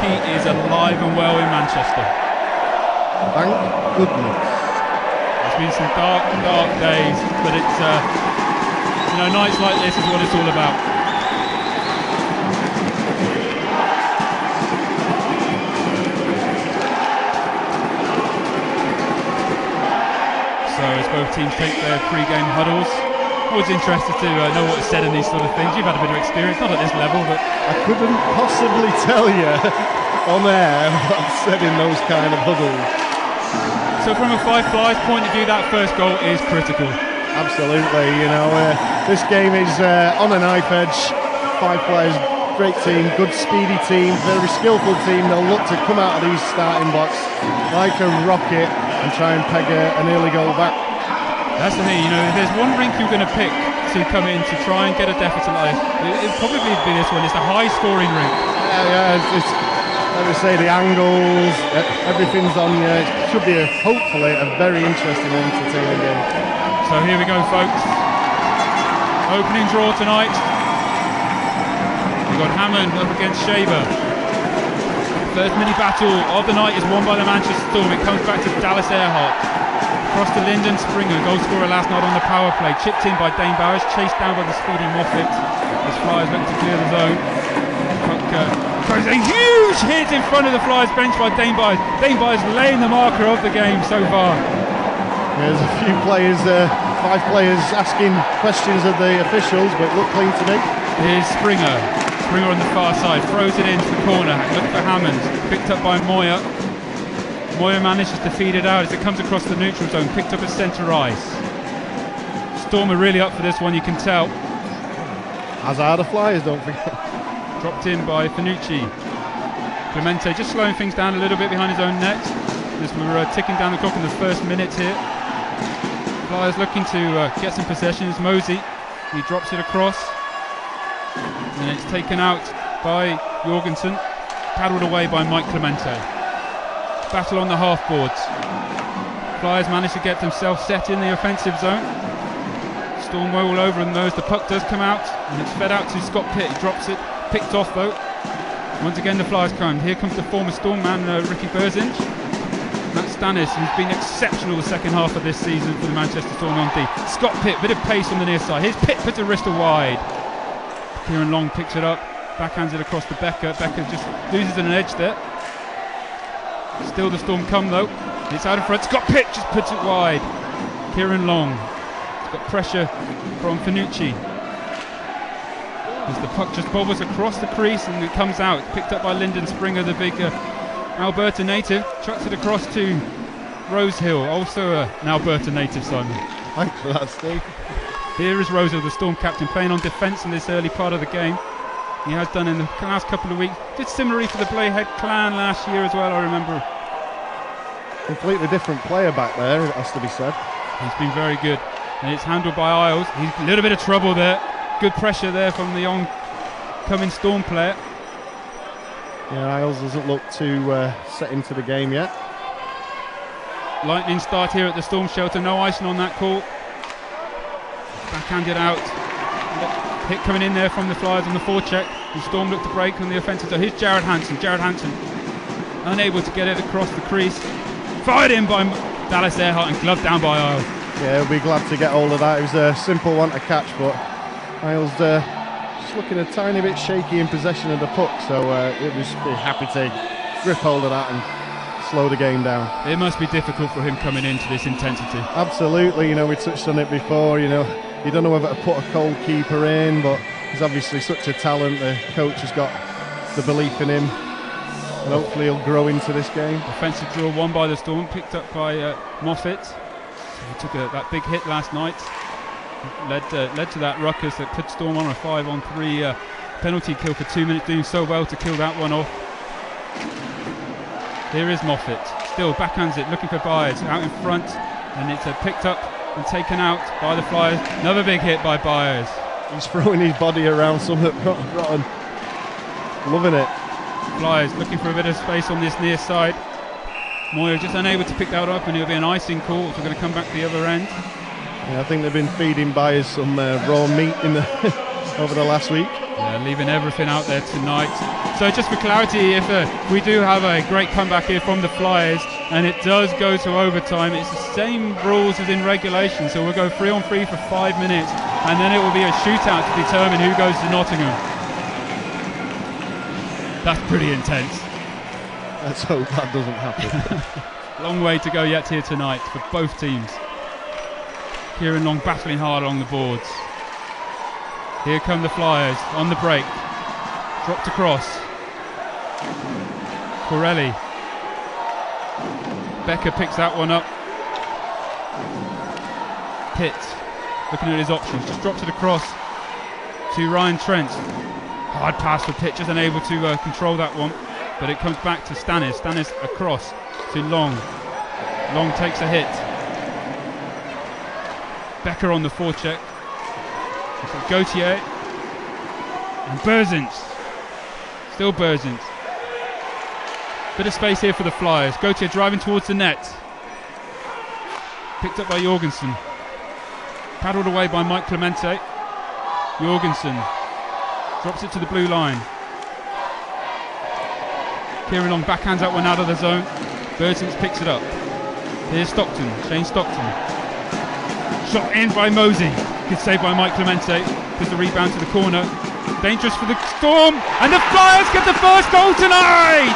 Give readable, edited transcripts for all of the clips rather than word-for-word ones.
hockey is alive and well in Manchester. Thank goodness. It's been some dark, dark days, but it's nights like this is what it's all about. So as both teams take their pre-game huddles, always interested to know what is said in these sort of things. You've had a bit of experience, not at this level, but I couldn't possibly tell you on air what's said in those kind of huddles. So from a Fife Flyers point of view, that first goal is critical. Absolutely, this game is on a knife edge. Fife Flyers, great team, good speedy team, very skillful team. They'll look to come out of these starting blocks like a rocket and try and peg an early goal back. That's the thing, if there's one rink you're going to pick to come in to try and get a deficit like this, it'd probably be this one. It's a high-scoring rink. It's like we say, the angles, everything's on you. It should be, hopefully, a very interesting and entertaining game. So here we go, folks. Opening draw tonight. We've got Hammond up against Shaver. First mini battle of the night is won by the Manchester Storm. It comes back to Dallas Earhart. Across to Lyndon Springer, goal scorer last night on the power play. Chipped in by Dane Bowers, chased down by the speedy Moffat. As Flyers look to clear the zone. Throws a huge hit in front of the Flyers bench by Dane Bowers. Dane Bowers laying the marker of the game so far. There's a few players, 5 players asking questions of the officials, but look clean to me. Here's Springer. Springer on the far side, throws it into the corner. Look for Hammond, picked up by Moyer. Moyer manages to feed it out as it comes across the neutral zone, picked up at centre ice. Storm are really up for this one, you can tell. As are the Flyers, don't forget. Dropped in by Finucci. Clemente just slowing things down a little bit behind his own net. As we're ticking down the clock in the first minute here. Flyers looking to get some possessions. Mosey, he drops it across. And it's taken out by Jorgensen. Paddled away by Mike Clemente. Battle on the half-boards. Flyers manage to get themselves set in the offensive zone. Storm all over them though as the puck does come out. And it's fed out to Scott Pitt. He drops it. Picked off though. Once again the Flyers come. Here comes the former Storm man, Ricky Berzinch. Matt Stannis, who's been exceptional the second half of this season for the Manchester Storm on D. Scott Pitt, bit of pace on the near side. Here's Pitt, puts a wrist wide. Kieran Long picks it up, backhands it across to Becker. Becker just loses an edge there. Still the Storm come though. It's out in front. Scott Pitt just puts it wide. Kieran Long. He's got pressure from Finucci. As the puck just bobbles across the crease and it comes out. It's picked up by Lyndon Springer, the big Alberta native. Chucks it across to Rosehill, also an Alberta native, Simon. Thanks for that, Steve. Here is Rosehill, the Storm captain, playing on defence in this early part of the game. He has done in the last couple of weeks. Did similarly for the Blayhead Clan last year as well, I remember. Completely different player back there, it has to be said. He's been very good. And it's handled by Isles. He's a little bit of trouble there. Good pressure there from the oncoming Storm player. Yeah, Isles doesn't look too set into the game yet. Lightning start here at the Storm shelter. No icing on that call. Backhanded out. Hit coming in there from the Flyers on the forecheck. The Storm look to break on the offensive. So here's Jared Hansen. Jared Hansen unable to get it across the crease. Fired in by Dallas Earhart and gloved down by Isles. Yeah, we'll be glad to get hold of that. It was a simple one to catch, but Isles just looking a tiny bit shaky in possession of the puck, so it was be happy to grip hold of that and slow the game down. It must be difficult for him coming into this intensity. Absolutely, we touched on it before, you don't know whether to put a cold keeper in, but he's obviously such a talent. The coach has got the belief in him, and hopefully he'll grow into this game. Offensive draw won by the Storm, picked up by Moffat. So he took that big hit last night. Led to that ruckus that put Storm on a 5-on-3 penalty kill for 2 minutes, doing so well to kill that one off. Here is Moffat, still backhands it, looking for Byers, out in front, and it's picked up and taken out by the Flyers. Another big hit by Byers. He's throwing his body around somewhat rotten. Loving it. Flyers looking for a bit of space on this near side. Moyer just unable to pick that up, and it'll be an icing call, so we're going to come back to the other end. Yeah, I think they've been feeding Byers some raw meat in the over the last week. Yeah, leaving everything out there tonight. So just for clarity, if we do have a great comeback here from the Flyers and it does go to overtime, it's the same rules as in regulation. So we'll go 3-on-3 for 5 minutes and then it will be a shootout to determine who goes to Nottingham. That's pretty intense. Let's hope that doesn't happen. Long way to go yet here tonight for both teams. Kieran Long battling hard along the boards. Here come the Flyers on the break. Dropped across. Corelli. Becker picks that one up. Pitt looking at his options. Just drops it across to Ryan Trent. Hard pass for Pitt, just unable to control that one. But it comes back to Stannis. Stannis across to Long. Long takes a hit. Becker on the forecheck. Gauthier. And Berzins. Still Berzins. Bit of space here for the Flyers. Gauthier driving towards the net. Picked up by Jorgensen. Paddled away by Mike Clemente. Jorgensen drops it to the blue line. Kieran Long backhands that one out of the zone. Berzins picks it up. Here's Stockton. Shane Stockton. Shot in by Mosey. Good save by Mike Clemente. Puts the rebound to the corner. Dangerous for the Storm. And the Flyers get the first goal tonight.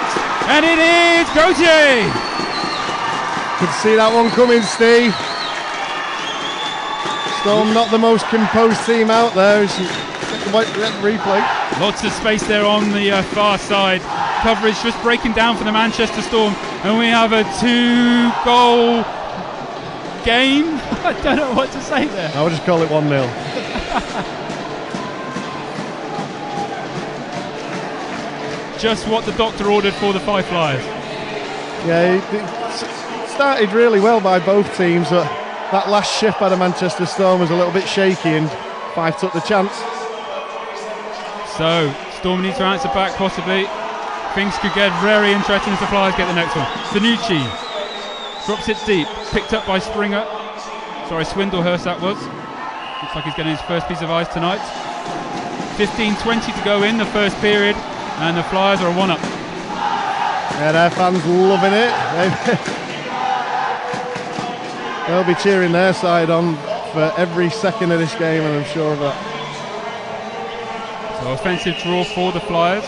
And it is Gauthier. Could see that one coming, Steve. Storm not the most composed team out there. Replay. Lots of space there on the far side. Coverage just breaking down for the Manchester Storm. And we have a 2-goal game. I don't know what to say there. I would just call it 1-0. Just what the doctor ordered for the Fife Flyers. Yeah, it started really well by both teams. That last shift by the Manchester Storm was a little bit shaky and Fife took the chance. So, Storm needs to answer back possibly. Things could get very interesting as the Flyers get the next one. Finucci drops it deep, picked up by Springer. Sorry, Swindlehurst that was. Looks like he's getting his first piece of ice tonight. 15-20 to go in the first period, and the Flyers are a 1-up. Yeah, their fans loving it. They'll be cheering their side on for every second of this game, and I'm sure of that. So offensive draw for the Flyers.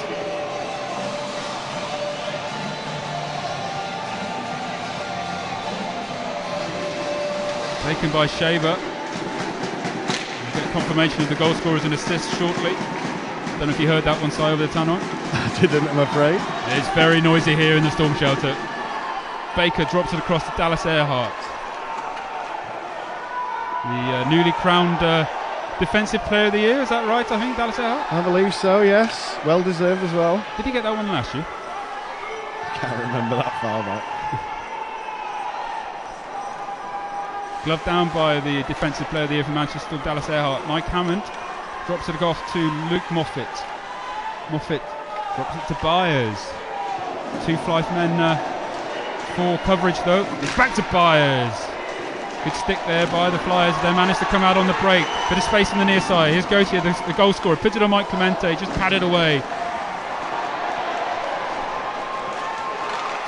Taken by Shaver. We'll get confirmation of the goal scorers and assists shortly. Don't know if you heard that one, Si, over the tunnel. I didn't, I'm afraid. It's very noisy here in the Storm shelter. Baker drops it across to Dallas Earhart. The newly crowned Defensive Player of the Year, is that right, I think, Dallas Earhart? I believe so, yes. Well deserved as well. Did he get that one last year? I can't remember that far back. Gloved down by the Defensive Player of the Year for Manchester, Dallas Earhart. Mike Hammond drops it off to Luke Moffat. Moffat drops it to Byers. 2 Fife men for coverage though. It's back to Byers. Good stick there by the Flyers. They managed to come out on the break. Bit of space on the near side. Here's Gauthier, the goal scorer. Puts it on Mike Clemente. Just padded away.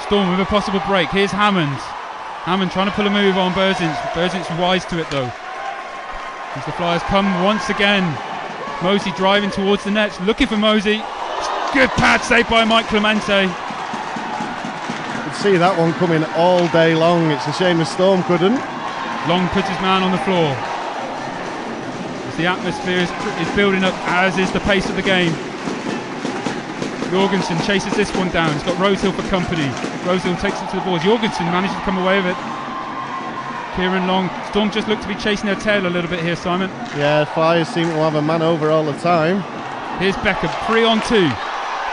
Storm with a possible break. Here's Hammond. Hammond trying to pull a move on Berzins. Berzins wise to it though. As the Flyers come once again. Mosey driving towards the net. Looking for Mosey. Good pad saved by Mike Clemente. You could see that one coming all day long. It's a shame the Storm couldn't. Long puts his man on the floor. As the atmosphere is building up, as is the pace of the game. Jorgensen chases this one down. He's got Rosehill for company. Rosehill takes it to the boards. Jorgensen manages to come away with it. Kieran Long. Storm just look to be chasing their tail a little bit here, Simon. Yeah, Flyers seem to have a man over all the time. Here's Becker, 3-on-2.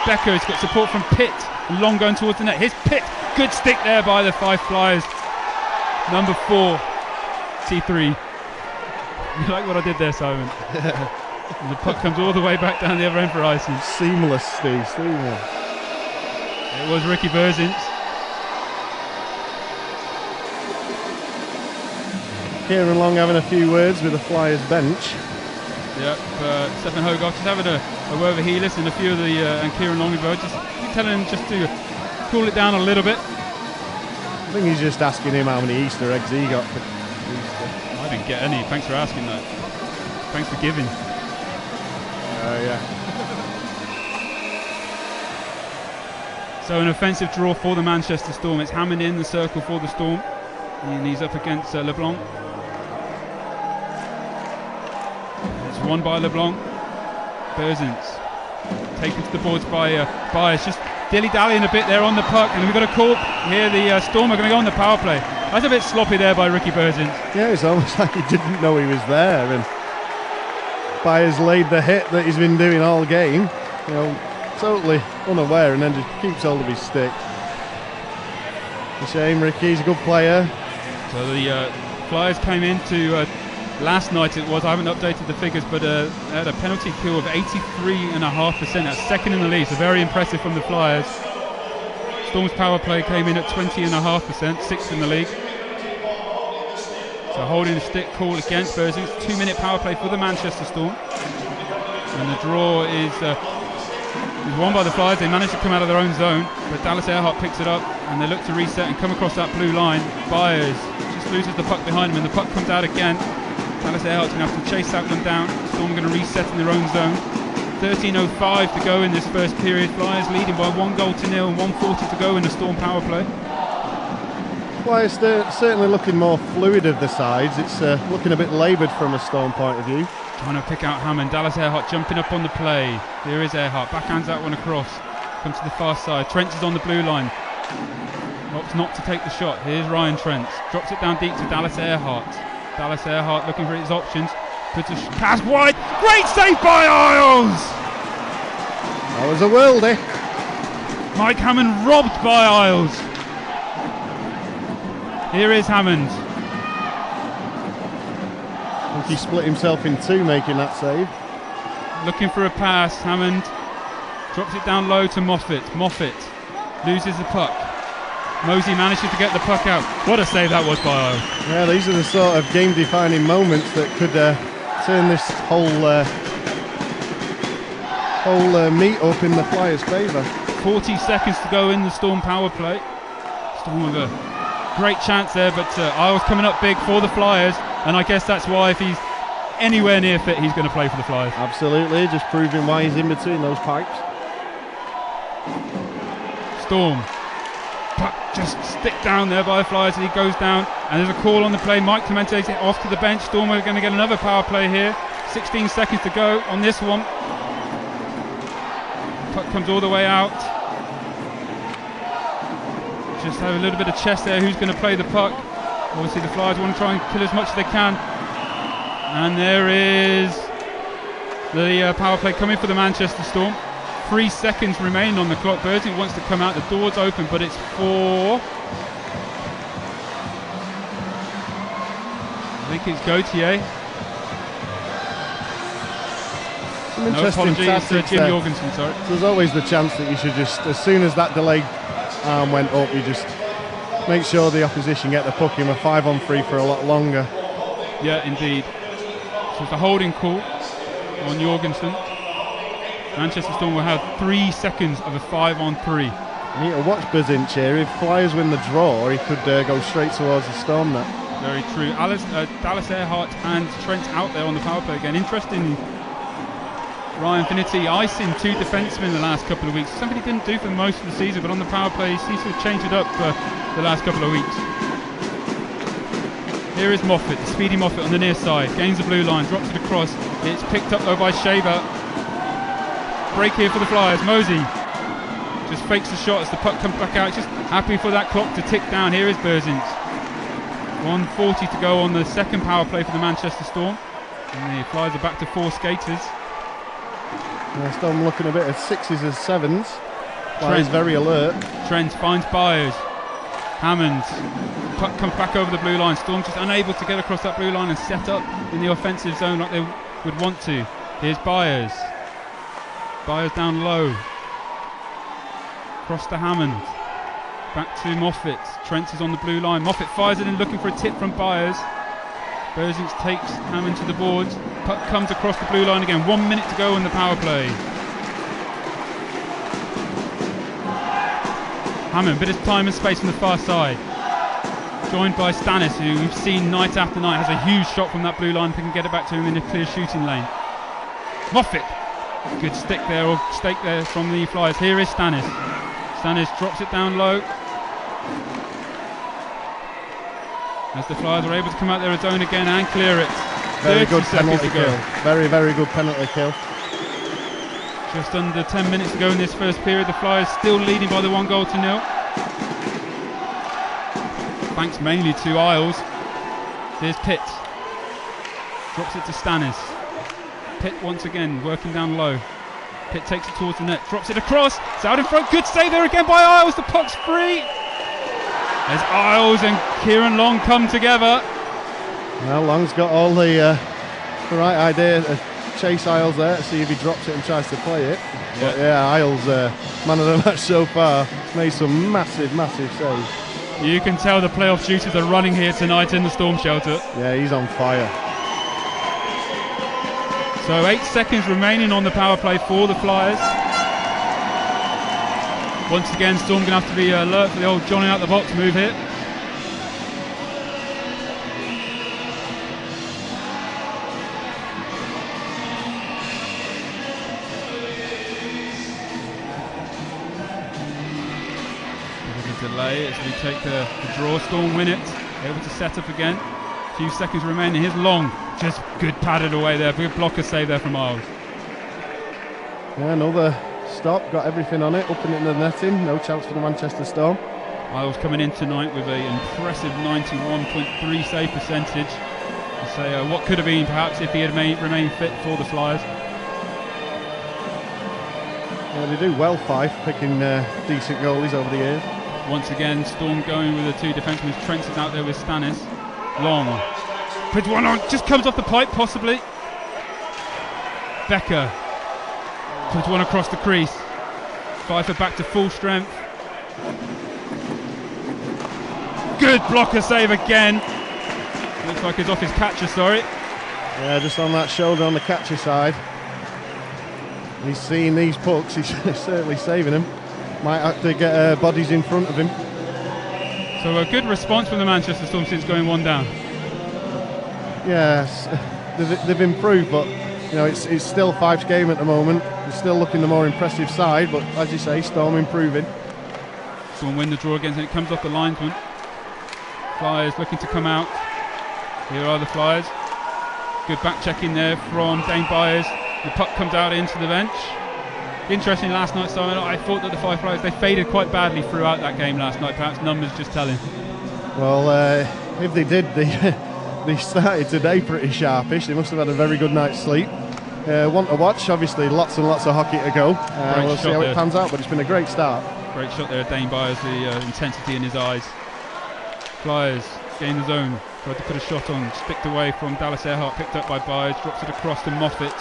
Becker's got support from Pitt. Long going towards the net. Here's Pitt. Good stick there by the Fife Flyers. Number 4, T3. You like what I did there, Simon? And the puck comes all the way back down the other end for icing. Seamless, Steve, seamless. It was Ricky Berzins. Kieran Long having a few words with the Flyers bench. Yep, Stefan Hogarth just having a word with Healis and a few of the and Kieran Longingbow just telling him just to cool it down a little bit. I think he's just asking him how many Easter eggs he got for Easter. I didn't get any. Thanks for asking that. Thanks for giving. Yeah. So an offensive draw for the Manchester Storm. It's Hammond in the circle for the Storm, and he's up against LeBlanc. It's won by LeBlanc. Berzins taken to the boards by Byers, just dilly-dallying a bit there on the puck, and we've got a call here. The Storm are going to go on the power play. That's a bit sloppy there by Ricky Berzins. Yeah, it's almost like he didn't know he was there, and Byers laid the hit that he's been doing all game, you know, totally unaware, and then just keeps hold of his stick. A shame, Ricky's a good player. So the Flyers came into last night, it was, I haven't updated the figures, but had a penalty kill of 83.5%. That's second in the league, so very impressive from the Flyers. Storm's power play came in at 20.5%, sixth in the league. So holding the stick call against Berzins. 2-minute power play for the Manchester Storm. And the draw is won by the Flyers. They managed to come out of their own zone, but Dallas Earhart picks it up and they look to reset and come across that blue line. Byers just loses the puck behind him and the puck comes out again. Dallas Earhart's going to have to chase that one down. Storm are going to reset in their own zone. 13:05 to go in this first period. Flyers leading by 1-0 and 1:40 to go in the Storm power play. Flyers certainly looking more fluid of the sides. It's looking a bit laboured from a Storm point of view. Trying to pick out Hammond. Dallas Earhart jumping up on the play. Here is Earhart. Backhands that one across. Comes to the far side. Trent is on the blue line. Opts not to take the shot. Here's Ryan Trent. Drops it down deep to Dallas Earhart. Dallas Earhart looking for his options. Puts a pass wide. Great save by Isles! That was a worldie. Mike Hammond robbed by Isles. Here is Hammond. I think he split himself in two making that save. Looking for a pass. Hammond drops it down low to Moffat. Moffat loses the puck. Mosey manages to get the puck out. What a save that was by Isles. Yeah, these are the sort of game-defining moments that could turn this whole meet up in the Flyers' favour. 40 seconds to go in the Storm power play. Storm with a great chance there, but Isles coming up big for the Flyers, and I guess that's why if he's anywhere near fit, he's going to play for the Flyers. Absolutely, just proving why he's in between those pipes. Storm. Puck just stick down there by the Flyers and he goes down, and there's a call on the play. Mike Clemente off to the bench. Storm are going to get another power play here. 16 seconds to go on this one. Puck comes all the way out. Just have a little bit of chess there. Who's going to play the puck? Obviously the Flyers want to try and kill as much as they can. And there is the power play coming for the Manchester Storm. 3 seconds remain on the clock. Berzins wants to come out. The door's open, but it's for... I think it's Gauthier. Some interesting tactics Jim there. Jorgensen, sorry. So there's always the chance that you should just, as soon as that delayed arm went up, you just make sure the opposition get the puck in a 5-on-3 for a lot longer. Yeah, indeed. So it's a holding call on Jorgensen. Manchester Storm will have 3 seconds of a 5-on-3. You need to watch Berzins here. If Flyers win the draw, he could go straight towards the Storm net. Very true. Dallas Earhart and Trent out there on the power play again. Interesting. Ryan Finity icing 2 defensemen in the last couple of weeks. Something he didn't do for most of the season, but on the power play he seems to have changed it up for the last couple of weeks. Here is Moffat, the speedy Moffat on the near side. Gains the blue line, drops it across. It's picked up though by Shaver. Break here for the Flyers. Mosey just fakes the shot as the puck comes back out. Just happy for that clock to tick down. Here is Berzins. 1:40 to go on the second power play for the Manchester Storm. And the Flyers are back to 4 skaters. Storm looking a bit at 6s and 7s. Flyers very alert. Trent finds Byers. Hammond. Puck comes back over the blue line. Storm just unable to get across that blue line and set up in the offensive zone like they would want to. Here's Byers. Byers down low. Cross to Hammond. Back to Moffat. Trent is on the blue line. Moffat fires it in looking for a tip from Byers. Berzins takes Hammond to the boards. Puck comes across the blue line again. 1 minute to go in the power play. Hammond, bit of time and space from the far side. Joined by Stannis, who we've seen night after night has a huge shot from that blue line. If they can get it back to him in a clear shooting lane. Moffat, good stick there, or stake there from the Flyers. Here is Stannis. Stannis drops it down low. As the Flyers are able to come out their zone again and clear it. Very good penalty kill. Very, very good penalty kill. Just under 10 minutes to go in this first period. The Flyers still leading by the 1-0. Thanks mainly to Isles. There's Pitt. Drops it to Stannis. Pitt once again working down low. Pitt takes it towards the net. Drops it across. It's out in front. Good save there again by Isles. The puck's free. As Isles and Kieran Long come together. Well, Long's got all the right idea to chase Isles there to see if he drops it and tries to play it. Yeah. But yeah, Isles, man of the match so far, made some massive, massive saves. You can tell the playoff shooters are running here tonight in the Storm Shelter. Yeah, he's on fire. So 8 seconds remaining on the power play for the Flyers. Once again, Storm going to have to be alert for the old Johnny out the box move here. Delay as we take the draw. Storm win it, able to set up again. A few seconds remaining. Here's Long, just good padded away there. Good blocker save there from Isles. Yeah, another stop, got everything on it, up and into the netting. No chance for the Manchester Storm. Isles coming in tonight with an impressive 91.3 save percentage. I say what could have been perhaps if he had remained fit for the Flyers. Yeah, they do well, Fife, picking decent goalies over the years. Once again, Storm going with the two defensemen. Trent is out there with Stannis. Long. Puts one on, just comes off the pipe possibly. Becker. Puts one across the crease. Pfeiffer back to full strength. Good blocker save again. Looks like he's off his catcher, sorry. Yeah, just on that shoulder on the catcher side. He's seeing these pucks, he's certainly saving them. Might have to get bodies in front of him. So a good response from the Manchester Storm since going one down. Yes, they've improved, but you know it's still Fife's game at the moment. They're still looking the more impressive side, but as you say, Storm improving. Storm win the draw against, and it comes off the linesman. Flyers looking to come out. Here are the Flyers. Good back checking there from Dane Byers. The puck comes out into the bench. Interesting last night, Simon. I thought that the Fife Flyers, they faded quite badly throughout that game last night. Perhaps numbers just telling. Well, if they did, they started today pretty sharpish. They must have had a very good night's sleep. One to watch, obviously, lots and lots of hockey to go. We'll see how it pans out, but it's been a great start. Great shot there, Dane Byers, the intensity in his eyes. Flyers gain the zone, tried to put a shot on, sticked away from Dallas Earhart, picked up by Byers, drops it across to Moffat.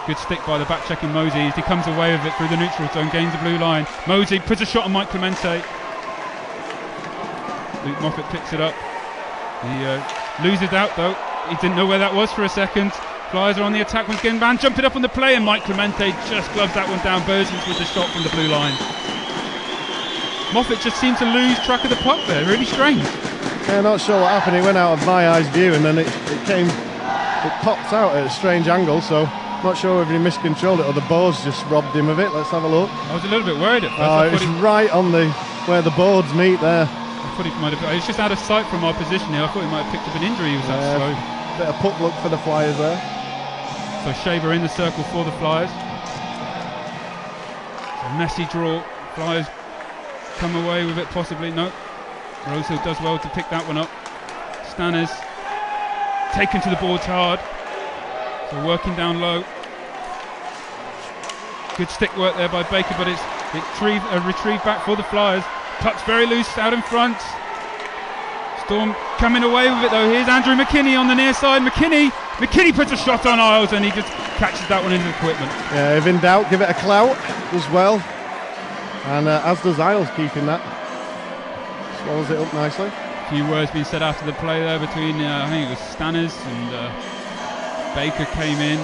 Good stick by the back-checking Mosey as he comes away with it through the neutral zone, gains the blue line. Mosey puts a shot on Mike Clemente. Luke Moffat picks it up. He loses out though. He didn't know where that was for a second. Flyers are on the attack once again. Van jumping up on the play and Mike Clemente just gloves that one down. Berzins with the shot from the blue line. Moffat just seemed to lose track of the puck there. Really strange. Yeah, not sure what happened. It went out of my eyes view and then it popped out at a strange angle. So not sure if he miscontrolled it or the boards just robbed him of it. Let's have a look. I was a little bit worried at first. Oh, it was right on where the boards meet there. I thought he might have. It's just out of sight from our position here. I thought he might have picked up an injury. He was that slow. Bit of puck luck for the Flyers there. So Shaver in the circle for the Flyers. A messy draw. Flyers come away with it possibly. No. Rosehill does well to pick that one up. Stanners taken to the boards hard. So working down low. Good stick work there by Baker, but it's retrieved back for the Flyers. Puck's very loose out in front. Storm coming away with it though. Here's Andrew McKinney on the near side. McKinney puts a shot on Isles and he just catches that one into the equipment. Yeah, if in doubt, give it a clout as well. And as does Isles, keeping that. Swallows it up nicely. A few words being said after the play there between, I think it was Stanners and Baker came in.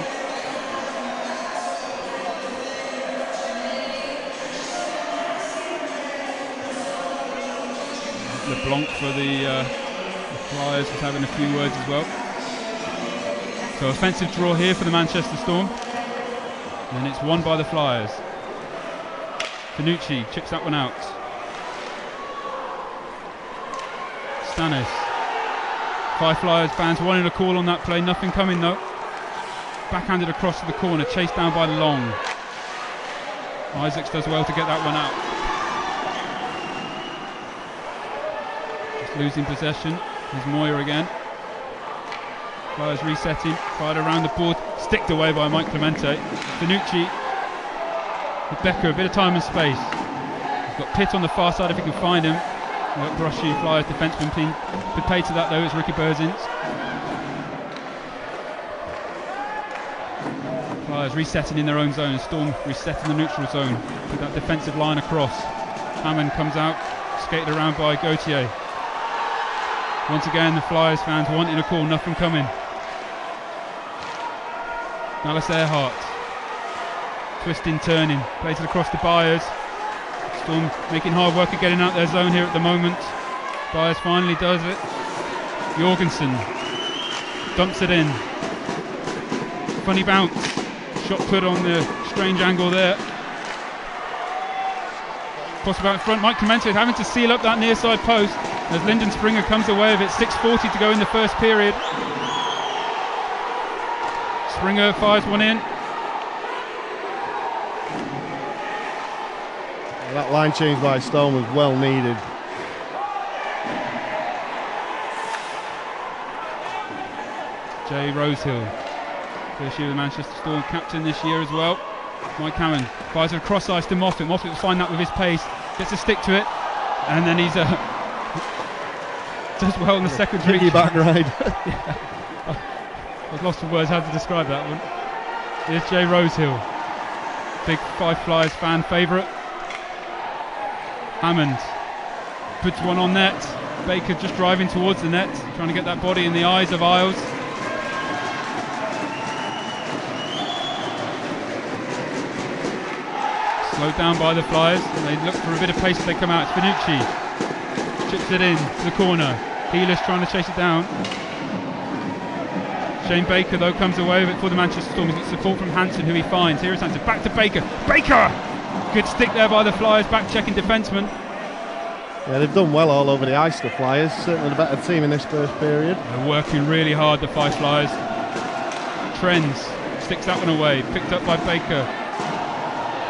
LeBlanc for the Flyers was having a few words as well. So offensive draw here for the Manchester Storm. And it's won by the Flyers. Finucci chips that one out. Stannis. Fife Flyers fans wanting a call on that play. Nothing coming though. Backhanded across to the corner. Chased down by Long. Isaacs does well to get that one out. Just losing possession. There's Moyer again. Flyers resetting. Fired around the board. Sticked away by Mike Clemente. Finucci. With Becker. A bit of time and space. He's got Pitt on the far side if he can find him. Brushy Flyers defenseman being paid to that though. It's Ricky Berzins. Flyers resetting in their own zone. Storm resetting the neutral zone with that defensive line across. Hammond comes out, skated around by Gauthier. Once again, the Flyers fans wanting a call, nothing coming. Dallas Earhart. Twisting, turning, plays it across to Byers. Storm making hard work of getting out their zone here at the moment. Byers finally does it. Jorgensen dumps it in. Funny bounce. Shot put on the strange angle there. Possible out in front. Mike Clemente having to seal up that near side post as Lyndon Springer comes away with it. 6:40 to go in the first period. Springer fires one in. That line change by Stone was well needed. Jay Rosehill, first year of the Manchester Storm, captain this year as well. Mike Hammond fires a cross ice to Moffat. Moffat will find that with his pace, gets a stick to it, and then he's does well in the second tricky back ride. I've lost for words how to describe that one. Here's Jay Rosehill, big Fife Flyers fan favourite. Hammond puts one on net. Baker just driving towards the net, trying to get that body in the eyes of Isles. Slowed down by the Flyers. They look for a bit of pace as they come out. It's Finucci. Chips it in to the corner. Healer's trying to chase it down. Shane Baker though comes away with it for the Manchester Storm. He's got support from Hansen, who he finds. Here is Hansen. Back to Baker. Baker! Good stick there by the Flyers, back checking defenseman. Yeah, they've done well all over the ice, the Flyers. Certainly the better team in this first period. They're working really hard, the Fife Flyers. Trends sticks that one away, picked up by Baker.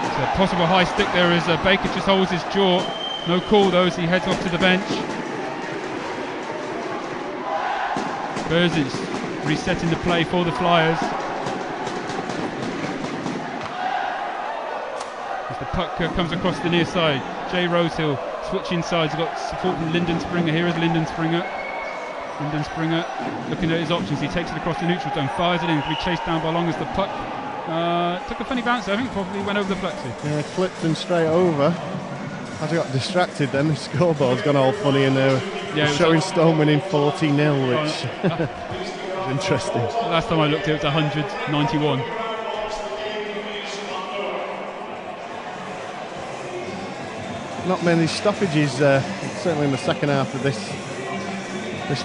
It's a possible high stick there as Baker just holds his jaw. No call though as he heads off to the bench. Berzins resetting the play for the Flyers. As the puck comes across the near side, Jay Rosehill switching sides. He's got support from Lyndon Springer. Here is Lyndon Springer. Lyndon Springer looking at his options. He takes it across the neutral zone, fires it in to be chased down by Long as the puck took a funny bounce. I think probably went over the flexi. Yeah, clipped him straight over. As he got distracted, then the scoreboard's gone all funny in there. Yeah, showing Stone winning 40-0, which is interesting. Last time I looked, it was 191. Not many stoppages, certainly in the second half of this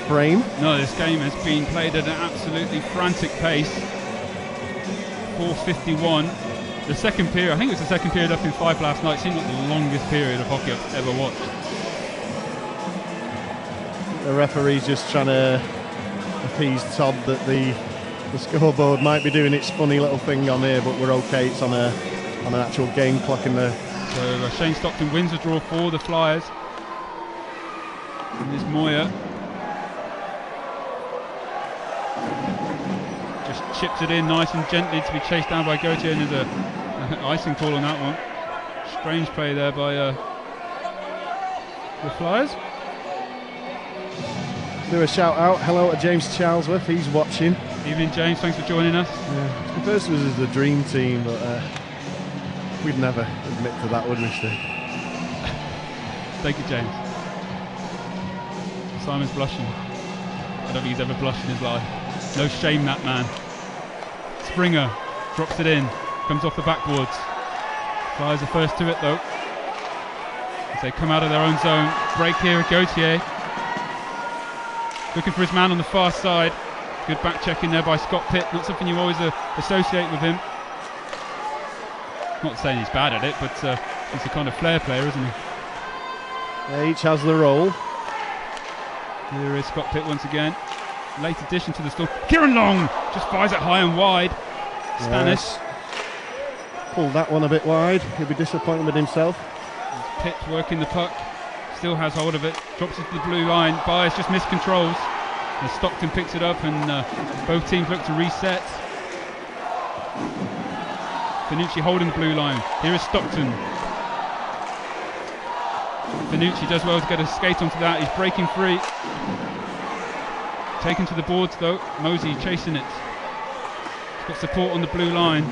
frame. No, this game has been played at an absolutely frantic pace. 4:51. The second period, I think it was the second period up in Fife last night, seemed like the longest period of hockey I've ever watched. The referee's just trying to appease Todd that the scoreboard might be doing its funny little thing on here, but we're okay. It's on an actual game clock in there. So Shane Stockton wins the draw for the Flyers. And there's Moyer. Just chips it in nice and gently to be chased down by Gauthier, and there's an icing call on that one. Strange play there by the Flyers. Do a shout out, hello to James Charlesworth, he's watching. Evening James, thanks for joining us. Yeah. He refers to us as the dream team, but we'd never admit to that, would we, Steve? Thank you, James. Simon's blushing. I don't think he's ever blushed in his life. No shame, that man. Springer drops it in, comes off the backboards. Flyers are first to it though. As they come out of their own zone. Break here, Gauthier. Looking for his man on the far side. Good back check in there by Scott Pitt. Not something you always associate with him. Not saying he's bad at it, but he's a kind of flair player, isn't he? Yeah, each has the role. Here is Scott Pitt once again. Late addition to the Storm. Kieran Long just fires it high and wide. Stannis. Yes. Pulled that one a bit wide. He'll be disappointed with himself. Pitt working the puck. Still has hold of it. Drops it to the blue line. Byers just miscontrols. As Stockton picks it up and both teams look to reset. Finucci holding the blue line. Here is Stockton. Finucci does well to get a skate onto that. He's breaking free. Taken to the boards though. Mosey chasing it. He's got support on the blue line.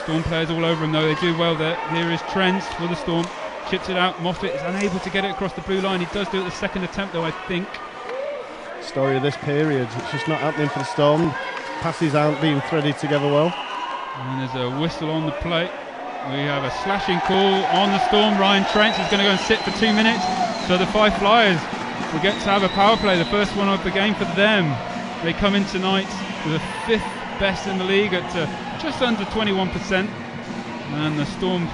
Storm players all over him though. They do well there. Here is Trent for the Storm. Chips it out. Moffat is unable to get it across the blue line. He does do it the second attempt though, I think. Story of this period. It's just not happening for the Storm. Passes aren't being threaded together well. And there's a whistle on the plate. We have a slashing call on the Storm. Ryan Trent is going to go and sit for 2 minutes. So the Fife Flyers will get to have a power play, the first one of the game for them. They come in tonight with the 5th best in the league at just under 21%. And the Storm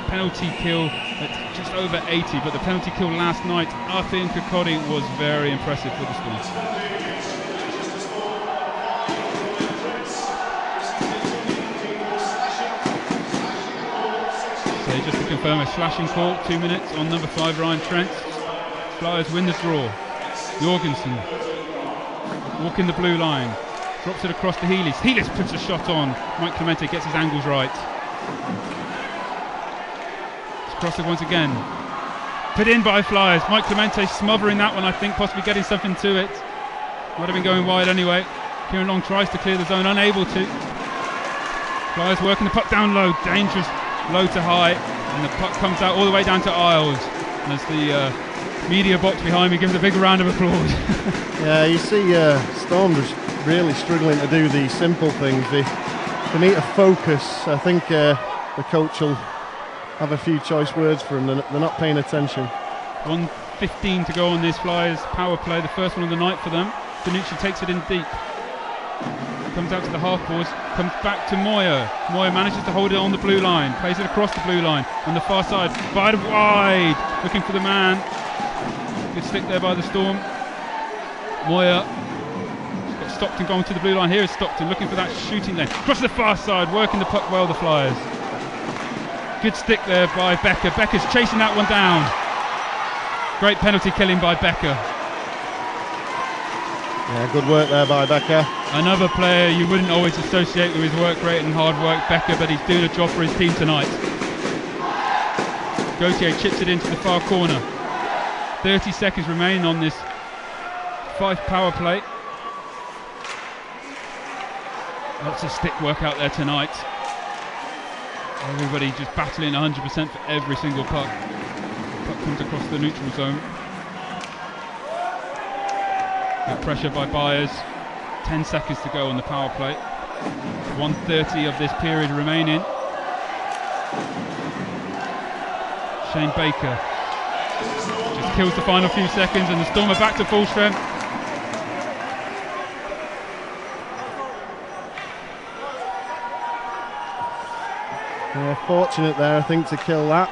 penalty kill at just over 80. But the penalty kill last night, Arthur and Kirkcaldy, was very impressive for the Storm. Just to confirm, a slashing call, 2 minutes on number 5, Ryan Trent. Flyers win the draw. Jorgensen walking the blue line, drops it across to Healis. Healis puts a shot on. Mike Clemente gets his angles right. It's crossed it once again. Put in by Flyers. Mike Clemente smothering that one, I think, possibly getting something to it. Might have been going wide anyway. Kieran Long tries to clear the zone, unable to. Flyers working the puck down low, dangerous. Low to high, and the puck comes out all the way down to Isles. And as the media box behind me gives a big round of applause. Yeah, you see Storm just really struggling to do the simple things. They need to focus. I think the coach will have a few choice words for them. They're not paying attention. 1:15 to go on this Flyers power play, the first one of the night for them. Finucci takes it in deep. Comes out to the half boards, comes back to Moyer. Moyer manages to hold it on the blue line, plays it across the blue line on the far side, fired wide, looking for the man. Good stick there by the Storm. Moyer got Stockton going to the blue line. Here is Stockton looking for that shooting lane. Across the far side, working the puck well, the Flyers. Good stick there by Becker. Becker's chasing that one down. Great penalty killing by Becker. Yeah, good work there by Becker. Another player you wouldn't always associate with his work rate and hard work, Becker, but he's doing a job for his team tonight. Gauthier chips it into the far corner. 30 seconds remaining on this Fife power play. Lots of stick work out there tonight. Everybody just battling 100% for every single puck. Puck comes across the neutral zone. Good pressure by Byers. 10 seconds to go on the power play. 1:30 of this period remaining. Shane Baker just kills the final few seconds, and the Storm are back to full strength. Yeah, fortunate there, I think, to kill that.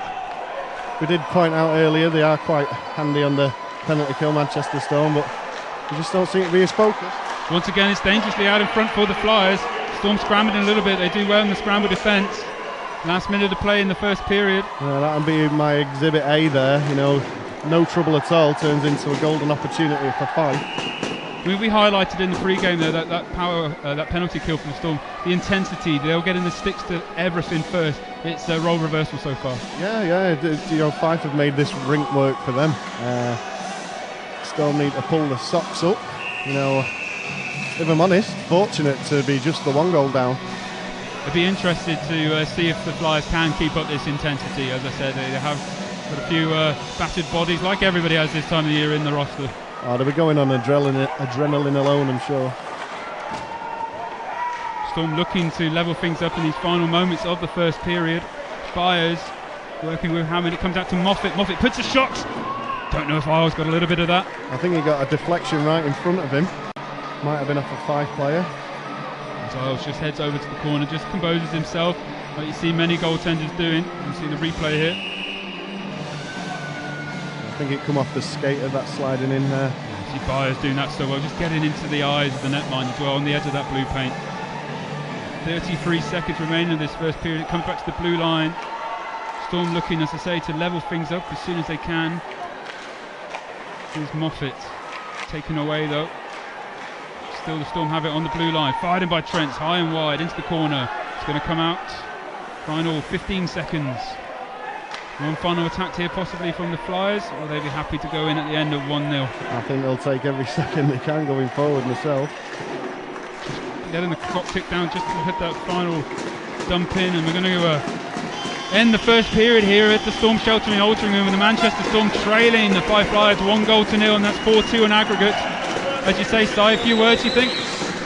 We did point out earlier they are quite handy on the penalty kill, Manchester Storm, but they just don't seem to be as focused. Once again, it's dangerously out in front for the Flyers. Storm scrambling a little bit. They do well in the scramble defence. Last minute of play in the first period. That would be my exhibit A there. You know, no trouble at all turns into a golden opportunity for Fife. I mean, we highlighted in the pre-game there that penalty kill for the Storm, the intensity. They'll get in the sticks to everything first. It's a role reversal so far. Yeah. You know, Fife have made this rink work for them. Storm need to pull the socks up. You know, if I'm honest, fortunate to be just the 1 goal down. I'd be interested to see if the Flyers can keep up this intensity. As I said, they have Got a few battered bodies, like everybody has this time of the year in the roster. Oh, they'll be going on adrenaline alone, I'm sure. Storm looking to level things up in these final moments of the first period. Byers working with Hammond. It comes out to Moffat. Moffat puts a shot. Don't know if Isles got a little bit of that. I think he got a deflection right in front of him. Might have been off a Fife player. As Isles just heads over to the corner, just composes himself, like you see many goaltenders doing. You see the replay here. I think it come off the skater, that sliding in there. You see Byers doing that so well, just getting into the eyes of the netline as well, on the edge of that blue paint. 33 seconds remaining of this first period. It comes back to the blue line. Storm looking, as I say, to level things up as soon as they can. Here's Moffat, taken away though. Still the Storm have it on the blue line. Fired in by Trent, high and wide, into the corner. It's going to come out. Final 15 seconds. One final attack here possibly from the Flyers, or will they be happy to go in at the end of 1-0? I think they'll take every second they can going forward myself. Getting the clock tick down just to hit that final dump in, and we're going to end the first period here at the Storm shelter in Altrincham, with the Manchester Storm trailing the Fife Flyers 1-0, and that's 4-2 in aggregate. As you say, Si, a few words, you think?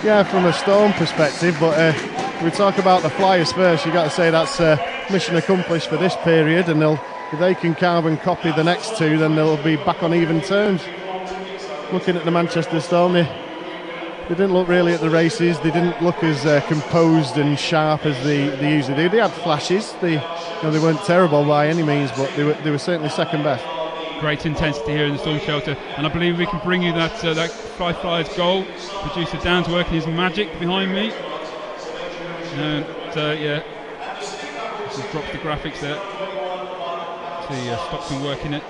Yeah, from a Storm perspective, but we talk about the Flyers first. You got to say that's mission accomplished for this period, and if they can carbon copy the next two, then they'll be back on even terms. Looking at the Manchester Storm, they didn't look really at the races. They didn't look as composed and sharp as they usually do. They had flashes. They weren't terrible by any means, but they were certainly second best. Great intensity here in the Storm shelter, and I believe we can bring you that Flyers goal. Producer Dan's working his magic behind me. And yeah, just dropped the graphics there. See Stockton working it.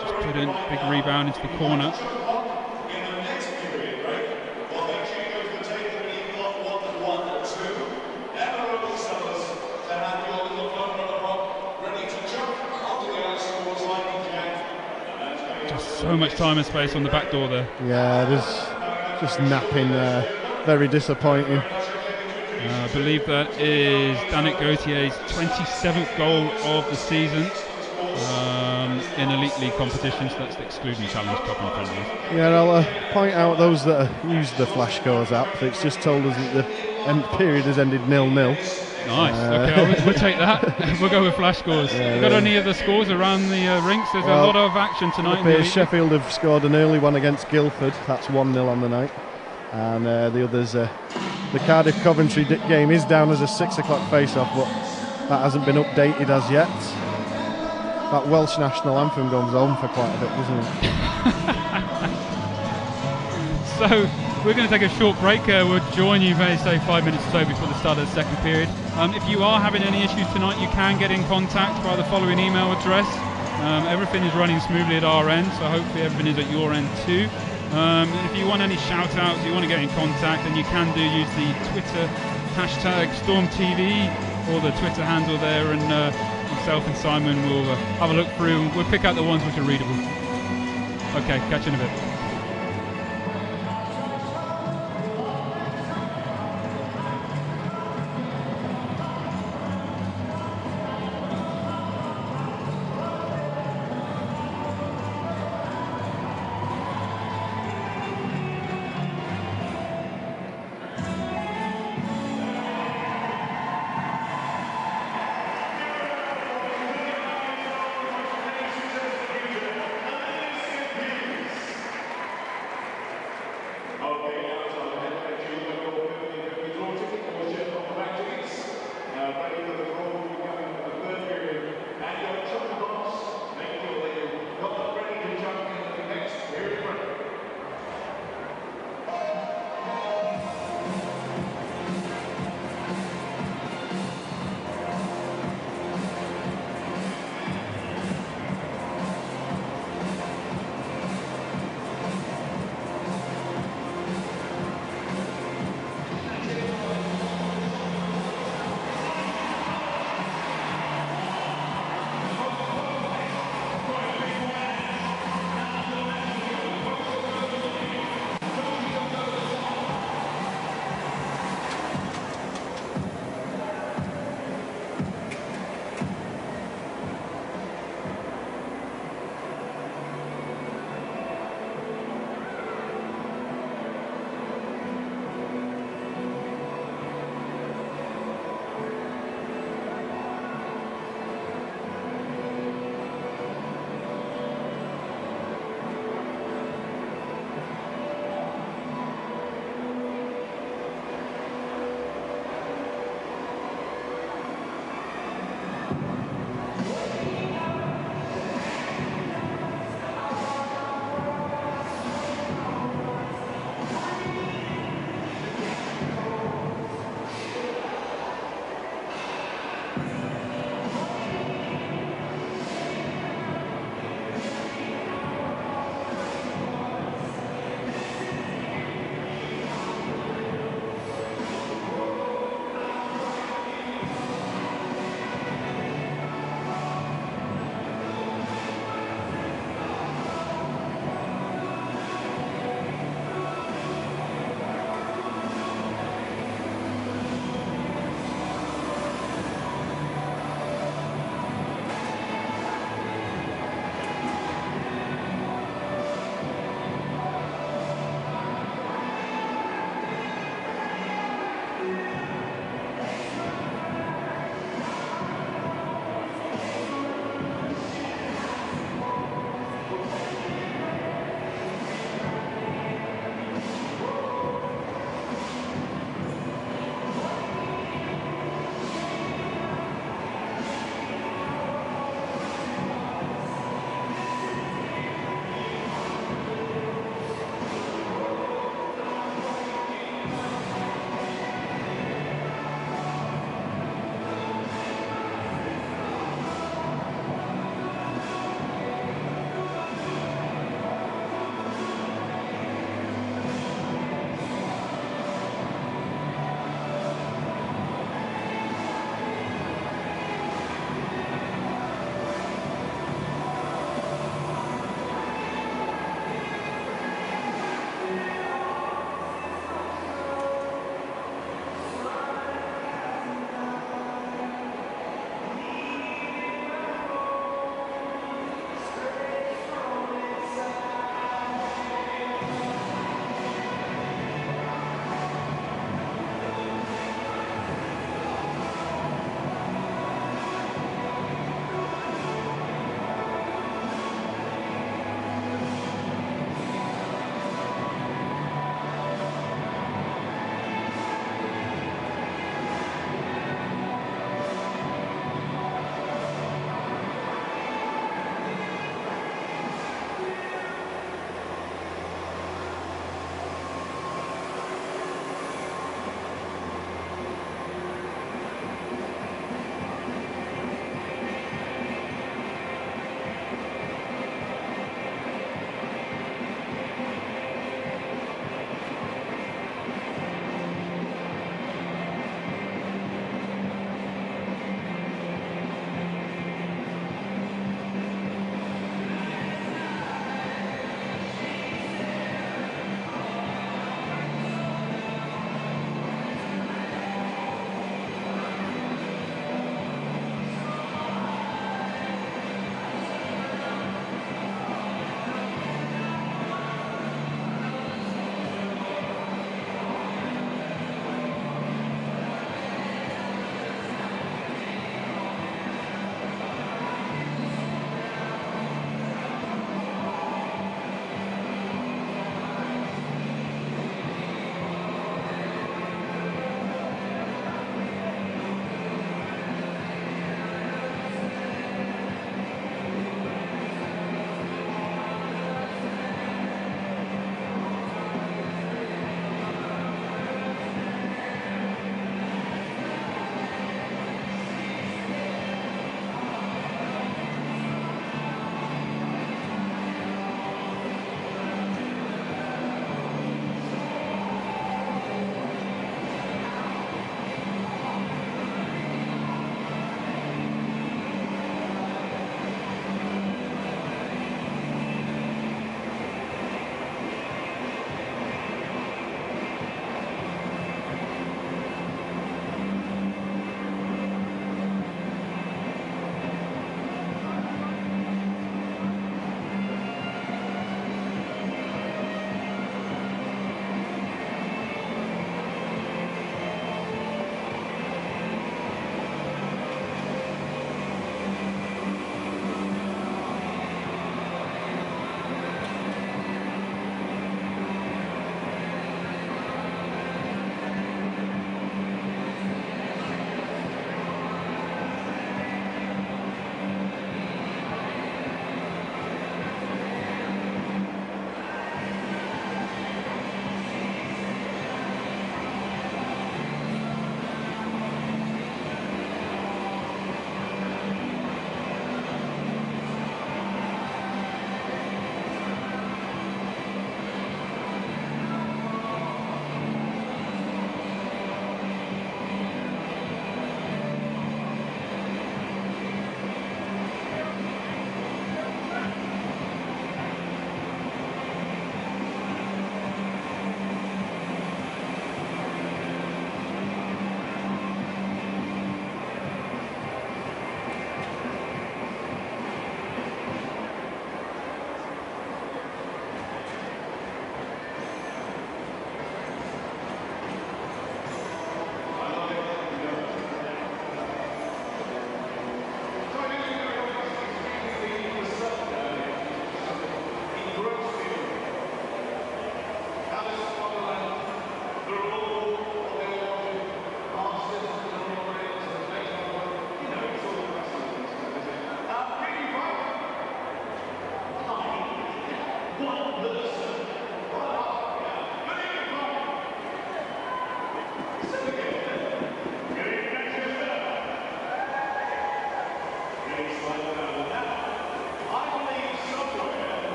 Just put in big rebound into the corner. Just so much time and space on the back door there. Yeah, there's just napping there. Very disappointing. I believe that is Danik Gautier's 27th goal of the season in Elite League competitions. So that's excluding Challenge Cup and friendlies. Yeah, I'll point out those that used the Flash Scores app. It's just told us that the end period has ended 0-0. Nice. Okay, we'll take that. We'll go with Flash Scores. Yeah, Got any other scores around the rinks? There's a lot of action tonight. Sheffield have scored an early one against Guildford. That's 1-0 on the night. And the others, the Cardiff-Coventry game is down as a 6 o'clock face-off, but that hasn't been updated as yet. That Welsh national anthem goes on for quite a bit, doesn't it? So we're going to take a short break. We'll join you, say 5 minutes or so before the start of the second period. If you are having any issues tonight, you can get in contact by the following email address. Everything is running smoothly at our end, so hopefully everything is at your end too. If you want any shout outs, you want to get in contact, then you can use the Twitter hashtag StormTV or the Twitter handle there, and myself and Simon will have a look through and we'll pick out the ones which are readable. Okay, catch you in a bit.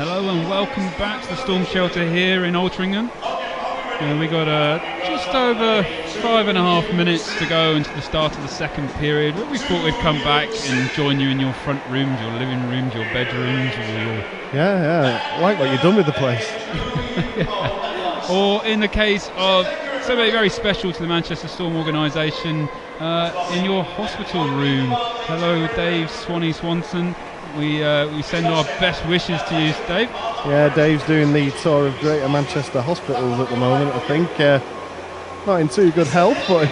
Hello and welcome back to the Storm Shelter here in Altrincham. We got just over 5.5 minutes to go into the start of the second period. We thought we'd come back and join you in your front rooms, your living rooms, your bedrooms, or your... Yeah, I like what you've done with the place. Yeah. Or in the case of somebody very special to the Manchester Storm organisation, in your hospital room. Hello, Dave Swanson. We send our best wishes to you, Dave. Yeah, Dave's doing the tour of Greater Manchester hospitals at the moment, I think. Not in too good health, but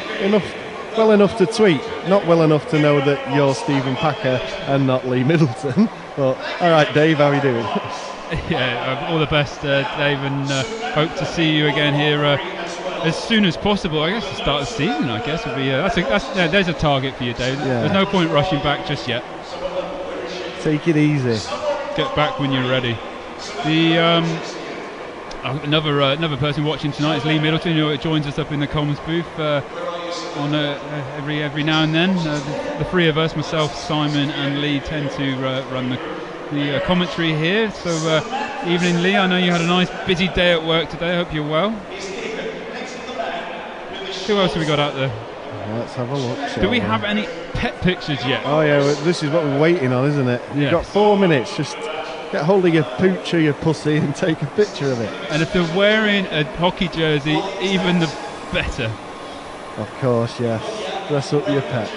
well enough to tweet. Not well enough to know that you're Stephen Packer and not Lee Middleton. But all right, Dave, how are you doing? Yeah, all the best, Dave, and hope to see you again here as soon as possible. I guess the start of the season, I guess, would be there's a target for you, Dave. Yeah. There's no point rushing back just yet. Take it easy. Get back when you're ready. The another person watching tonight is Lee Middleton, who joins us up in the Commons booth on every now and then. The three of us, myself, Simon, and Lee, tend to run the commentary here. So, evening, Lee. I know you had a nice busy day at work today. I hope you're well. Who else have we got out there? Let's have a look. Do we have any pet pictures yet? Oh yeah, well, this is what we're waiting on, isn't it? You've got 4 minutes. Just get hold of your pooch or your pussy and take a picture of it. And if they're wearing a hockey jersey, even the better. Of course, yes. Dress up your pet.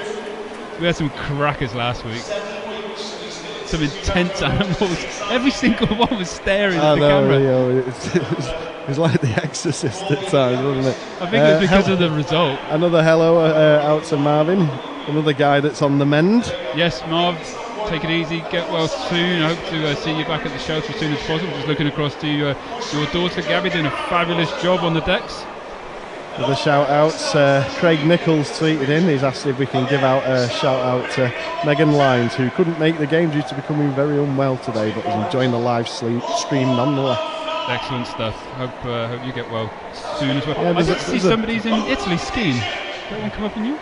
We had some crackers last week. Some intense animals. Every single one was staring at the camera. It was like The Exorcist at times, wasn't it? I think it's because of the result. Another hello out to Marvin, another guy that's on the mend. Yes, Marv, take it easy, get well soon. I hope to see you back at the shelter as soon as possible. Just looking across to your daughter, Gabby, doing a fabulous job on the decks. Other shout outs, Craig Nichols tweeted in, he's asked if we can give out a shout out to Megan Lyons, who couldn't make the game due to becoming very unwell today, but was enjoying the live stream nonetheless. Excellent stuff. Hope you get well soon as well. Yeah, I did see somebody's in Italy skiing. Did that one come up in you?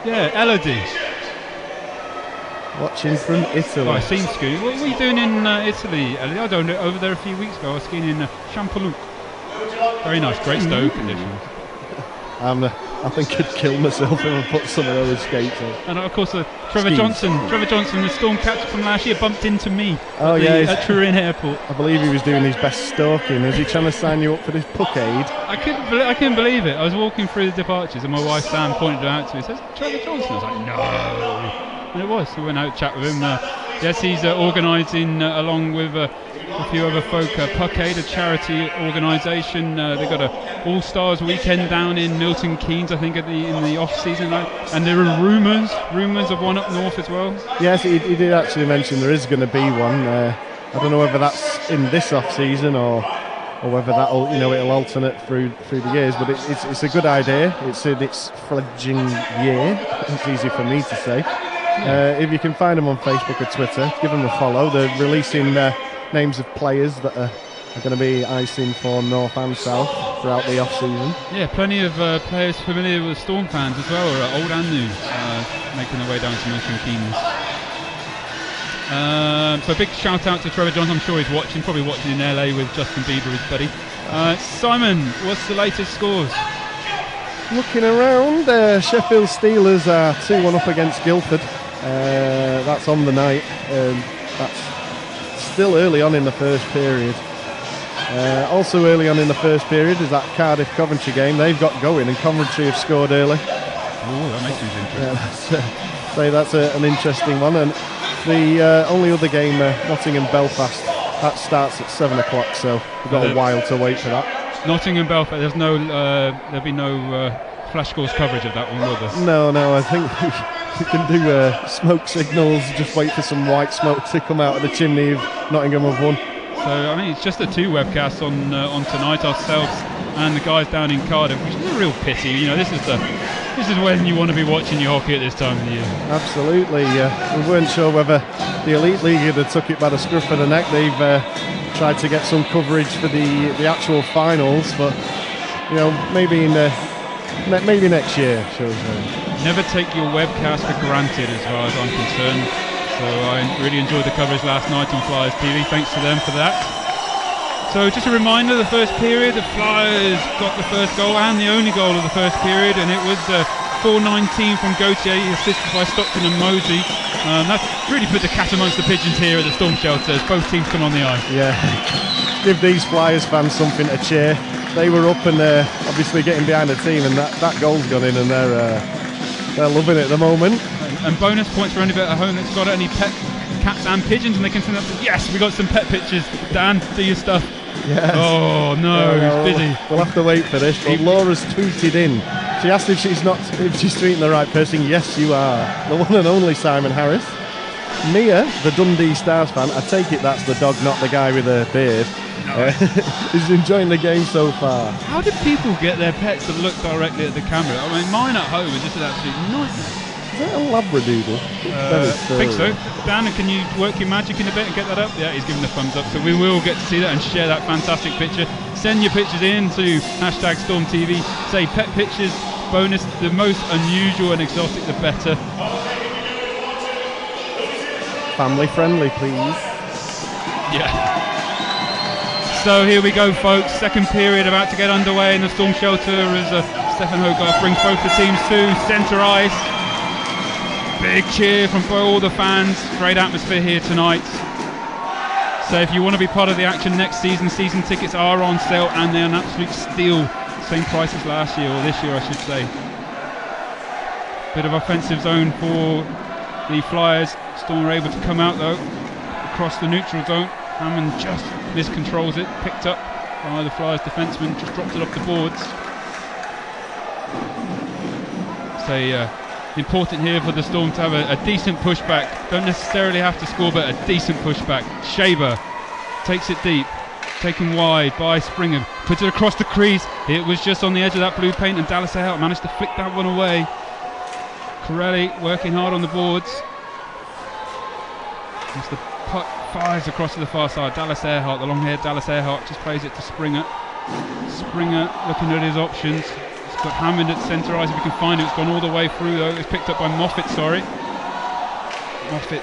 Yeah, Elodie. Watching from Italy. Oh, I seen skiing. What were you doing in Italy, Elodie? I don't know. Over there a few weeks ago, I was skiing in Champollion. Very nice, great snow conditions. I think I'd kill myself if I put some of those skates on. And of course, Trevor Johnson, the Storm captain from last year, bumped into me at Turin Airport. I believe he was doing his best stalking. Was he trying to sign you up for this puck aid? I couldn't believe it. I was walking through the departures and my wife Sam pointed it out to me. He says, Trevor Johnson. I was like, no. And it was. We went out to chat with him. Yes, he's organising along with a few other folk, Puck Aid, a charity organisation. They've got a All-Stars weekend down in Milton Keynes, I think, in the off-season. And there are rumours of one up north as well. Yes, he did actually mention there is going to be one. I don't know whether that's in this off-season or whether that'll it'll alternate through the years. But it's a good idea. It's in its fledgling year. It's easy for me to say. If you can find them on Facebook or Twitter, give them a follow. They're releasing names of players that are going to be icing for North and South throughout the off-season. Yeah, plenty of players familiar with Storm fans as well, or old and new, making their way down to Milton Keynes. So a big shout out to Trevor Johnson. I'm sure he's watching, probably watching in LA with Justin Bieber, his buddy. Simon, what's the latest scores? Looking around, Sheffield Steelers are 2-1 up against Guildford. That's on the night. That's still early on in the first period. Also early on in the first period is that Cardiff-Coventry game. They've got going and Coventry have scored early. Oh, that makes things interesting. That's an interesting one. And the only other game, Nottingham-Belfast, that starts at 7 o'clock, so we've got a while to wait for that. Nottingham-Belfast, there'll be no flash scores coverage of that one, will there? No, I think we can do smoke signals, just wait for some white smoke to come out of the chimney if Nottingham have won. So, I mean, it's just the two webcasts on tonight, ourselves and the guys down in Cardiff, which is a real pity. This is when you want to be watching your hockey at this time of the year. Absolutely. We weren't sure whether the Elite League had took it by the scruff of the neck. They've tried to get some coverage for the actual finals, but maybe maybe next year, shall we say. Never take your webcast for granted, as far as I'm concerned. So I really enjoyed the coverage last night on Flyers TV. Thanks to them for that. So just a reminder, the first period, the Flyers got the first goal and the only goal of the first period, and it was 4:19 from Gauthier, assisted by Stockton and Mosey. That really put the cat amongst the pigeons here at the Storm Shelter as both teams come on the ice. Yeah, give these Flyers fans something to cheer. They were up and obviously getting behind the team, and that goal's gone in, and they're loving it at the moment. And bonus points for anybody at home that's got any pet cats and pigeons, and they can send up to, yes, we got some pet pictures. Dan, do your stuff. Yes. Oh no, he's busy. We'll have to wait for this. But Laura's tweeted in. She asked if she's tweeting the right person. Yes, you are. The one and only Simon Harris. Mia, the Dundee Stars fan, I take it that's the dog, not the guy with a beard, is enjoying the game so far. How did people get their pets to look directly at the camera? I mean, mine at home is just an absolute nightmare. Is that a Labradoodle? I think so. Dan, can you work your magic in a bit and get that up? Yeah, he's giving a thumbs up. So we will get to see that and share that fantastic picture. Send your pictures in to #StormTV. Say pet pictures, bonus, the most unusual and exotic, the better. Family friendly, please. Yeah. So here we go, folks. Second period about to get underway in the Storm Shelter as Stefan Hogarth brings both the teams to centre ice. Big cheer from all the fans. Great atmosphere here tonight. So if you want to be part of the action next season, season tickets are on sale and they're an absolute steal. Same price as last year, or this year I should say. Bit of offensive zone for the Flyers. Storm are able to come out though across the neutral zone. Hammond just miscontrols it, picked up by the Flyers defenseman, just dropped it off the boards. So important here for the Storm to have a decent pushback. Don't necessarily have to score, but a decent pushback. Shaber takes it deep, taken wide by Springer, puts it across the crease. It was just on the edge of that blue paint, and Dallas Earhart managed to flick that one away. Corelli working hard on the boards. As the puck fires across to the far side. Dallas Earhart, the long-haired Dallas Earhart, just plays it to Springer. Springer looking at his options. He's got Hammond at centre ice if he can find it. It's gone all the way through though. It's picked up by Moffat, sorry. Moffat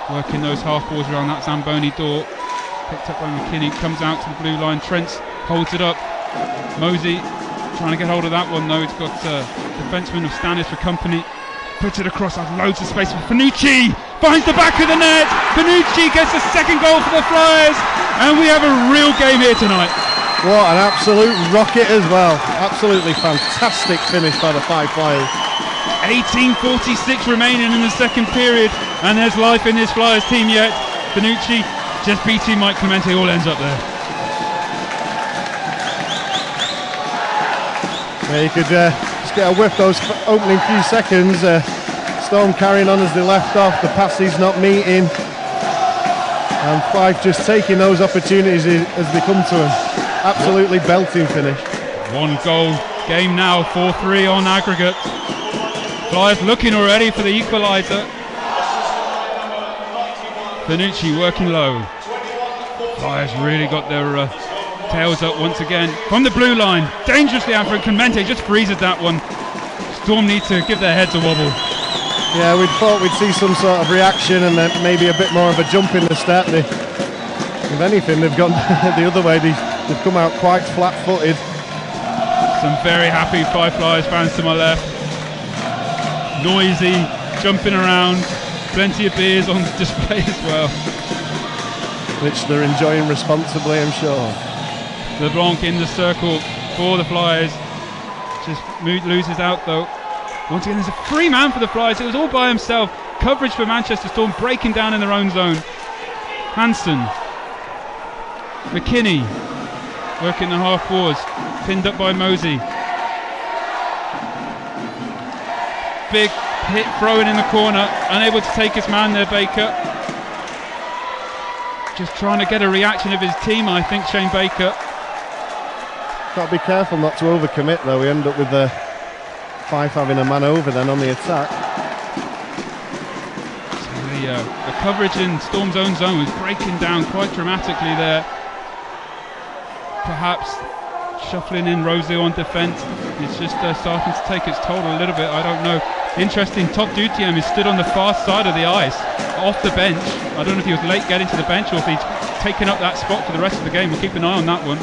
working those half balls around that Zamboni door. Picked up by McKinney, comes out to the blue line. Trent holds it up. Mosey trying to get hold of that one though. He's got defenseman of Stannis for company. Puts it across, has loads of space for Fanucci. Finds the back of the net. Fanucci gets the second goal for the Flyers, and we have a real game here tonight. What an absolute rocket as well. Absolutely fantastic finish by the Fife Flyers. 18:46 remaining in the second period, and there's life in this Flyers team yet. Fanucci just beating Mike Clemente, all ends up there. Yeah, you could just get a whiff those opening few seconds. Storm carrying on as they left off. The passes not meeting. And Fife just taking those opportunities as they come to them. Absolutely belting finish. One goal game now, 4-3 on aggregate. Flyers looking already for the equaliser. Fanucci working low. Flyers really got their tails up once again from the blue line. Dangerously out for Clemente, just freezes that one. Storm need to give their heads a wobble. Yeah, we'd thought we'd see some sort of reaction and then maybe a bit more of a jump in the step. If anything, they've gone the other way. They've come out quite flat-footed. Some very happy Fife Flyers fans to my left. Noisy, jumping around. Plenty of beers on display as well. Which they're enjoying responsibly, I'm sure. LeBlanc in the circle for the Flyers. Just loses out though. Once again, there's a free man for the Flyers. It was all by himself. Coverage for Manchester Storm, breaking down in their own zone. Hansen. McKinney working the half boards. Pinned up by Mosey. Big hit throw in the corner. Unable to take his man there, Baker. Just trying to get a reaction of his team, I think, Shane Baker. Got to be careful not to overcommit though. We end up with the Fife having a man over then on the attack. So the coverage in Storm's own zone was breaking down quite dramatically there. Perhaps shuffling in Rosio on defence. It's just starting to take its toll a little bit. I don't know. Interesting, Top Dutiam is stood on the far side of the ice off the bench. I don't know if he was late getting to the bench or if he's taken up that spot for the rest of the game. We'll keep an eye on that one.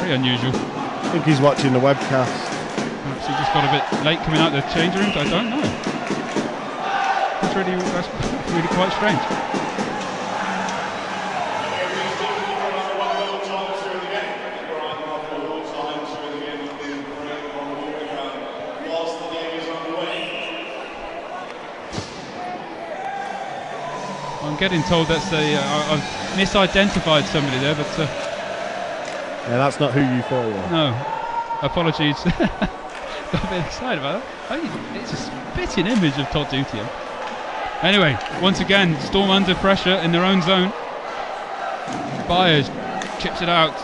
Very unusual. I think he's watching the webcast. Perhaps he just got a bit late coming out of the change rooms. I don't know. That's really quite strange. I'm getting told that's I've misidentified somebody there, but yeah, that's not who you thought you were. No, apologies. Got a bit excited about that. It's a spitting image of Todd Dutian. Anyway, once again, Storm under pressure in their own zone. Byers chips it out.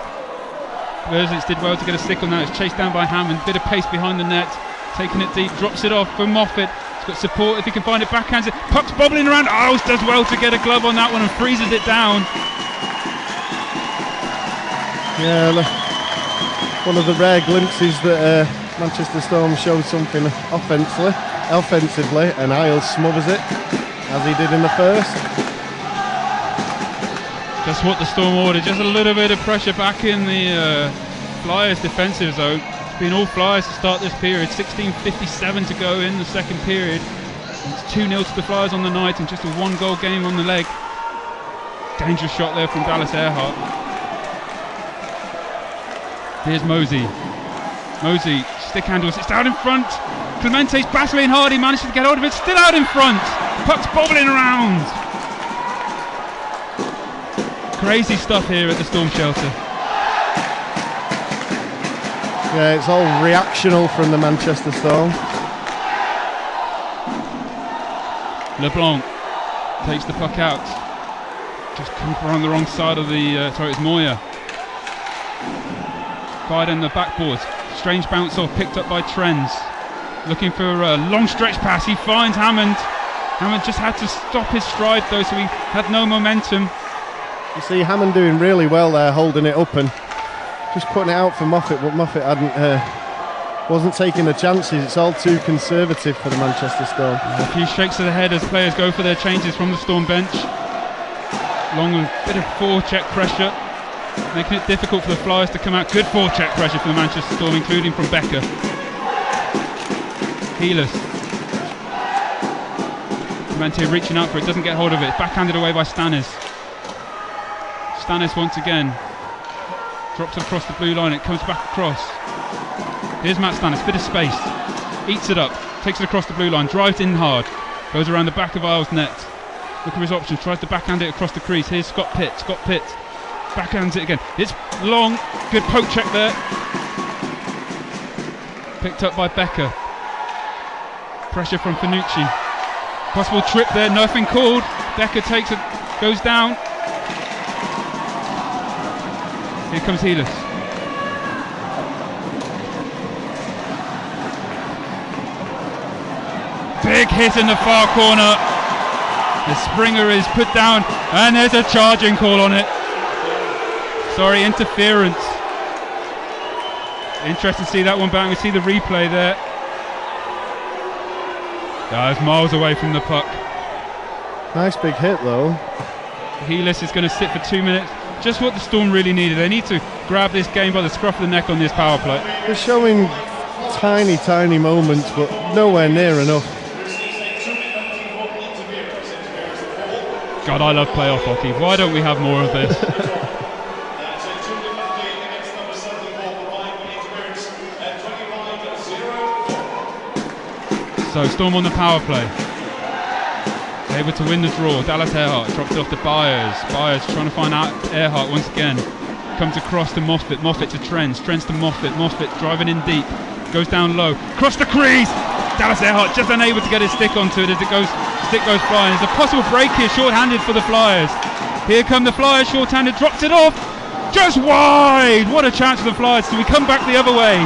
Verzlitz did well to get a stick on that. It's chased down by Hammond. Bit of pace behind the net. Taking it deep, drops it off for Moffat. Got support if he can find it, backhands it, puck's bobbling around. Isles does well to get a glove on that one and freezes it down. Yeah, look, one of the rare glimpses that Manchester Storm showed something offensively, and Isles smothers it as he did in the first. Just what the Storm ordered, just a little bit of pressure back in the Flyers defensive zone. Been all Flyers to start this period. 16:57 to go in the second period. It's 2-0 to the Flyers on the night and just a 1-goal game on the leg. Dangerous shot there from Dallas Earhart. Here's Mosey. Mosey stick handles, it's out in front. Clemente's battling hard, he manages to get hold of it, still out in front. Puck's bobbling around. Crazy stuff here at the Storm shelter. Yeah, it's all reactional from the Manchester Storm. LeBlanc takes the puck out. Just come from the wrong side of the... sorry, it's Moyer. Fired in the backboard. Strange bounce off, picked up by Trends. Looking for a long stretch pass. He finds Hammond. Hammond just had to stop his stride though, so he had no momentum. You see Hammond doing really well there, holding it up and just putting it out for Moffat, but Moffat wasn't taking the chances. It's all too conservative for the Manchester Storm. A few shakes of the head as players go for their changes from the Storm bench. Long a bit of forecheck pressure, making it difficult for the Flyers to come out. Good forecheck pressure for the Manchester Storm, including from Becker. Healers. Clemente reaching out for it, doesn't get hold of it. Backhanded away by Stannis. Stannis once again. Drops across the blue line, it comes back across. Here's Matt Stannis, bit of space. Eats it up, takes it across the blue line, drives in hard. Goes around the back of Isles' net. Look at his options, tries to backhand it across the crease. Here's Scott Pitt, backhands it again. It's long, good poke check there. Picked up by Becker. Pressure from Finucci. Possible trip there, nothing called. Becker takes it, goes down. Here comes Healers. Big hit in the far corner. The Springer is put down and there's a charging call on it. Sorry, interference. Interesting to see that one back. We see the replay there. It's miles away from the puck. Nice big hit though. Healers is going to sit for 2 minutes. Just what the Storm really needed. They need to grab this game by the scruff of the neck on this power play. They're showing tiny moments, but nowhere near enough. God, I love playoff hockey. Why don't we have more of this? So Storm on the power play. Able to win the draw. Dallas Earhart drops it off to Byers. Byers trying to find out Earhart once again. Comes across to Moffat. Moffat to Trends. Trends to Moffat. Moffat driving in deep. Goes down low. Cross the crease. Dallas Earhart just unable to get his stick onto it as it goes. Stick goes flying. There's a possible break here. Short-handed for the Flyers. Here come the Flyers. Short-handed. Drops it off. Just wide. What a chance for the Flyers. So we come back the other way.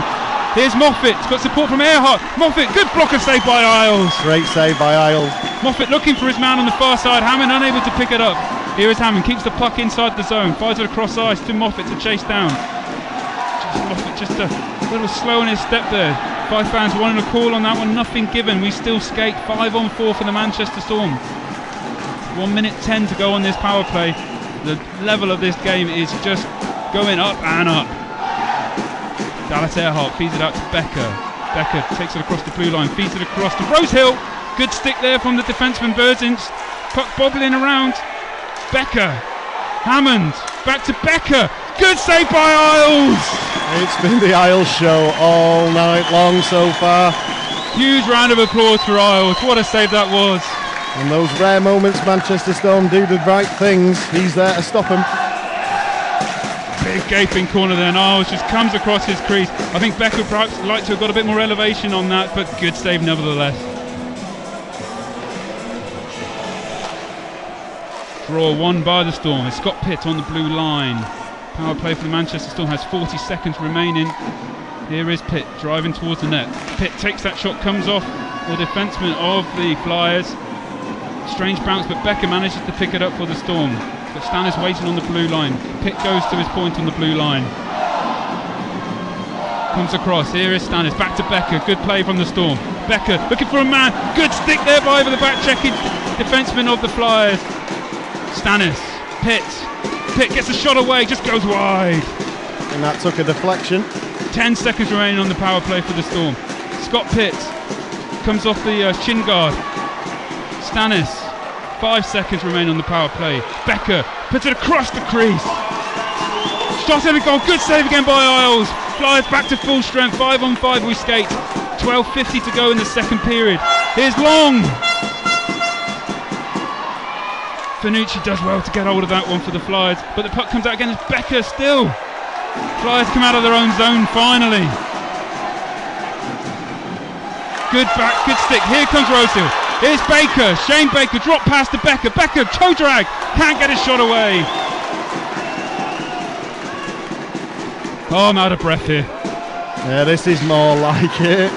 Here's Moffat, it's got support from Earhart. Moffat, good blocker save by Isles. Great save by Isles. Moffat looking for his man on the far side. Hammond unable to pick it up. Here is Hammond, keeps the puck inside the zone. Fires it across ice to Moffat to chase down. Moffat just a little slow in his step there. Fife fans wanting a call on that one, nothing given. We still skate 5-on-4 for the Manchester Storm. 1 minute 10 to go on this power play. The level of this game is just going up and up. Dallas Earhart feeds it out to Becker. Becker takes it across the blue line, feeds it across to Rosehill. Good stick there from the defenseman Berzins. Puck bobbling around. Becker. Hammond. Back to Becker. Good save by Isles. It's been the Isles show all night long so far. Huge round of applause for Isles. What a save that was. In those rare moments Manchester Storm do the right things, he's there to stop them. Big gaping corner there, and Isles just comes across his crease. I think Becker perhaps would like to have got a bit more elevation on that, but good save nevertheless. Draw won by the Storm. It's Scott Pitt on the blue line. Power play for the Manchester Storm has 40 seconds remaining. Here is Pitt driving towards the net. Pitt takes that shot, comes off the defenseman of the Flyers. Strange bounce, but Becker manages to pick it up for the Storm. But Stan is waiting on the blue line. Pitt goes to his point on the blue line. Comes across. Here is Stannis. Back to Becker. Good play from the Storm. Becker looking for a man. Good stick there by over the back checking defenseman of the Flyers. Stannis. Pitt. Pitt gets a shot away. Just goes wide. And that took a deflection. 10 seconds remaining on the power play for the Storm. Scott Pitt comes off the shin guard. Stannis. 5 seconds remain on the power play. Becker puts it across the crease. Shot in the goal. Good save again by Isles. Flyers back to full strength. 5 on 5 we skate. 12:50 to go in the second period. Here's Long. Finucci does well to get hold of that one for the Flyers, but the puck comes out again. It's Becker still. Flyers come out of their own zone finally. Good back, good stick. Here comes Rosehill. Here's Baker. Shane Baker drop pass to Becker. Becker toe drag. Can't get his shot away. Oh, I'm out of breath here. Yeah, this is more like it.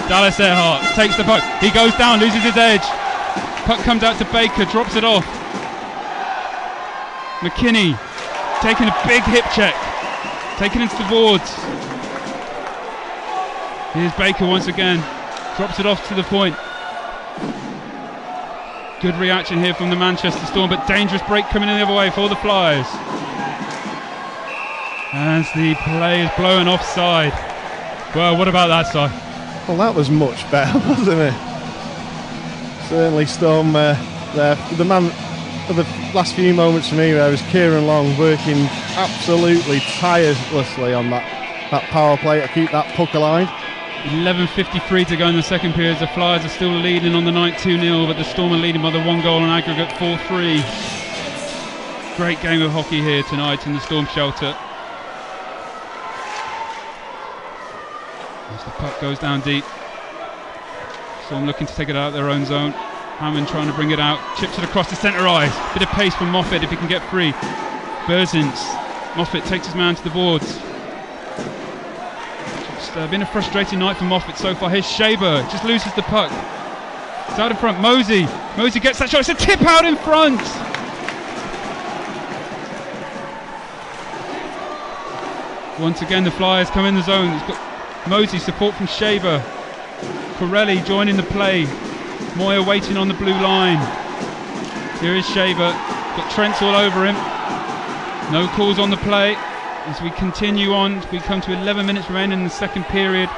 Dallas Earhart takes the puck. He goes down, loses his edge. Puck comes out to Baker, drops it off. McKinney taking a big hip check. Taking into the boards. Here's Baker once again. Drops it off to the point. Good reaction here from the Manchester Storm, but dangerous break coming in the other way for the Flyers. As the play is blown offside. Well, what about that side? Well, that was much better, wasn't it? Certainly Storm there. The man for the last few moments for me there was Kieran Long working absolutely tirelessly on that power play to keep that puck alive. 11:53 to go in the second period. The Flyers are still leading on the night 2-0, but the Storm are leading by the 1 goal on aggregate 4-3. Great game of hockey here tonight in the Storm shelter. As the puck goes down deep. Storm looking to take it out of their own zone. Hammond trying to bring it out. Chips it across the centre ice. Bit of pace from Moffat if he can get free. Berzins. Moffat takes his man to the boards. It's been a frustrating night for Moffat so far. Here's Shaber. Just loses the puck. It's out in front. Mosey. Mosey gets that shot. It's a tip out in front. Once again the Flyers come in the zone. It's got Mosey, support from Shaber. Corelli joining the play. Moyer waiting on the blue line. Here is Shaver. Got Trent all over him. No calls on the play. As we continue on, we come to 11 minutes remaining in the second period.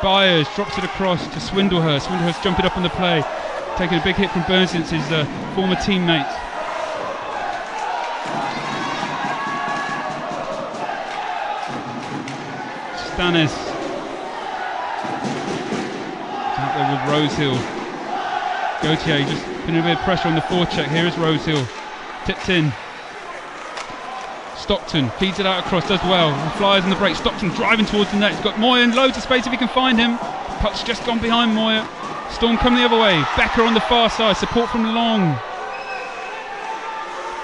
Byers drops it across to Swindlehurst. Swindlehurst jumping up on the play. Taking a big hit from Burns since his former teammate. Stannis. Out there with Rosehill. Gauthier just putting a bit of pressure on the forecheck. Here is Rosehill. Tipped in. Stockton feeds it out across, does well. The Flyers in the break. Stockton driving towards the net. He's got Moyer in loads of space if he can find him. Puck's just gone behind Moyer. Storm coming the other way. Becker on the far side. Support from Long.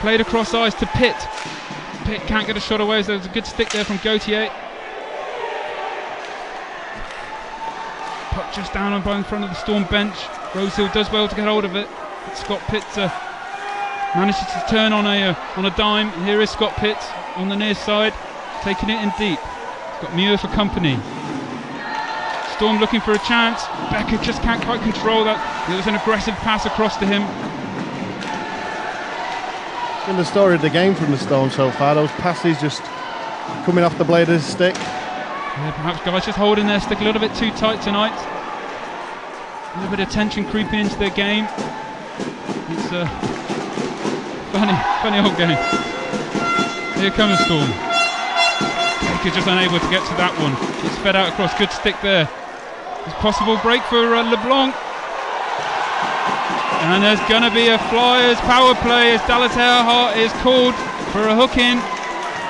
Played across ice to Pitt. Pitt can't get a shot away. So there's a good stick there from Gauthier. Puck just down on in front of the Storm bench. Rosehill does well to get hold of it. Scott Pitt manages to turn on a dime. And here is Scott Pitt on the near side, taking it in deep. He's got Muir for company. Storm looking for a chance. Becker just can't quite control that. There was an aggressive pass across to him. In the story of the game from the Storm so far, those passes just coming off the blade of the stick. Yeah, perhaps guys just holding their stick a little bit too tight tonight. A little bit of tension creeping into their game. It's a funny old game. Here comes the Storm. Baker just unable to get to that one. It's fed out across, good stick there. It's possible break for LeBlanc. And there's going to be a Flyers power play as Dallas Earhart is called for a hook in.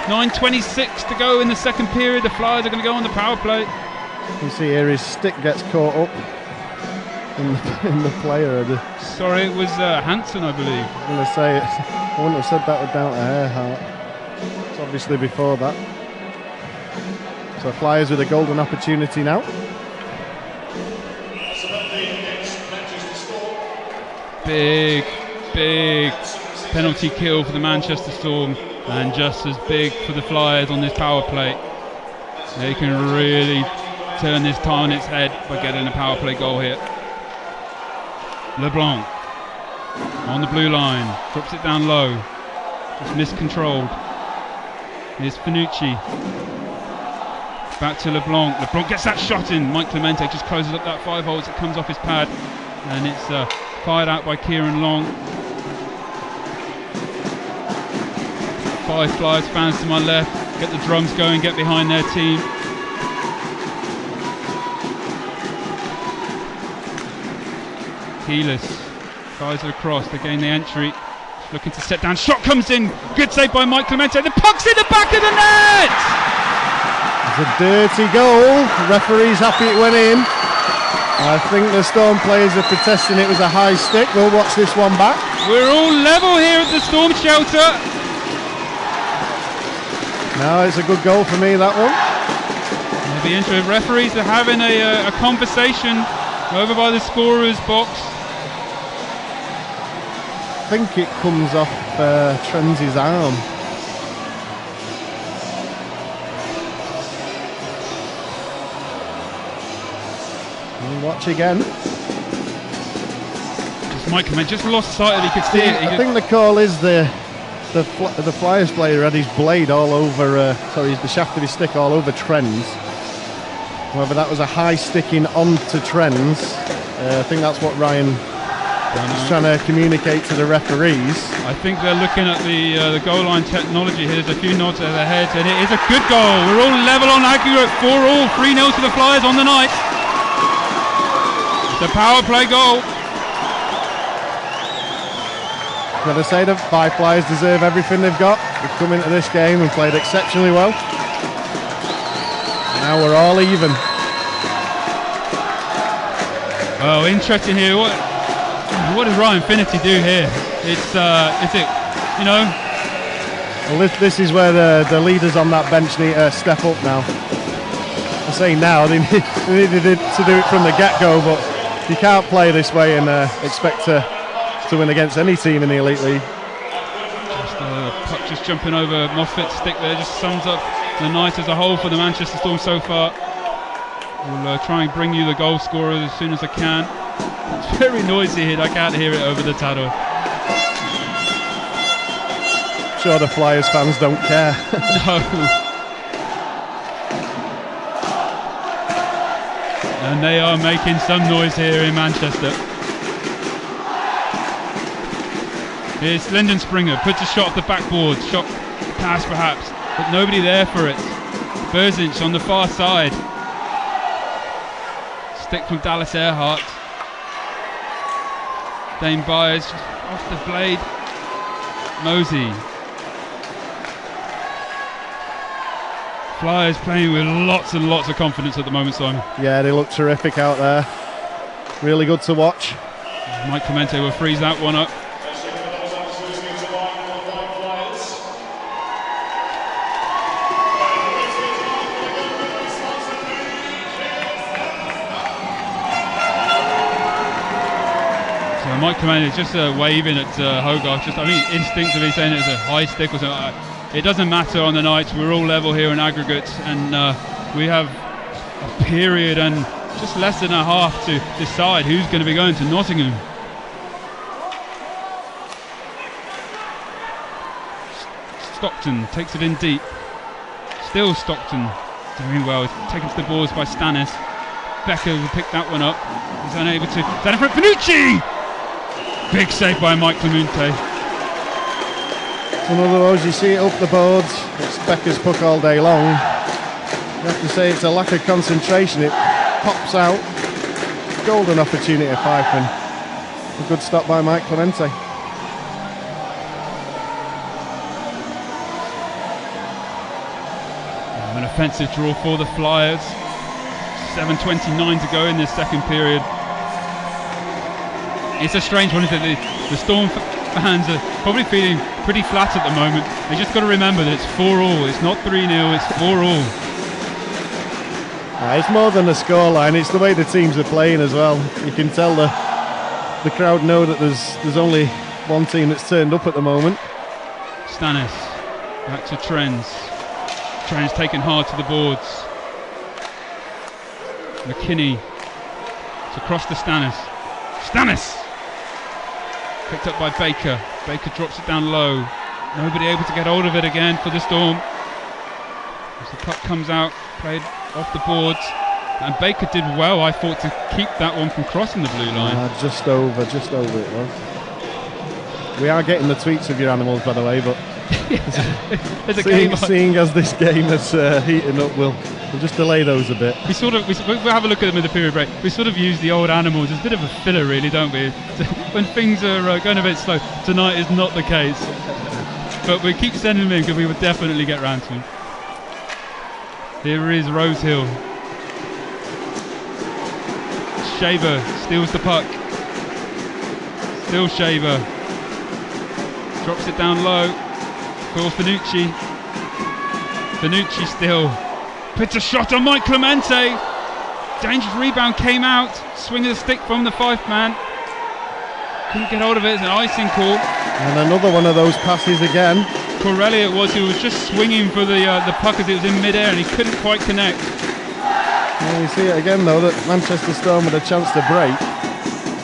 9:26 to go in the second period. The Flyers are going to go on the power play. You can see here his stick gets caught up in the player. Sorry, it was Hansen, I believe. I'm going to say it. I wouldn't have said that was down to Earhart. It's obviously before that. So Flyers with a golden opportunity now. Big penalty kill for the Manchester Storm, and just as big for the Flyers on this power play. They can really turn this tie on its head by getting a power play goal here. LeBlanc on the blue line, drops it down low, just miscontrolled. Here's Finucci, back to LeBlanc. LeBlanc gets that shot in. Mike Clemente just closes up that 5 hole as it comes off his pad, and it's fired out by Kieran Long. 5 Flyers fans to my left, get the drums going, get behind their team. Keyless fires it across, they gain the entry, looking to set down, shot comes in, good save by Mike Clemente, the puck's in the back of the net! It's a dirty goal, the referee's happy it went in. I think the Storm players are protesting it was a high stick. We'll watch this one back. We're all level here at the Storm shelter. No, it's a good goal for me, that one. It'll be interesting. Referees are having a conversation over by the scorer's box. I think it comes off Trenz's arm. Watch again. Just Mike Clement just lost sight of it. He could see it. I think the call is the Flyers player had his blade all over. Sorry, the shaft of his stick all over Trends. Whether that was a high sticking onto Trends, I think that's what Ryan is trying to communicate to the referees. I think they're looking at the goal line technology here. There's a few nods at their heads, and it is a good goal. We're all level on aggregate, 4-all, 3-0 to the Flyers on the night. The power play goal. Got to say, the 5 Flyers deserve everything they've got. They've come into this game and played exceptionally well. Now we're all even. Oh, interesting here. What does Ryan Finnerty do here? It's you know. Well, this is where the leaders on that bench need to step up now. I say now, they needed to do it from the get-go, but you can't play this way and expect to win against any team in the Elite League. Puck just jumping over Moffat's stick there, just sums up the night as a whole for the Manchester Storm so far. We'll try and bring you the goal scorer as soon as I can. It's very noisy here, I can't hear it over the tannoy. Sure, the Flyers fans don't care. No. And they are making some noise here in Manchester. Here's Lyndon Springer, puts a shot off the backboard, shot pass perhaps, but nobody there for it. Berzinch on the far side. Stick from Dallas Earhart. Dane Byers off the blade. Mosey. Flyers playing with lots and lots of confidence at the moment, Simon. Yeah, they look terrific out there. Really good to watch. Mike Clemente will freeze that one up. So Mike Clemente just waving at Hogarth, just I mean instinctively saying it's a high stick or something. It doesn't matter on the nights, we're all level here in aggregates, and we have a period and just less than a half to decide who's going to be going to Nottingham. Stockton takes it in deep. Still Stockton doing well. It's taken to the boards by Stannis. Becker will pick that one up. He's unable to. Down in front, Finucci! Big save by Mike Clemente. In other words, you see it up the boards. It's Becker's puck all day long. You have to say it's a lack of concentration. It pops out. Golden opportunity at Fife, and a good stop by Mike Clemente. An offensive draw for the Flyers. 7:29 to go in this second period. It's a strange one, isn't it? The Storm fans are probably feeling pretty flat at the moment. They just got to remember that it's 4-all. It's not 3-0, it's 4-all. It's more than a scoreline, it's the way the teams are playing as well. You can tell the crowd know that there's only one team that's turned up at the moment. Stannis, back to Trends. Trends taken hard to the boards. McKinney, it's across to Stannis. Stannis! Picked up by Baker. Baker drops it down low. Nobody able to get hold of it again for the Storm. As the puck comes out, played off the boards, and Baker did well, I thought, to keep that one from crossing the blue line. Just over it was. We are getting the tweets of your animals, by the way, but seeing as this game is heating up, we'll just delay those a bit. We'll have a look at them in the period break. We sort of use the old animals as a bit of a filler, really, don't we? When things are going a bit slow. Tonight is not the case, but we keep sending them in because we will definitely get round to them. Here is Rosehill. Shaver steals the puck. Still Shaver. Drops it down low. For Finucci. Finucci still. Puts a shot on Mike Clemente. Dangerous rebound came out. Swing of the stick from the Fife man. Couldn't get hold of it. It's an icing call. And another one of those passes again. Corelli it was, who was just swinging for the puck as it was in mid-air, and he couldn't quite connect. Well, you see it again though, that Manchester Storm had a chance to break.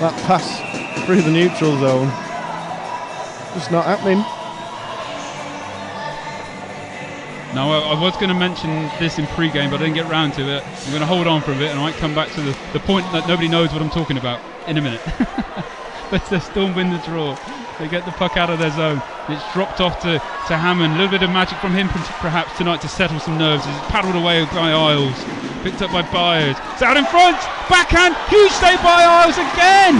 That pass through the neutral zone. Just not happening. Now I was going to mention this in pre-game, but I didn't get round to it. I'm going to hold on for a bit, and I might come back to the point that nobody knows what I'm talking about in a minute. But the Storm win the draw. They get the puck out of their zone. It's dropped off to Hammond. A little bit of magic from him perhaps tonight to settle some nerves. It's paddled away by Isles. Picked up by Byers. It's out in front. Backhand. Huge save by Isles again.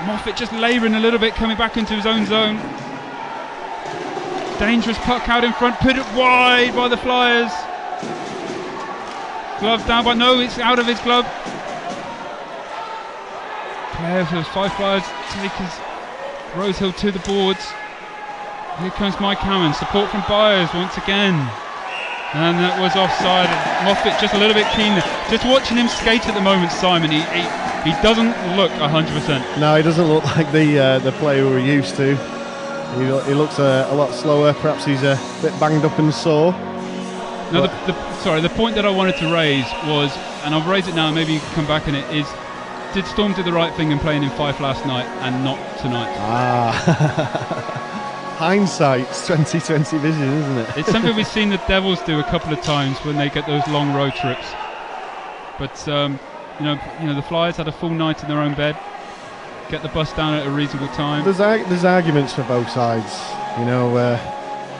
Moffat just labouring a little bit, coming back into his own zone. Dangerous puck out in front. Put it wide by the Flyers. Glove down, but no, it's out of his glove. Player for the Fife Flyers takes Rosehill to the boards. Here comes Mike Hammond. Support from Byers once again. And that was offside. Moffat just a little bit keen. Just watching him skate at the moment, Simon, he doesn't look 100%. No, he doesn't look like the player we're used to. He looks a lot slower. Perhaps he's a bit banged up and sore. No, the point that I wanted to raise was, and I'll raise it now, and maybe you can come back on it, is did Storm do the right thing in playing in Fife last night and not tonight? Hindsight's 2020 vision, isn't it? It's something we've seen the Devils do a couple of times when they get those long road trips. But you know, the Flyers had a full night in their own bed. Get the bus down at a reasonable time. There's arguments for both sides. You know,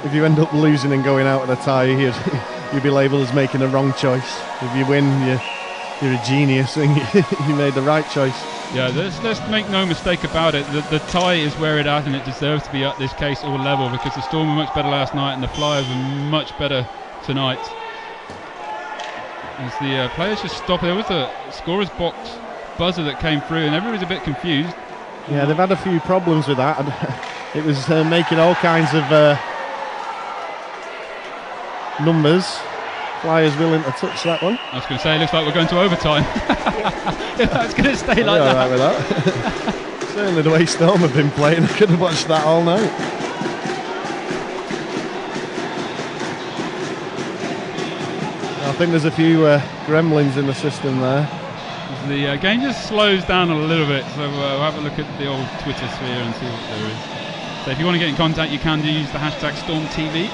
if you end up losing and going out with a tie, you'd be labelled as making a wrong choice. If you win, you're a genius and you made the right choice. Yeah, let's make no mistake about it. The tie is where it is, and it deserves to be at this case or level, because the Storm were much better last night and the Flyers were much better tonight. As the players just stop, there was a scorer's box buzzer that came through, and everyone was a bit confused. Yeah, they've had a few problems with that. It was making all kinds of numbers. Flyers willing to touch that one. I was going to say, it looks like we're going to overtime. If that's going to stay like that. All right with that. Certainly the way Storm have been playing, I could have watched that all night. I think there's a few gremlins in the system there. The game just slows down a little bit, so we'll have a look at the old Twitter sphere and see what there is. So if you want to get in contact, you can use the hashtag StormTV.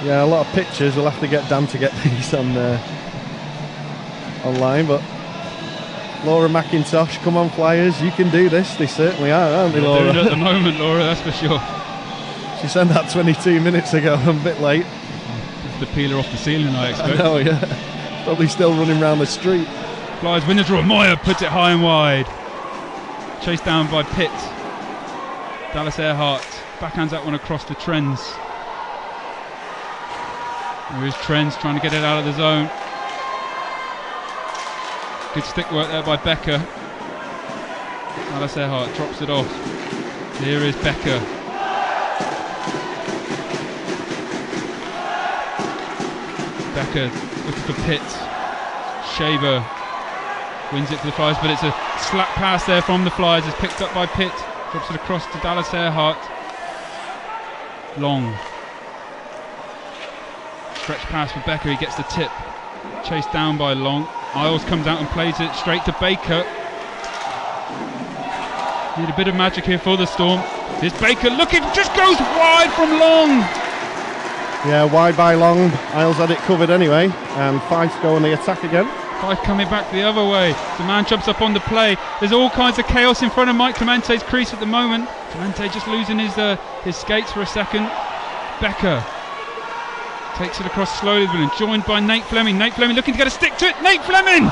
Yeah, a lot of pictures. We'll have to get Dan to get these on online. But Laura McIntosh, come on Flyers, you can do this. They certainly are, aren't they, Laura? They're doing it at the moment, Laura, that's for sure. She sent that 22 minutes ago. I'm a bit late. It's the peeler off the ceiling, I expect. I know, yeah. Probably still running around the street. Flyers win the draw. Moyer puts it high and wide. Chased down by Pitt. Dallas Earhart backhands that one across to Trends. There is Trends trying to get it out of the zone. Good stick work there by Becker. Dallas Earhart drops it off. Here is Becker. Becker looking for Pitt. Shaver wins it for the Flyers, but it's a slap pass there from the Flyers. It's picked up by Pitt. Drops it across to Dallas Earhart. Long. Stretch pass for Becker. He gets the tip. Chased down by Long. Isles comes out and plays it straight to Baker. Need a bit of magic here for the Storm. Here's Baker looking, just goes wide from Long. Yeah, wide by Long. Isles had it covered anyway, and Fife go on the attack again. Fife coming back the other way. The man jumps up on the play. There's all kinds of chaos in front of Mike Clemente's crease at the moment. Clemente just losing his skates for a second. Becker takes it across slowly, but joined by Nate Fleming. Nate Fleming looking to get a stick to it. Nate Fleming!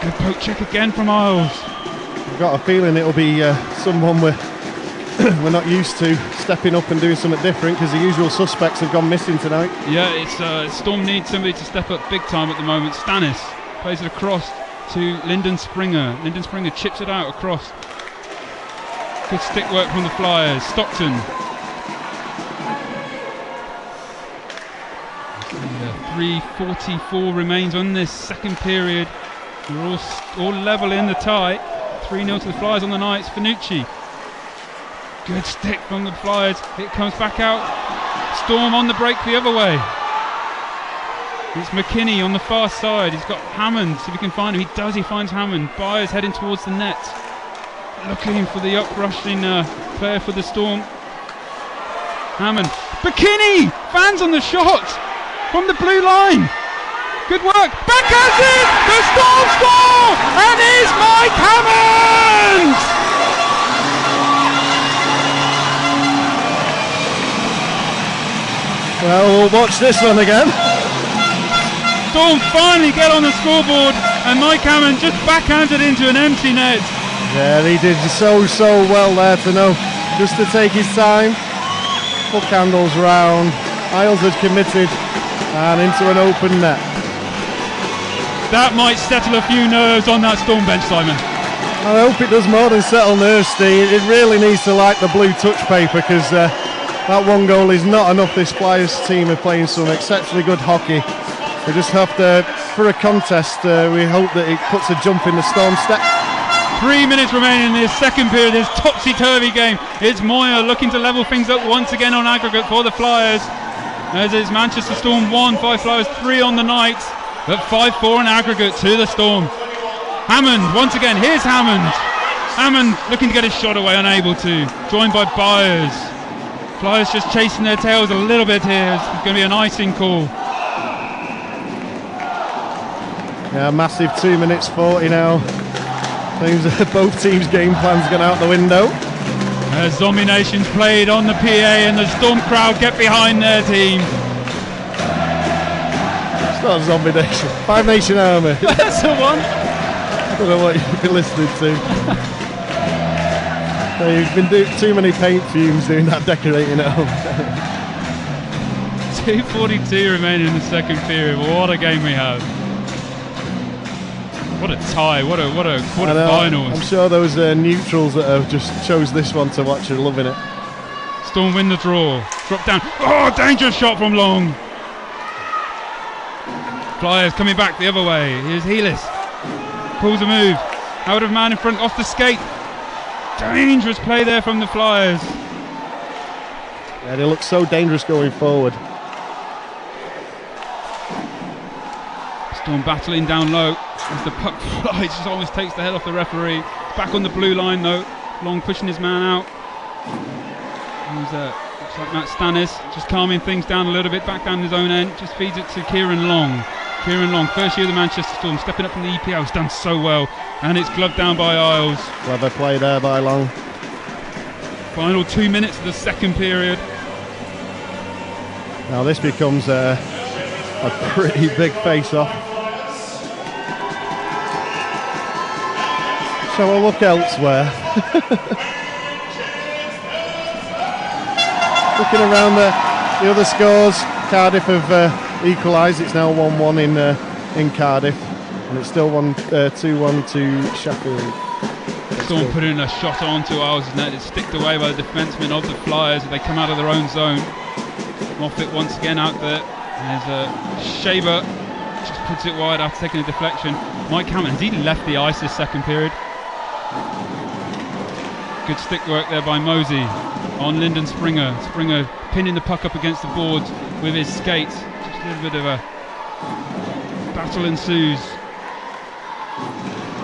Good poke check again from Isles. I've got a feeling it'll be someone we're not used to stepping up and doing something different, because the usual suspects have gone missing tonight. Yeah, it's Storm needs somebody to step up big time at the moment. Stannis plays it across to Lyndon Springer. Lyndon Springer chips it out across. Good stick work from the Flyers. Stockton. 3:44 remains on this second period. We're all level in the tie. 3-0 to the Flyers on the night. It's Finucci. Good stick from the Flyers. It comes back out. Storm on the break the other way. It's McKinney on the far side. He's got Hammond. See if he can find him. He does. He finds Hammond. Byers heading towards the net. Looking for the uprushing player for the Storm. Hammond. McKinney! Fans on the shot from the blue line. Good work. Backhands it! The Storm score! And it's Mike Hammond! Well, we'll watch this one again. Storm finally get on the scoreboard, and Mike Hammond just backhanded into an empty net. Yeah, he did so well there to know just to take his time, put candles round. Isles had committed and into an open net. That might settle a few nerves on that Storm bench, Simon. I hope it does more than settle nerves, Steve. It really needs to like the blue touch paper, because that one goal is not enough. This Flyers team are playing some exceptionally good hockey. We just have to, for a contest, we hope that it puts a jump in the Storm step. 3 minutes remaining in this second period, this topsy-turvy game. It's Moyer looking to level things up once again on aggregate for the Flyers. As it's Manchester Storm 1, Fife Flyers 3 on the night, but 5-4 in aggregate to the Storm. Hammond, once again, here's Hammond. Hammond looking to get his shot away, unable to. Joined by Byers. Flyers just chasing their tails a little bit here. It's going to be an icing call. Yeah, massive 2 minutes 40 now. Seems both teams' game plans gone out the window. As Zombie Nation's played on the PA and the Storm crowd get behind their team. It's not Zombie Nation. Five Nation Army. That's the one. I don't know what you've been listening to. You've been doing too many paint fumes doing that decorating at home. 2:42 remaining in the second period. What a game we have. What a tie, what a quarter-finals. I'm sure those neutrals that have just chose this one to watch are loving it. Storm win the draw. Drop down. Oh, dangerous shot from Long. Flyers coming back the other way. Here's Healis. Pulls a move. Out of man in front, off the skate. Dangerous play there from the Flyers. Yeah, they look so dangerous going forward. Storm battling down low as the puck flies, just almost takes the head off the referee. Back on the blue line though. Long pushing his man out. Looks like Matt Stannis just calming things down a little bit, back down his own end, just feeds it to Kieran Long. Kieran Long, first year of the Manchester Storm, stepping up from the EPL, has done so well, and it's gloved down by Isles. Clever play there by Long. Final 2 minutes of the second period. Now this becomes a pretty big face-off. So we'll look elsewhere. Looking around the other scores, Cardiff have equalised. It's now 1-1 in Cardiff, and it's still 2-1 to Sheffield. Storm putting a shot onto Isles' net. It's sticked away by the defensemen of the Flyers as they come out of their own zone. Moffat once again out there. There's Shaver, just puts it wide after taking a deflection. Mike Hammond, has he left the ice this second period? Good stick work there by Mosey on Lyndon Springer. Springer pinning the puck up against the boards with his skate. Just a little bit of a battle ensues.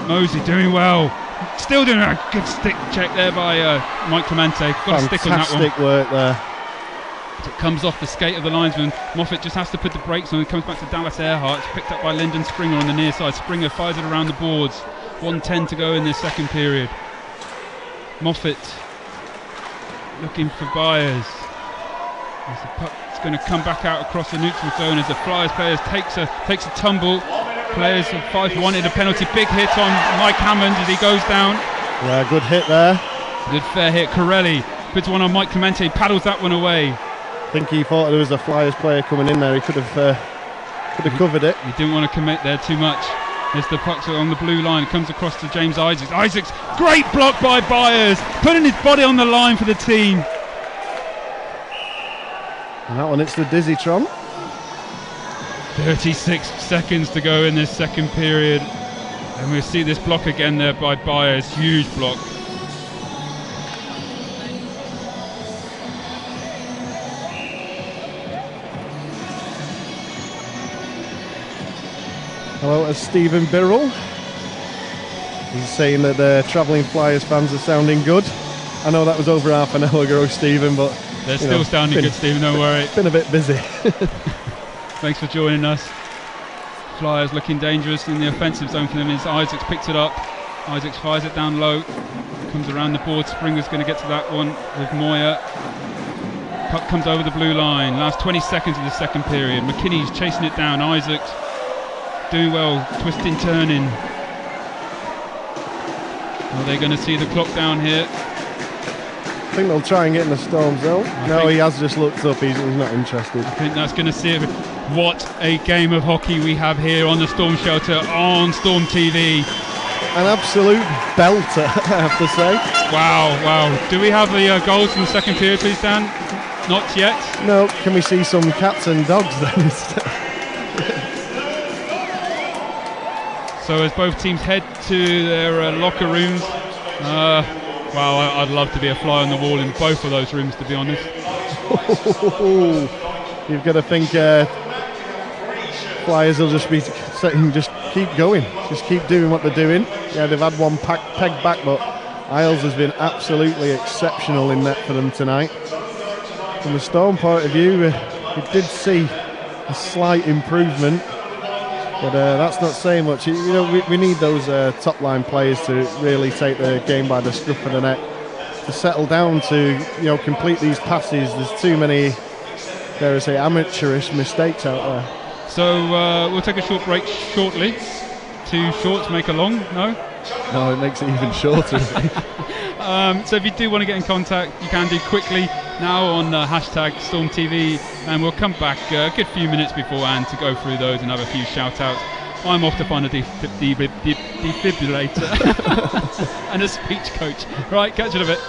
Mosey doing well. Still doing a good stick check there by Mike Clemente. Got a stick on that one. Fantastic work there. It comes off the skate of the linesman. Moffat just has to put the brakes on. It comes back to Dallas Earhart. It's picked up by Lyndon Springer on the near side. Springer fires it around the boards. 1:10 to go in this second period. Moffat looking for Byers. As the puck's going to come back out across the neutral zone as the Flyers players takes a tumble. Players of Fife wanted a penalty. Big hit on Mike Hammond as he goes down. Yeah, good hit there. Good fair hit. Corelli puts one on Mike Clemente. Paddles that one away. I think he thought there was a Flyers player coming in there. He could have covered it. He didn't want to commit there too much. As the puck's on the blue line, comes across to James Isaacs. Isaacs, great block by Byers, putting his body on the line for the team. And that one, it's the Dizzytron. 36 seconds to go in this second period. And we'll see this block again there by Byers, huge block. Hello to Stephen Birrell. He's saying that the travelling Flyers fans are sounding good. I know that was over half an hour ago, Stephen, but they're still sounding good, Stephen, don't worry. Been a bit busy. Thanks for joining us. Flyers looking dangerous in the offensive zone for them as Isaacs picks it up. Isaacs fires it down low. Comes around the board. Springer's going to get to that one with Moyer. Puck comes over the blue line. Last 20 seconds of the second period. McKinney's chasing it down. Isaacs doing well, twisting, turning. Are they going to see the clock down here? I think they'll try and get in the Storm zone. No, he has just looked up. He's not interested. I think that's going to see it. What a game of hockey we have here on the Storm Shelter on Storm TV. An absolute belter, I have to say. Wow. Do we have the goals from the second period, please, Dan? Not yet. No, can we see some cats and dogs then instead? So as both teams head to their locker rooms, wow, I'd love to be a fly on the wall in both of those rooms, to be honest. You've got to think Flyers will just be saying, just keep going, just keep doing what they're doing. Yeah, they've had one peg back, but Isles has been absolutely exceptional in net for them tonight. From the Storm point of view, we did see a slight improvement. But that's not saying much. You know, we need those top line players to really take the game by the scruff of the neck, to settle down, to complete these passes. There's too many, dare I say, amateurish mistakes out there. So we'll take a short break shortly. 2 shorts make a long. No, it makes it even shorter. So if you do want to get in contact, you can do quickly now on hashtag StormTV, and we'll come back a good few minutes beforehand to go through those and have a few shout outs. I'm off to find a defibrillator and a speech coach. Right, catch you in a bit.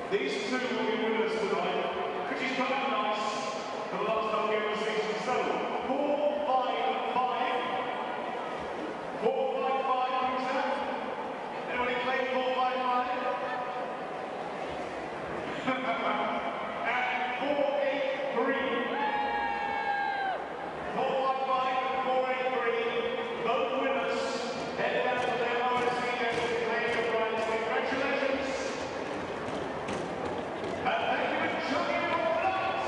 These two will be winners tonight, which is kind of nice for the last time game of the season. So, 4-5-5. 4-5-5, Peter. Anybody play 4-5-5? And 4-8-3. 4-5-5 and 4-8-3. Both winners head down to their OSC and play the prize. Congratulations. And thank you for joining us.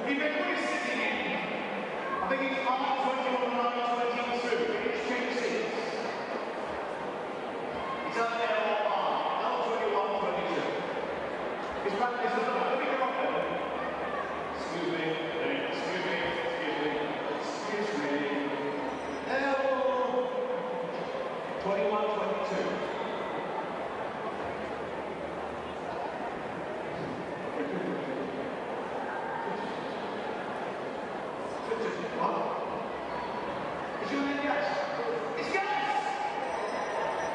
If anyone is sitting in, I think it's R21 and R22. It's change seats. It's out there R21, 22. It's back this other one. Let me go up there. Excuse me. L 21, 22. Is your name Gas? It's Gas!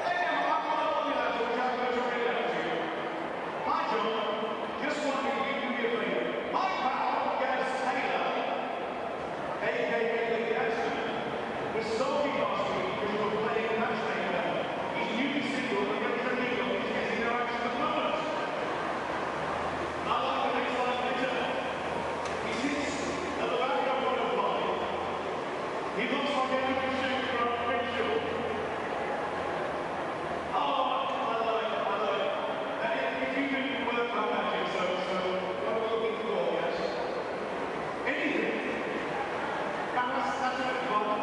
Hey, now, I'm not on that, so we're trying to read out to you. Hi, John. Just wanted to give you a favor. My pal, Gas Taylor, a.k.a. the Gasman, was sulking last week because you were playing a matchmaker. He's newly single and ready for legal. He's getting no action at the moment. I like the next line later. He sits at the back of one of mine. He looks like a little suit from a picture. Oh, I love it. And if you can work that magic, so what are we looking for, yes? Anything. That's what it's called.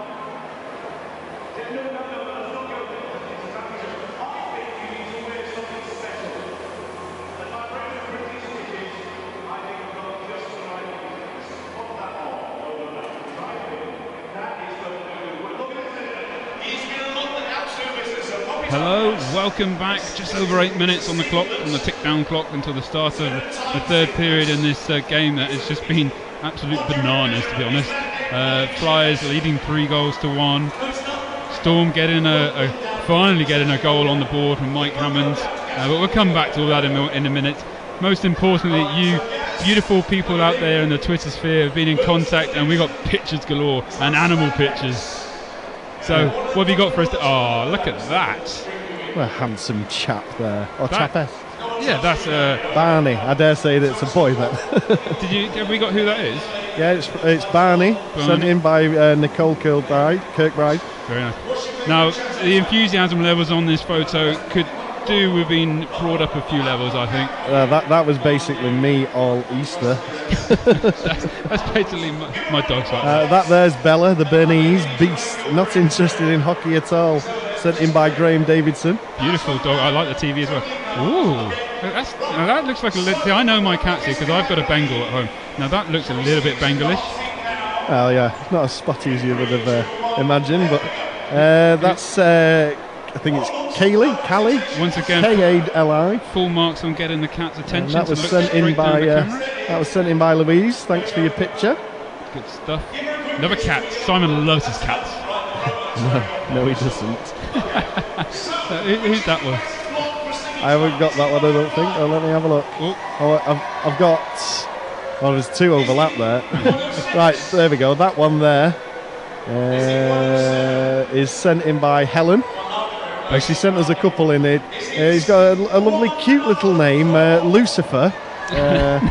No, let's not go there. It's a magic. I think you need to wear something special. And my friend with British stitches, I think I've got just the right things. Pop that on. No. Try it. That is going to do. We're looking at it. He's going to look at absolute business. So pop it Hello, on. welcome back. Just over 8 minutes on the clock, on the tick-down clock until the start of the third period in this game that has just been absolute bananas, to be honest. Flyers leading 3-1. Storm finally getting a goal on the board from Mike Hammond. But we'll come back to all that in a minute. Most importantly, you beautiful people out there in the Twitter sphere have been in contact, and we got pictures galore and animal pictures. So what have you got for us? Oh, look at that! What a handsome chap there. Or That- chapess. Yeah, that's Barney. I dare say that it's a boy then. Have we got who that is? Yeah, it's Barney, sent in by Nicole Kirkbride. Very nice. Now, the enthusiasm levels on this photo could do with being brought up a few levels, I think. That was basically me all Easter. That's basically my dog's like that. That there's Bella, the Bernese beast, not interested in hockey at all. Sent in by Graham Davidson. Beautiful dog. I like the TV as well. Ooh, now that looks like a little. See, I know my cats here because I've got a Bengal at home. Now that looks a little bit Bengalish. Well, yeah, not as spotty as you would have imagined, but that's I think it's Callie. Once again, K-A-L-I. full marks on getting the cat's attention. And that to was look sent in straight down by the camera. that was sent in by Louise. Thanks for your picture. Good stuff. Another cat. Simon loves his cats. No, he doesn't. Who's that one? I haven't got that one, I don't think. Oh, let me have a look. Oh. I've got. Oh, there's two overlap there. Right, there we go. That one there is sent in by Helen. She sent us a couple in it. He's got a lovely, cute little name, Lucifer. I'm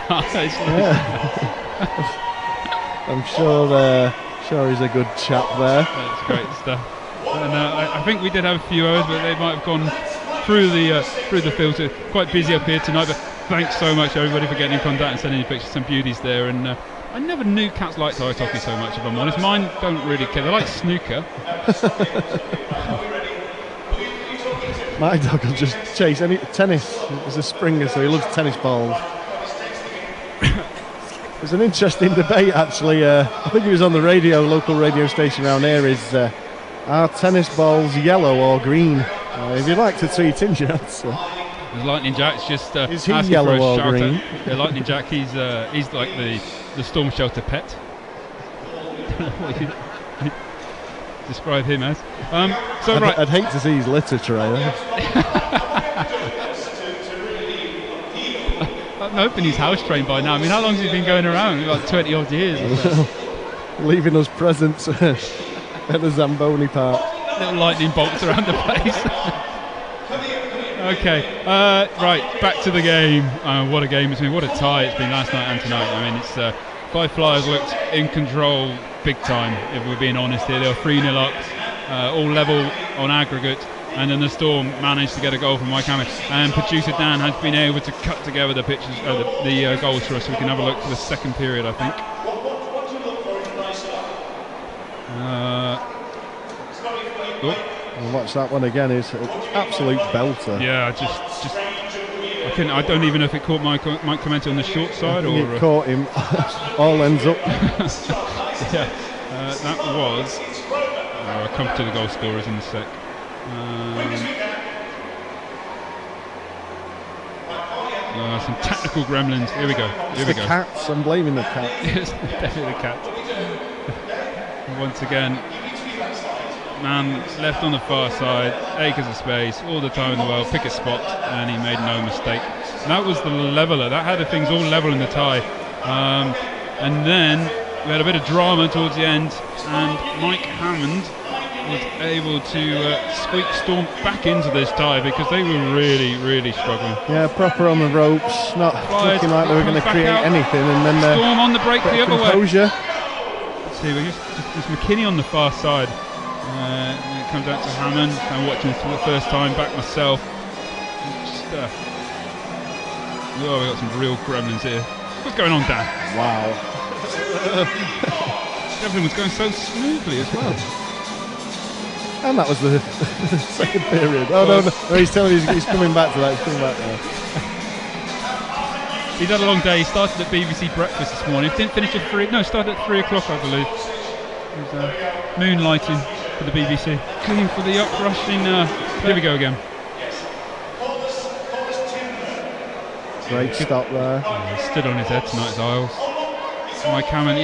sure he's a good chap there. That's great stuff. And I think we did have a few hours, but they might have gone through the filter. Quite busy up here tonight, but thanks so much everybody for getting in contact and sending you pictures. Some beauties there, and I never knew cats liked ice hockey so much, if I'm honest. Mine don't really care. They like snooker. My dog will just chase any tennis. He's a Springer, so he loves tennis balls. There's an interesting debate actually. I think it was on the local radio station around here. Is are tennis balls yellow or green? If you'd like to tweet in your answer. There's Lightning Jack's just Is he asking yellow for a or shout green? out. Yeah, Lightning Jack, he's like the storm shelter pet. What you describe him as. Right. I'd hate to see his litter trailer. I'm hoping he's house trained by now. I mean, how long has he been going around? Like 20 odd years. Or so. Leaving us presents at the Zamboni Park. Little lightning bolts around the place. Okay, right, back to the game. What a game it's been, what a tie it's been last night and tonight. I mean, it's Fife Flyers looked in control big time, if we're being honest here. They were 3-0 up, all level on aggregate, and then the Storm managed to get a goal from Mike Hammond. And producer Dan has been able to cut together the pictures, the goals for us, so we can have a look for the second period, I think. And watch that one again. It's an absolute belter. Yeah, I don't even know if it caught Mike Clemente on the short side or it caught him. All ends up. Yeah, that was. I'll come to the goal scorers in a sec. Some technical gremlins. Here we go. The cats. I'm blaming the cats. It's definitely the cats. Once again, man left on the far side, acres of space, all the time in the world, pick a spot, and he made no mistake. And that was the leveller. That had the things all level in the tie. And then we had a bit of drama towards the end, and Mike Hammond was able to squeak Storm back into this tie because they were really, really struggling. Yeah, proper on the ropes, not looking like they were going to create anything, and then Storm on the break the other way. Let's see, we're just McKinney on the far side. It comes out to Hammond. I'm watching this for the first time back myself. We got some real gremlins here. What's going on, Dan? Wow. Everything was going so smoothly as well. And that was the second period. Oh, no, he's telling me he's coming back to that. He's coming back now. He's had a long day. He started at BBC Breakfast this morning. Didn't finish at 3. No, started at 3 o'clock, I believe. He was moonlighting for the BBC. Clean for the uprushing. Here we go again. Great stop there. He stood on his head tonight, Isles. Mike Hammond,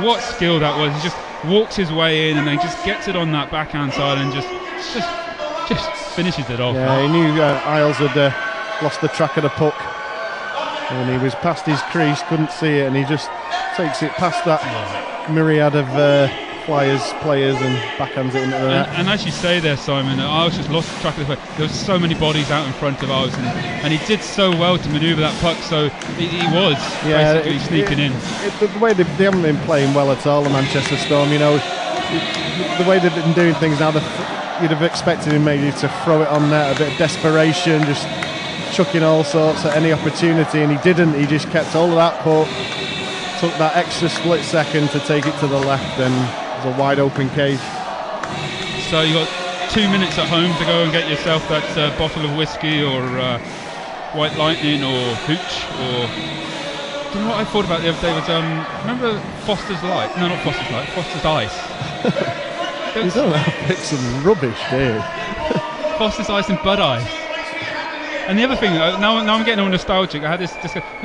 what skill that was. He just walks his way in and then just gets it on that backhand side and just finishes it off. Yeah, he knew Isles had lost the track of the puck and he was past his crease, couldn't see it, and he just takes it past that myriad of players and backhands it into the net. And as you say there, Simon, Isles just lost the track of the puck. There was so many bodies out in front of Isles, and he did so well to manoeuvre that puck, so he was basically sneaking in. The way they haven't been playing well at all, the Manchester Storm, you know, the way they've been doing things now, you'd have expected him maybe to throw it on net, a bit of desperation, just chucking all sorts at any opportunity, and he didn't. He just kept all of that puck, took that extra split second to take it to the left, and it was a wide open cage. So you got 2 minutes at home to go and get yourself that bottle of whiskey or White Lightning or Hooch, or do you know what I thought about the other day was remember Foster's Light? No, not Foster's Light, Foster's Ice. You don't have to pick some rubbish, do you? Foster's Ice and Bud Ice. And the other thing, now I'm getting all nostalgic. I had we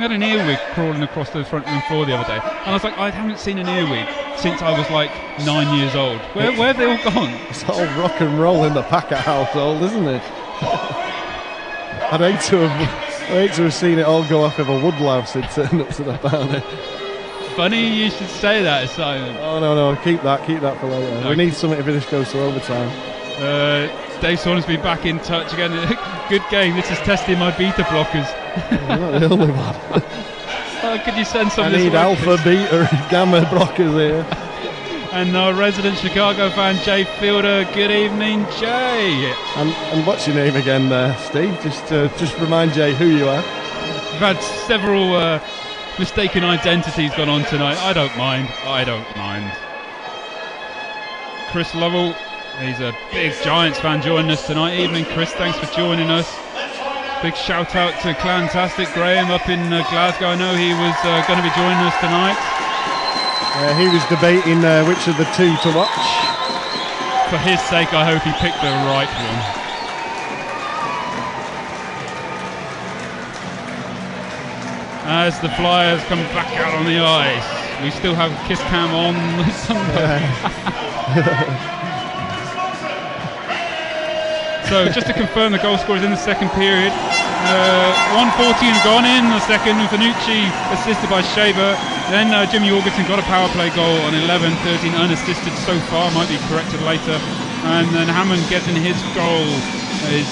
had an earwig crawling across the front room floor the other day, and I was like, I haven't seen an earwig since I was like 9 years old. Where have they all gone? It's all rock and roll in the Packer household, isn't it? I'd hate to have seen it all go off if a woodlouse had turned up to the party. Funny you should say that, Simon. Oh no, keep that for later. No. We need something if this goes to overtime. Dave Saunders been back in touch again. Good game. This is testing my beta blockers. You're not the only one. Could you send some? I need alpha, beta, and gamma blockers here. And our resident Chicago fan, Jay Fielder. Good evening, Jay. And what's your name again, Steve? Just remind Jay who you are. We've had several mistaken identities gone on tonight. I don't mind. Chris Lovell. He's a big Giants fan joining us tonight. Evening, Chris. Thanks for joining us. Big shout out to Clantastic Graham up in Glasgow. I know he was going to be joining us tonight. He was debating which of the two to watch. For his sake, I hope he picked the right one. As the Flyers come back out on the ice, we still have Kiss Cam on. So just to confirm, the goal scorers in the second period. 1:14 gone in the second. Fanucci assisted by Shaver. Then Jimmy Augustin got a power play goal on 11-13 unassisted so far. Might be corrected later. And then Hammond getting his goal. His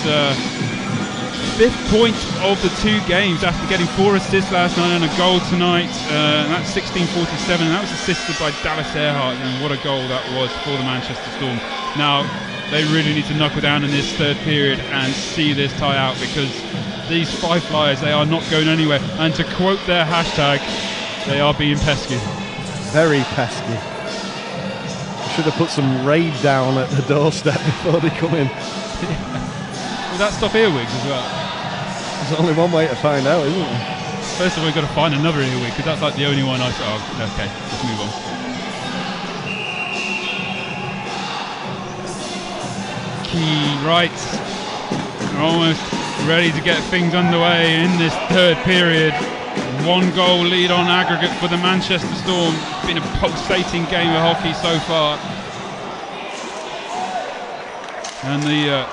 fifth point of the 2 games after getting 4 assists last night and a goal tonight. And that's 16:47. And that was assisted by Dallas Earhart. And what a goal that was for the Manchester Storm. Now, they really need to knuckle down in this third period and see this tie out, because these Fife Flyers, they are not going anywhere. And to quote their hashtag, they are being pesky. Very pesky. Should have put some raid down at the doorstep before they come in. Will that stop earwigs as well? There's only one way to find out, isn't there? First of all, we've got to find another earwig, because that's like the only one I saw. Oh, okay, let's move on. Key right. Almost ready to get things underway in this third period. 1 goal lead on aggregate for the Manchester Storm. It's been a pulsating game of hockey so far. And the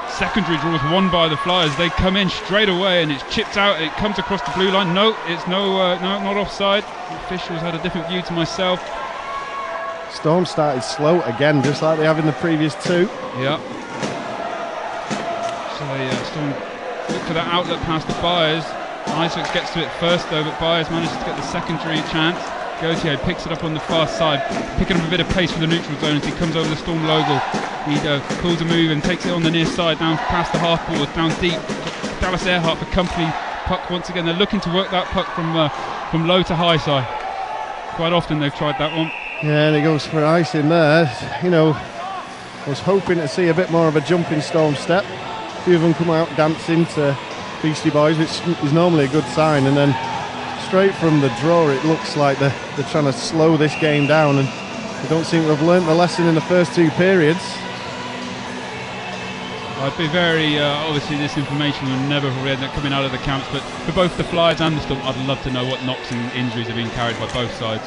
secondary draw was won by the Flyers. They come in straight away and it's chipped out. It comes across the blue line. No, it's no, not offside. The officials had a different view to myself. Storm started slow again, just like they have in the previous two. Yeah. So Storm look for that outlet past the Byers. Isaacs gets to it first though, but Byers manages to get the secondary chance. Gauthier picks it up on the far side, picking up a bit of pace from the neutral zone as he comes over the Storm logo. He pulls a move and takes it on the near side, down past the half board, down deep. Dallas Earhart for company. Puck once again. They're looking to work that puck from low to high side. Quite often they've tried that one. Yeah, and he goes for ice in there. You know, I was hoping to see a bit more of a jumping Storm step. A few of them come out dancing to Beastie Boys, which is normally a good sign, and then straight from the draw it looks like they're trying to slow this game down, and they don't seem to have learnt the lesson in the first two periods. I'd be very, obviously this information will never read that coming out of the camps, but for both the Flyers and the Storm, I'd love to know what knocks and injuries have been carried by both sides.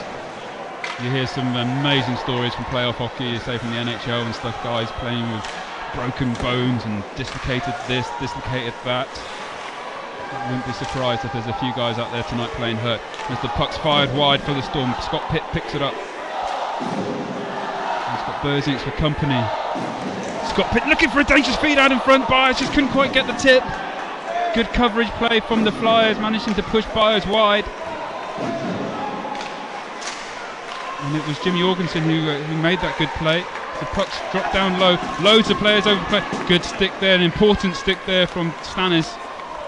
You hear some amazing stories from playoff hockey, say from the NHL and stuff, guys playing with broken bones and dislocated this, dislocated that. I wouldn't be surprised if there's a few guys out there tonight playing hurt. As the puck's fired wide for the Storm, Scott Pitt picks it up. He's got Berzinks for company. Scott Pitt looking for a dangerous feed out in front. Byers just couldn't quite get the tip. Good coverage play from the Flyers, managing to push Byers wide. And it was Jim Jorgensen who made that good play. The puck's dropped down low. Loads of players overplay. Good stick there, an important stick there from Stannis.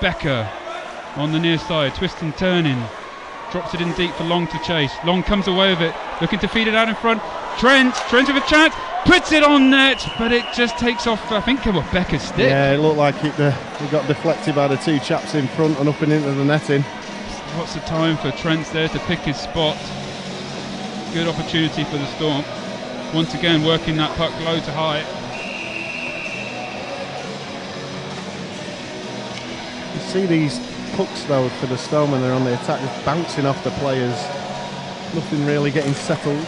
Becker on the near side, twisting, turning, drops it in deep for Long to chase. Long comes away with it, looking to feed it out in front. Trent with a chance, puts it on net, but it just takes off, I think, Becker's stick. Yeah, it looked like it got deflected by the two chaps in front and up and into the netting. Lots of time for Trent there to pick his spot. Good opportunity for the Storm. Once again, working that puck low to high. You see these pucks though for the Storm when they're on the attack, just bouncing off the players. Nothing really getting settled.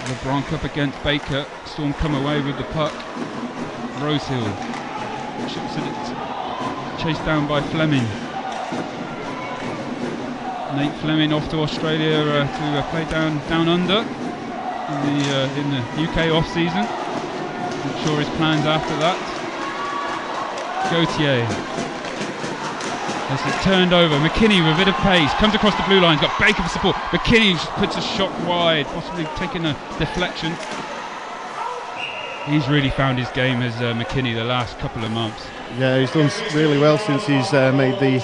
LeBronc up against Baker. Storm come away with the puck. Rosehill chips it, chased down by Fleming. Nate Fleming off to Australia to play down under in the UK off season. Not sure his plans after that. Gauthier. As it's turned over, McKinney with a bit of pace, comes across the blue line, he's got Baker for support. McKinney puts a shot wide, possibly taking a deflection. He's really found his game as McKinney the last couple of months. Yeah, he's done really well since he's made the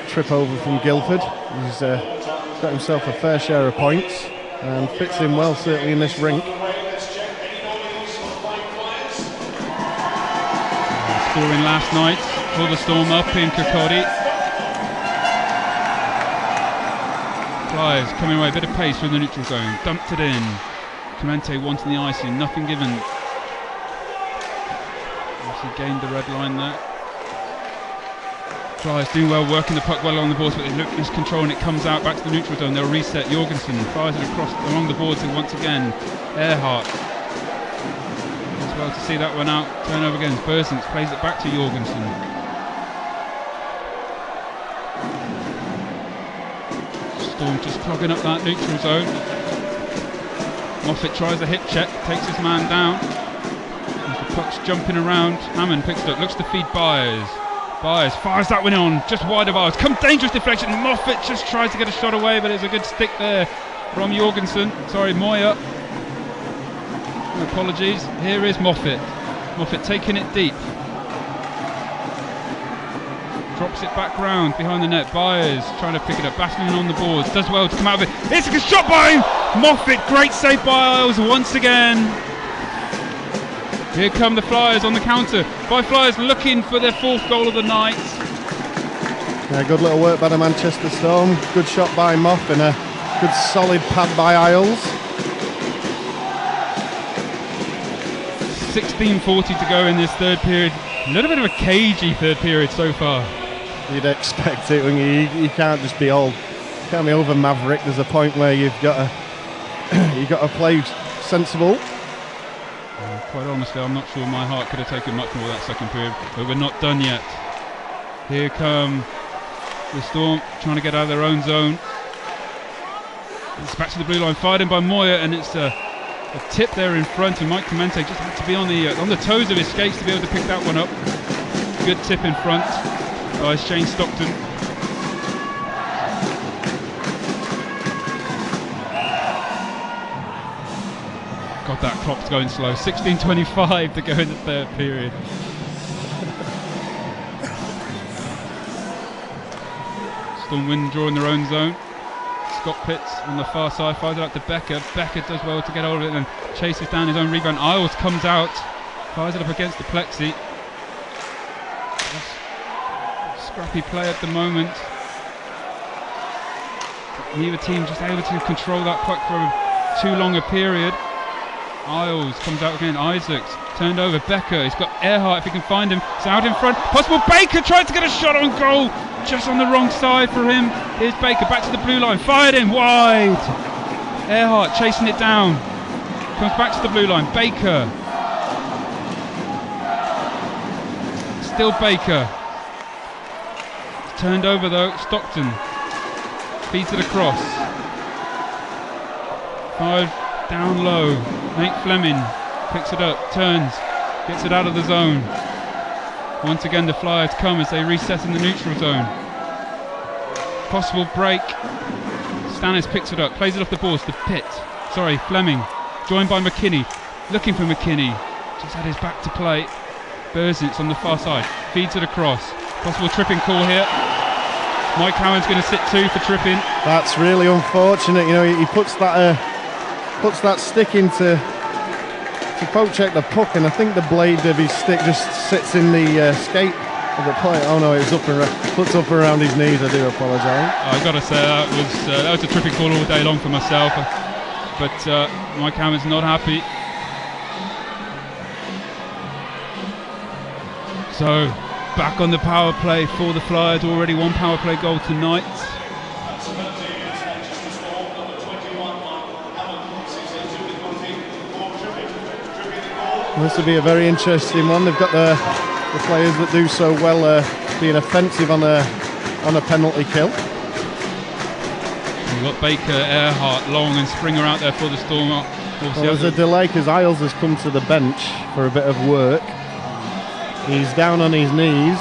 trip over from Guildford. He's got himself a fair share of points and fits in well certainly in this rink. Scoring last night for the Storm up in Kirkcaldy. Flyers coming away, a bit of pace from the neutral zone, dumped it in. Clemente wanting the icing, nothing given. Obviously gained the red line there. Flyers doing well, working the puck well along the boards, but they look miscontrol and it comes out back to the neutral zone. They'll reset. Jorgensen fires it across along the boards and once again Earhart. As well to see that one out. Turnover again. Berzinks plays it back to Jorgensen. Storm just clogging up that neutral zone. Moffat tries a hip check, takes his man down. As the puck's jumping around, Hammond picks it up, looks to feed Byers. Byers fires that one on, just wide of ours. Come dangerous deflection. Moffat just tries to get a shot away, but it's a good stick there from Jorgensen. Sorry, Moya. Apologies. Here is Moffat. Moffat taking it deep. Drops it back round behind the net. Byers trying to pick it up, battling on the boards. Does well to come out of it. It's a good shot by Moffat. Great save by Isles once again. Here come the Flyers on the counter. Fife Flyers looking for their 4th goal of the night. Yeah, good little work by the Manchester Storm. Good shot by Moff and a good solid pad by Isles. 16:40 to go in this third period. A little bit of a cagey third period so far. You'd expect it when you can't just be all, can't be over maverick. There's a point where you've got to play sensible. Quite honestly, I'm not sure my heart could have taken much more that second period, but we're not done yet. Here come the Storm trying to get out of their own zone. It's back to the blue line, fired in by Moyer, and it's a tip there in front, and Mike Clemente just had to be on the toes of his skates to be able to pick that one up. Good tip in front by Shane Stockton. God, that clock's going slow. 16:25 to go in the third period. Storm win draw in their own zone. Scott Pitts on the far side, fires it out to Becker. Becker does well to get hold of it and chases down his own rebound. Isles comes out, fires it up against the plexi. Scrappy play at the moment. Neither team just able to control that puck for too long a period. Isles comes out again. Isaacs turned over. Becker, he's got Earhart if he can find him. It's out in front. Possible. Baker tried to get a shot on goal, just on the wrong side for him. Here's Baker back to the blue line, fired in wide. Earhart chasing it down, comes back to the blue line. Baker, still Baker. It's turned over though. Stockton feeds it across. 5 down low. Nate Fleming picks it up, turns, gets it out of the zone. Once again the Flyers come as they reset in the neutral zone. Possible break. Stannis picks it up, plays it off the boards to Pitt. Sorry, Fleming, joined by McKinney. Looking for McKinney. Just had his back to play. Berzins on the far side, feeds it across. Possible tripping call here. Mike Cowan's going to sit 2 for tripping. That's really unfortunate. You know, he puts that stick into to poke check the puck, and I think the blade of his stick just sits in the skate of the player. Oh no, it was puts up around his knees. I do apologise. I've got to say that was a tripping call all day long for myself, but Mike Hammond's not happy. So back on the power play for the Flyers. Already 1 power play goal tonight. This will be a very interesting one. They've got the players that do so well being offensive on a penalty kill. You've got Baker, Earhart, Long and Springer out there for the Storm. Well, there's a delay because Isles has come to the bench for a bit of work. He's down on his knees.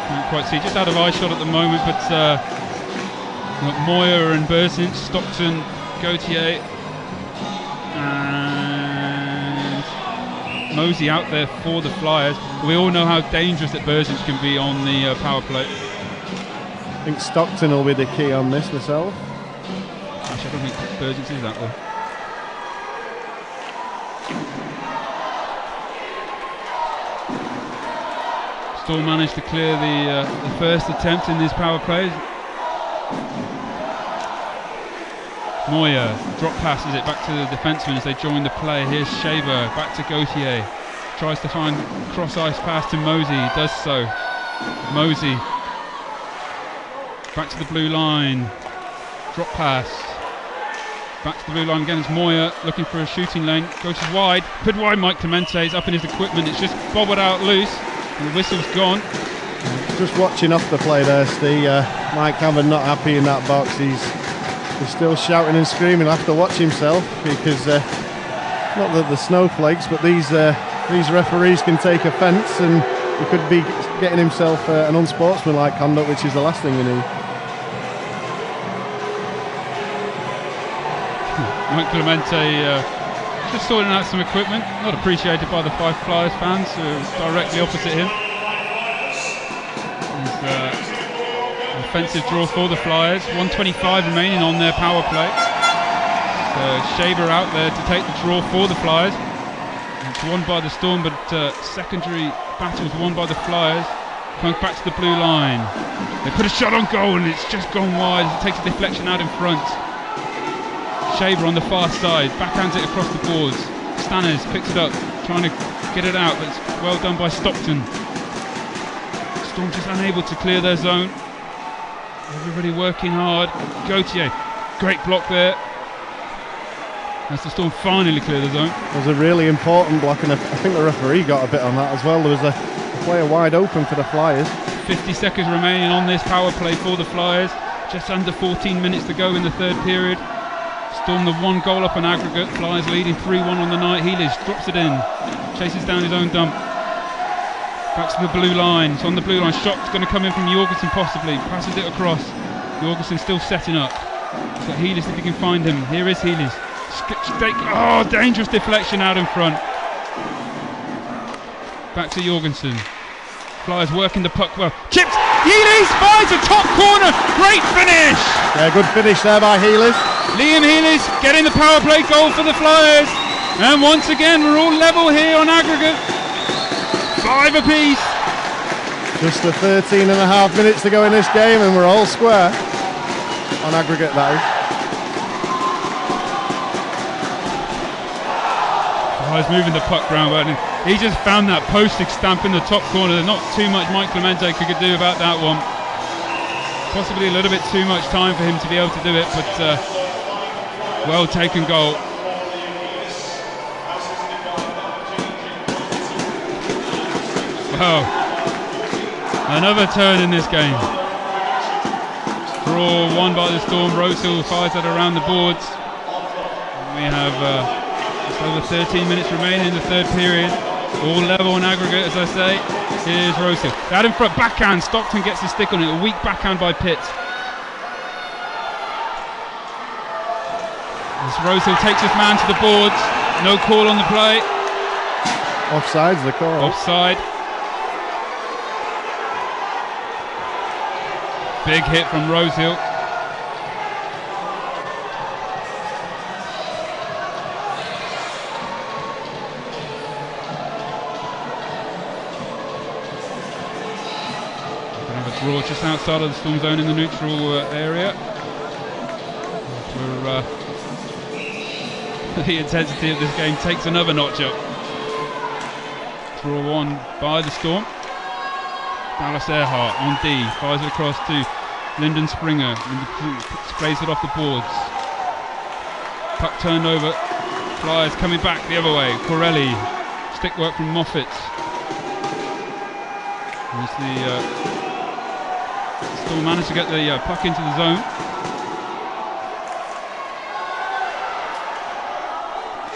Can't quite see, just out of eye shot at the moment, but Moyer and Berzins, Stockton, Gauthier and Mosey out there for the Flyers. We all know how dangerous that Berzins can be on the power play. I think Stockton will be the key on this myself. Actually, I don't think Berzins is that though. Storm managed to clear the first attempt in this power play. Moyer drop passes it back to the defenseman as they join the play. Here's Shaver back to Gauthier. Tries to find cross ice pass to Mosey. Does so. Mosey back to the blue line. Drop pass. Back to the blue line again. It's Moyer looking for a shooting lane. Goes wide. Put wide. Mike Clemente is up in his equipment. It's just bobbled out loose. And the whistle's gone. Just watching off the play there, Steve. Mike Cameron not happy in that box. He's still shouting and screaming. He'll have to watch himself because not that the snowflakes, but these referees can take offence, and he could be getting himself an unsportsmanlike conduct, which is the last thing we need. Mike Clemente just sorting out some equipment, not appreciated by the Fife Flyers fans who are directly opposite him. An offensive draw for the Flyers, 1:25 remaining on their power play. So Shaver out there to take the draw for the Flyers. It's won by the Storm, but secondary battles won by the Flyers. Comes back to the blue line. They put a shot on goal and it's just gone wide. It takes a deflection out in front. Shaver on the far side, backhands it across the boards. Stanners picks it up, trying to get it out, but it's well done by Stockton. Storm just unable to clear their zone. Everybody working hard. Gauthier, great block there. As the Storm finally clear the zone. It was a really important block, and I think the referee got a bit on that as well. There was a player wide open for the Flyers. 50 seconds remaining on this power play for the Flyers. Just under 14 minutes to go in the third period. Storm the 1 goal up on aggregate. Flyers leading 3-1 on the night. Healish drops it in. Chases down his own dump. Back to the blue line. It's on the blue line. Shot's going to come in from Jorgensen possibly. Passes it across. Jorgensen still setting up. He's got Healish if he can find him. Here is Healish. Oh, dangerous deflection out in front. Back to Jorgensen. Flyers working the puck well. Chipped. Healish finds a top corner. Great finish. Yeah, good finish there by Healish. Liam Healish getting the power play goal for the Flyers. And once again, we're all level here on aggregate. 5 apiece. Just the 13 and a half minutes to go in this game, and we're all square on aggregate, that is. Flyers moving the puck round, but he just found that postage stamp in the top corner. There's not too much Mike Clemente could do about that one. Possibly a little bit too much time for him to be able to do it, but well taken goal. Wow. Another turn in this game. Draw won by the Storm. Rosehill fires that around the boards. We have just over 13 minutes remaining in the third period. All level on aggregate, as I say. Here's Rosehill. Out in front, backhand. Stockton gets the stick on it. A weak backhand by Pitt. As Rosehill takes his man to the boards. No call on the play. Offside's the call. Offside. Big hit from Rosehill. Draw just outside of the Storm zone in the neutral area. The intensity of this game takes another notch up. Draw won by the Storm. Dallas Earhart on D, fires it across to Lyndon Springer, plays it off the boards. Puck turned over, Flyers coming back the other way. Corelli, stick work from Moffat. As the Storm managed to get the puck into the zone.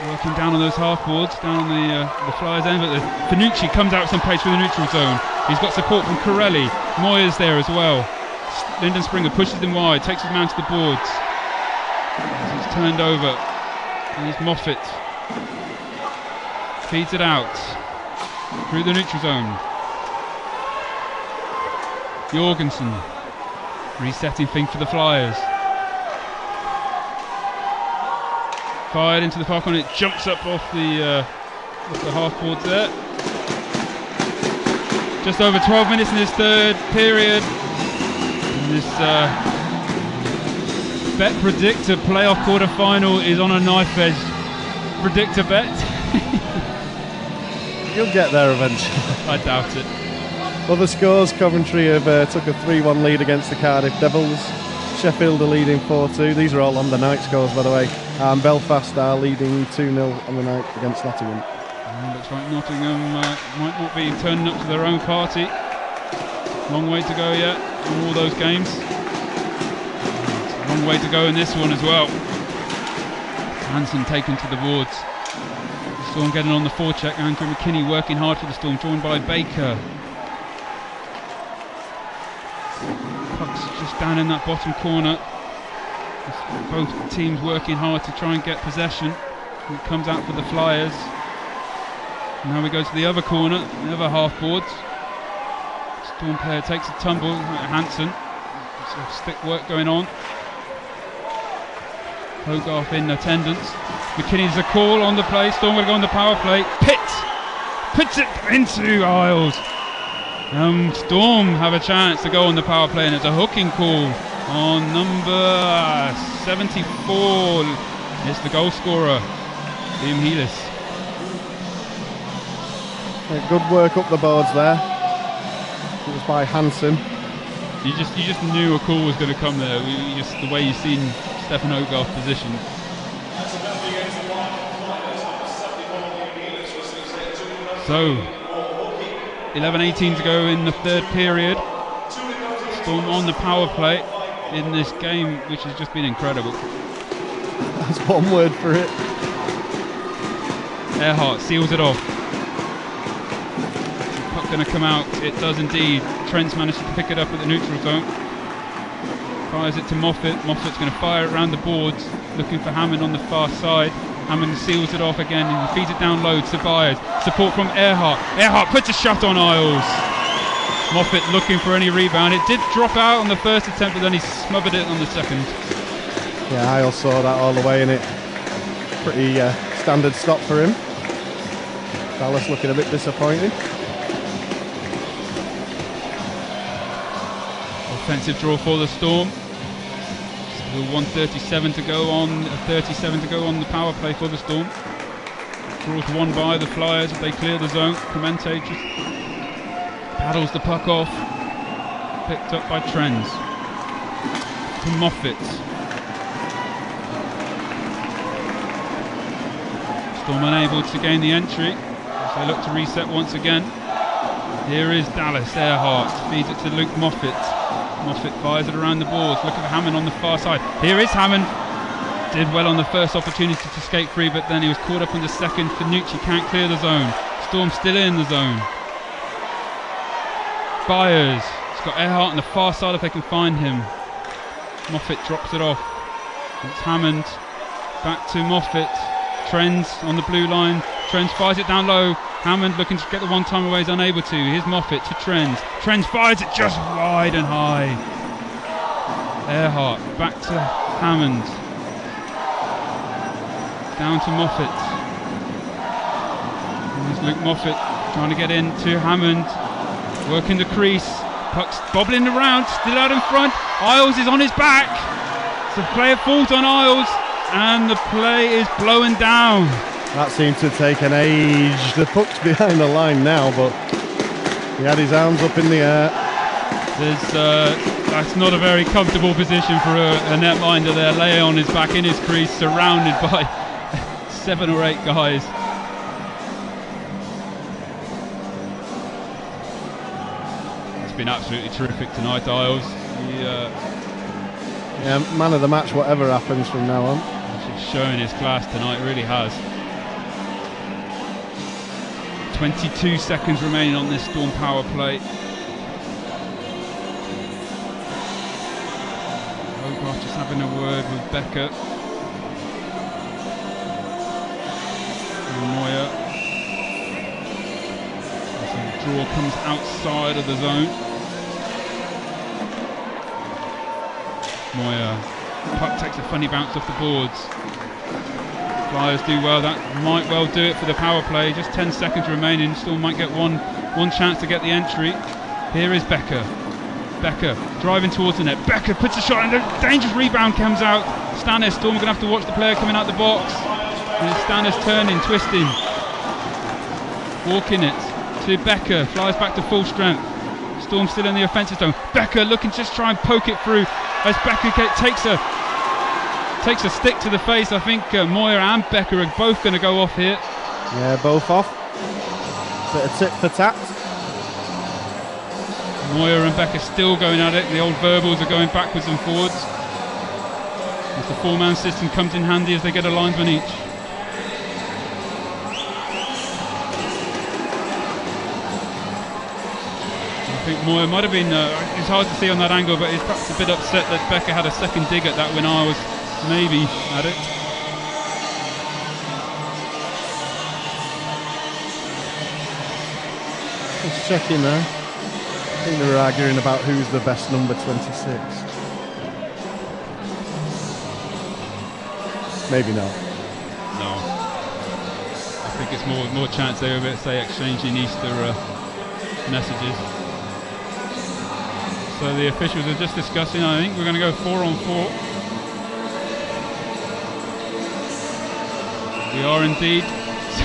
Working down on those half boards, down on the Flyers end, but Finucci comes out some pace for the neutral zone. He's got support from Corelli. Moyer's there as well. Lyndon Springer pushes him wide, takes his man to the boards. As he's turned over. Here's Moffat. Feeds it out through the neutral zone. Jorgensen resetting things for the Flyers. Fired into the far corner. It jumps up off the half boards there. Just over 12 minutes in this third period. And this Bet Predictor playoff quarter final is on a knife edge. Predictor bet. You'll get there eventually. I doubt it. Other scores: Coventry have took a 3-1 lead against the Cardiff Devils. Sheffield are leading 4-2. These are all on the night scores, by the way. Belfast are leading 2-0 on the night against Nottingham. Looks like Nottingham might not be turning up to their own party. Long way to go yet in all those games. It's a long way to go in this one as well. Hansen taken to the boards. The Storm getting on the forecheck. Andrew McKinney working hard for the Storm, joined by Baker. Puck's just down in that bottom corner. Both teams working hard to try and get possession. It comes out for the Flyers. Now we go to the other corner, the other half boards. Storm player takes a tumble. Hansen. Stick work going on. Hogarth in attendance. McKinney's a call on the play. Storm going to go on the power play. Pitts puts it into Isles. Storm have a chance to go on the power play, and it's a hooking call on number 74. It's the goal scorer, Liam Healis. Good work up the boards there. It was by Hansen. You just knew a call was going to come there. Just the way you've seen Stefan Ogarth positioned. So, 11:18 to go in the third period. Storm on the power play in this game, which has just been incredible. That's one word for it. Earhart seals it off. Puck going to come out. It does indeed. Trent's managed to pick it up at the neutral zone. Fires it to Moffat. Moffat's going to fire it around the boards, looking for Hammond on the far side. Hammond seals it off again and feeds it down low to Byers. Support from Earhart. Earhart puts a shot on Isles. Moffat looking for any rebound. It did drop out on the first attempt, but then he smothered it on the second. Yeah, Isles saw that all the way, and it pretty standard stop for him. Dallas looking a bit disappointed. Offensive draw for the Storm. Still 1:37 to go on, 37 to go on the power play for the Storm. Draws one by the Flyers as they clear the zone. Clemente just paddles the puck off. Picked up by Trends. To Moffat. Storm unable to gain the entry as they look to reset once again. Here is Dallas. Earhart feeds it to Luke Moffat. Moffat fires it around the boards, looking for Hammond on the far side. Here is Hammond. Did well on the first opportunity to skate free, but then he was caught up on the second. Finucci can't clear the zone. Storm still in the zone. Byers. It's got Earhart on the far side if they can find him. Moffat drops it off. It's Hammond. Back to Moffat. Trends on the blue line. Trends fires it down low. Hammond looking to get the one time away, is unable to. Here's Moffat to Trends. Trends fires it just wide and high. Earhart back to Hammond. Down to Moffat. There's Luke Moffat trying to get in to Hammond. Working the crease. Puck's bobbling around, still out in front. Isles is on his back. So player falls on Isles, and the play is blowing down. That seemed to take an age. The puck's behind the line now, but he had his arms up in the air. That's not a very comfortable position for a netminder there. Lay on his back in his crease, surrounded by 7 or 8 guys. It's been absolutely terrific tonight, Isles. Yeah, man of the match, whatever happens from now on. He's showing his class tonight, really has. 22 seconds remaining on this Storm power play. Ogarth just having a word with Becker. Moyer. So the draw comes outside of the zone. Moyer. Puck takes a funny bounce off the boards. Flyers do well. That might well do it for the power play. Just 10 seconds remaining. Storm might get one chance to get the entry. Here is Becker. Becker driving towards the net. Becker puts a shot and a dangerous rebound comes out. Stannis. Storm are going to have to watch the player coming out the box. And Stannis turning, twisting. Walking it to Becker. Flies back to full strength. Storm still in the offensive zone. Becker looking to just try and poke it through as Becker takes a stick to the face. I think Moyer and Becker are both going to go off here. Yeah, both off. Bit of tit for tat. Moyer and Becker still going at it. The old verbals are going backwards and forwards. As the 4-man system comes in handy as they get a linesman each. I think Moyer might have been, it's hard to see on that angle, but he's perhaps a bit upset that Becker had a second dig at that when I was maybe at it. Just checking there. I think they were arguing about who's the best number 26. Maybe not. No, think it's more chance they were, say, exchanging Easter messages. So the officials are just discussing. I think we're going to go 4-on-4. We are indeed. So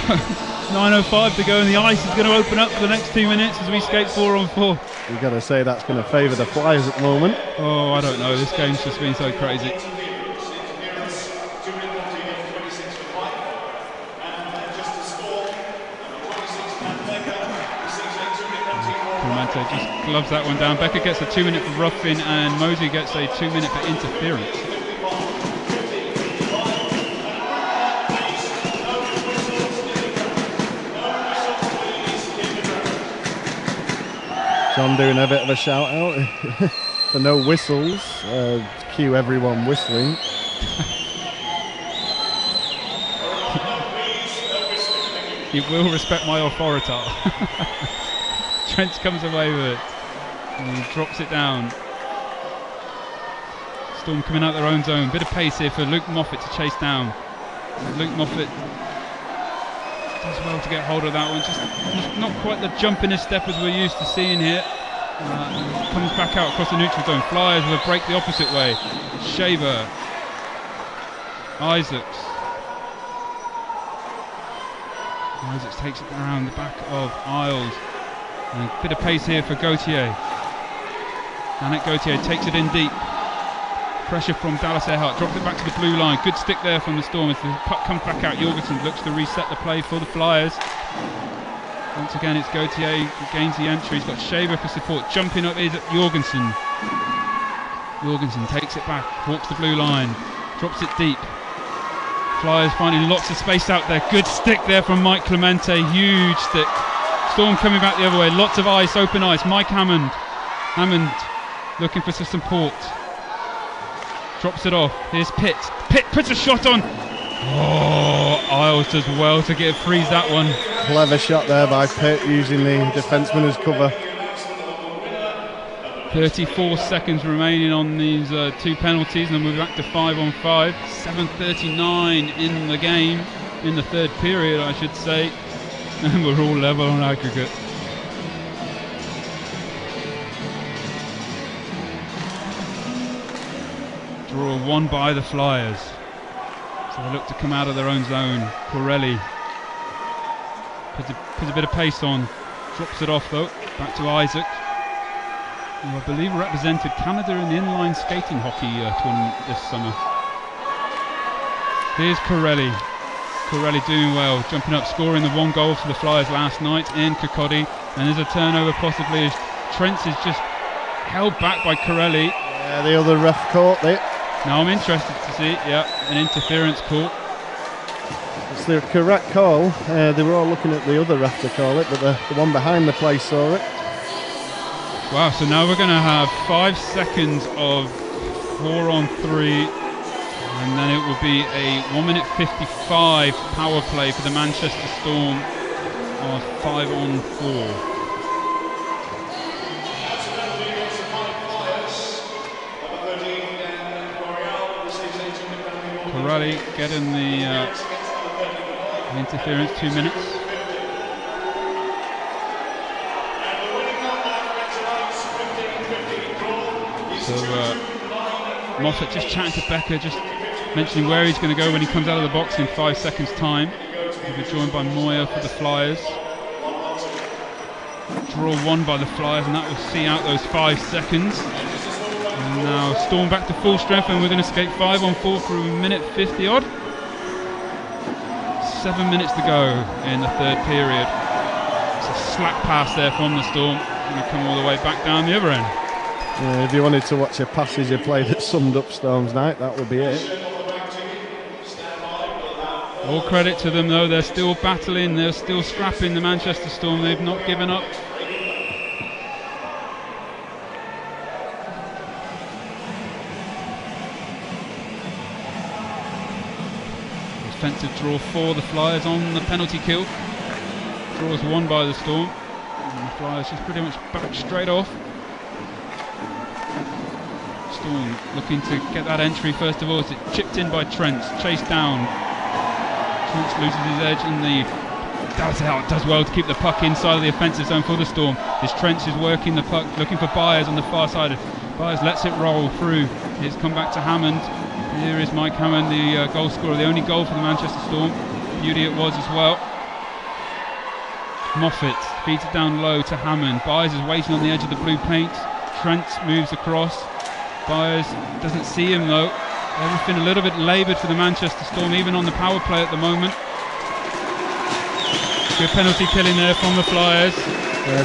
9:05 to go, and the ice is going to open up for the next 2 minutes as we skate 4-on-4. You've got to say that's going to favour the Flyers at the moment. Oh, I don't know. This game's just been so crazy. Clemente just gloves that one down. Becker gets a 2-minute for roughing, and Mosley gets a 2-minute for interference. John doing a bit of a shout out for no whistles. Cue everyone whistling. You will respect my authority. Trent comes away with it. And he drops it down. Storm coming out their own zone. Bit of pace here for Luke Moffat to chase down. Luke Moffat does well to get hold of that one. Just not quite the jumpiness step as we're used to seeing here. Comes back out across the neutral zone. Flyers with a break the opposite way. Shaver. Isaacs. Isaacs takes it around the back of Isles. And a bit of pace here for Gauthier. Anik Gauthier takes it in deep. Pressure from Dallas Earhart, drops it back to the blue line. Good stick there from the Storm as the puck comes back out. Jorgensen looks to reset the play for the Flyers. Once again it's Gauthier who gains the entry. He's got Shaver for support. Jumping up is Jorgensen. Jorgensen takes it back, walks the blue line, drops it deep. Flyers finding lots of space out there. Good stick there from Mike Clemente, huge stick. Storm coming back the other way, lots of ice, open ice. Mike Hammond looking for some support. Drops it off. Here's Pitt. Pitt puts a shot on. Oh, Isles does well to freeze that one. Clever shot there by Pitt, using the defenseman as cover. 34 seconds remaining on these 2 penalties, and then we're back to 5-on-5. 7:39 in the game, in the third period, I should say. And we're all level on aggregate. Draw won by the Flyers. So they look to come out of their own zone. Corelli puts a bit of pace on. Drops it off though. Back to Isaac, who I believe represented Canada in the inline skating hockey tournament this summer. Here's Corelli. Corelli doing well, jumping up, scoring the 1 goal for the Flyers last night in Kokodi. And there's a turnover possibly as Trent is just held back by Corelli. Yeah, the other ref caught it. Now I'm interested to see, an interference call. It's the correct call. They were all looking at the other ref to call it, but the one behind the play saw it. Wow, so now we're going to have 5 seconds of 4-on-3, and then it will be a 1:55 power play for the Manchester Storm of 5-on-4. Corelli getting the interference, 2 minutes. So Moffat just chatting to Becker, just mentioning where he's going to go when he comes out of the box in 5 seconds time. He'll be joined by Moyer for the Flyers. Draw won by the Flyers, and that will see out those 5 seconds. And now Storm back to full strength, and we're going to skate 5-on-4 for a minute 50 odd. 7 minutes to go in the third period. It's a slack pass there from the Storm. Going to come all the way back down the other end. Yeah, if you wanted to watch a passage of play that summed up Storm's night, that would be it. All credit to them though, they're still battling, they're still scrapping, the Manchester Storm, they've not given up. Defensive draw for the Flyers on the penalty kill. Draw is won by the Storm. And the Flyers just pretty much back straight off. Storm looking to get that entry first of all. It's chipped in by Trent, chased down. Trent loses his edge in the Dallas Earhart does well to keep the puck inside of the offensive zone for the Storm. This Trench is working the puck, looking for Byers on the far side. Byers lets it roll through. It's come back to Hammond. Here is Mike Hammond, the goal scorer, the only goal for the Manchester Storm. Beauty it was as well. Moffat feeds it down low to Hammond. Byers is waiting on the edge of the blue paint. Trent moves across. Byers doesn't see him though. Everything a little bit laboured for the Manchester Storm, even on the power play at the moment. Good penalty killing there from the Flyers.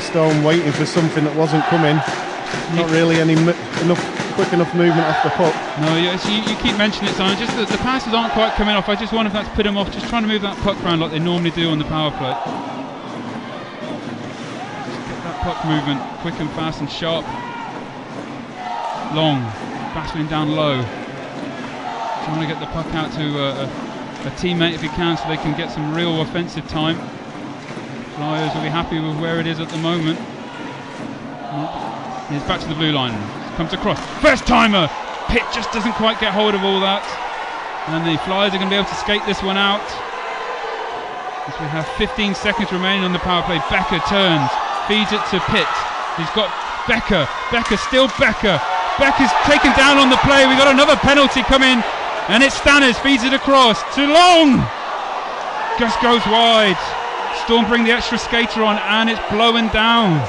Storm waiting for something that wasn't coming. Not really any quick enough movement off the puck. No, you keep mentioning it, Simon. Just the passes aren't quite coming off. I just wonder if that's put him off, just trying to move that puck around like they normally do on the power play. Just get that puck movement quick and fast and sharp. Long, battling down low. Trying to get the puck out to a teammate if he can, so they can get some real offensive time. Flyers will be happy with where it is at the moment. He's back to the blue line. Comes across. First timer! Pitt just doesn't quite get hold of all that. And the Flyers are going to be able to skate this one out. As we have 15 seconds remaining on the power play. Becker turns, feeds it to Pitt. He's got Becker. Still Becker. Becker's taken down on the play. We've got another penalty coming. And it's Stanners, feeds it across. Too long! Just goes wide. Storm bring the extra skater on and it's blowing down.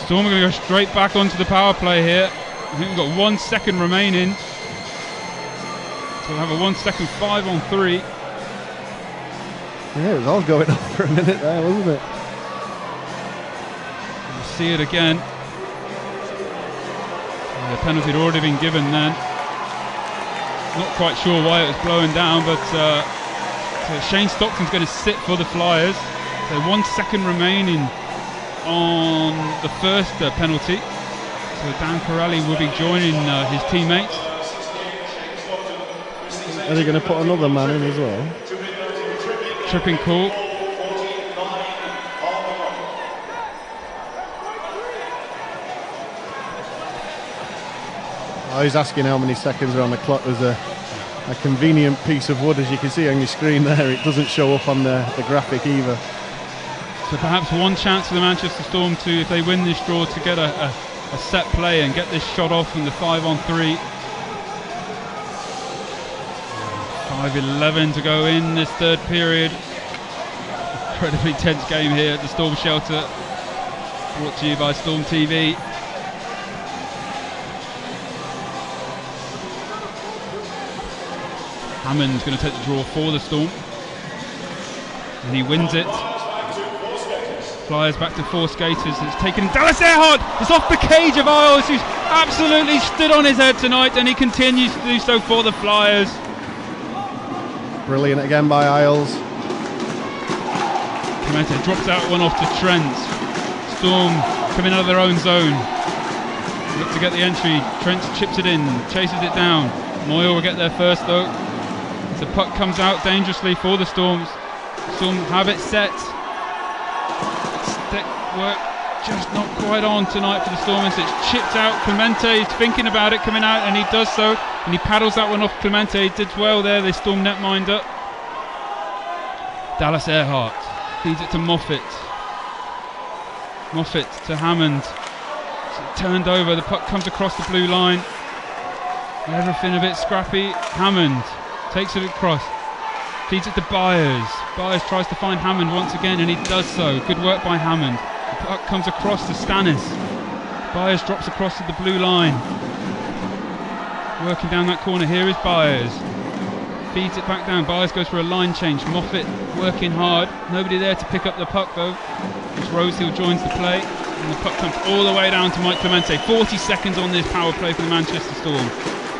Storm are going to go straight back onto the power play here. I think we've got 1 second remaining. So we'll have a 1 second 5-on-3. Yeah, it was all going on for a minute there, wasn't it? We'll see it again. And the penalty had already been given then. Not quite sure why it was blowing down, but so Shane Stockton's going to sit for the Flyers. So 1 second remaining on the first penalty. So Dan Corelli will be joining his teammates. Are they going to put another man in as well? Tripping call. I was asking how many seconds are on the clock. There's a convenient piece of wood, as you can see on your screen there. It doesn't show up on the graphic either. So perhaps one chance for the Manchester Storm to, if they win this draw, to get a set play and get this shot off from the 5-on-3. 5:11 to go in this third period. Incredibly tense game here at the Storm Shelter. Brought to you by Storm TV. Hammond's going to take the draw for the Storm. And he wins it. Flyers back to 4 skaters. It's taken Dallas Earhart. It's off the cage of Isles, who's absolutely stood on his head tonight, and he continues to do so for the Flyers. Brilliant again by Isles. Clemente drops that one off to Trent. Storm coming out of their own zone. Look to get the entry. Trent chips it in, chases it down. Moyle will get there first though. The puck comes out dangerously for the Storms. Storm have it set. Stick work just not quite on tonight for the Stormers. It's chipped out. Clemente is thinking about it coming out, and he does so. And he paddles that one off Clemente. He did well there. They Storm netminder. Dallas Earhart feeds it to Moffat. Moffat to Hammond. Turned over. The puck comes across the blue line. Everything a bit scrappy. Hammond takes it across, feeds it to Byers. Byers tries to find Hammond once again, and he does so. Good work by Hammond. The puck comes across to Stannis. Byers drops across to the blue line. Working down that corner, here is Byers. Feeds it back down. Byers goes for a line change. Moffat working hard. Nobody there to pick up the puck though. As Rosehill joins the play, and the puck comes all the way down to Mike Clemente. 40 seconds on this power play for the Manchester Storm.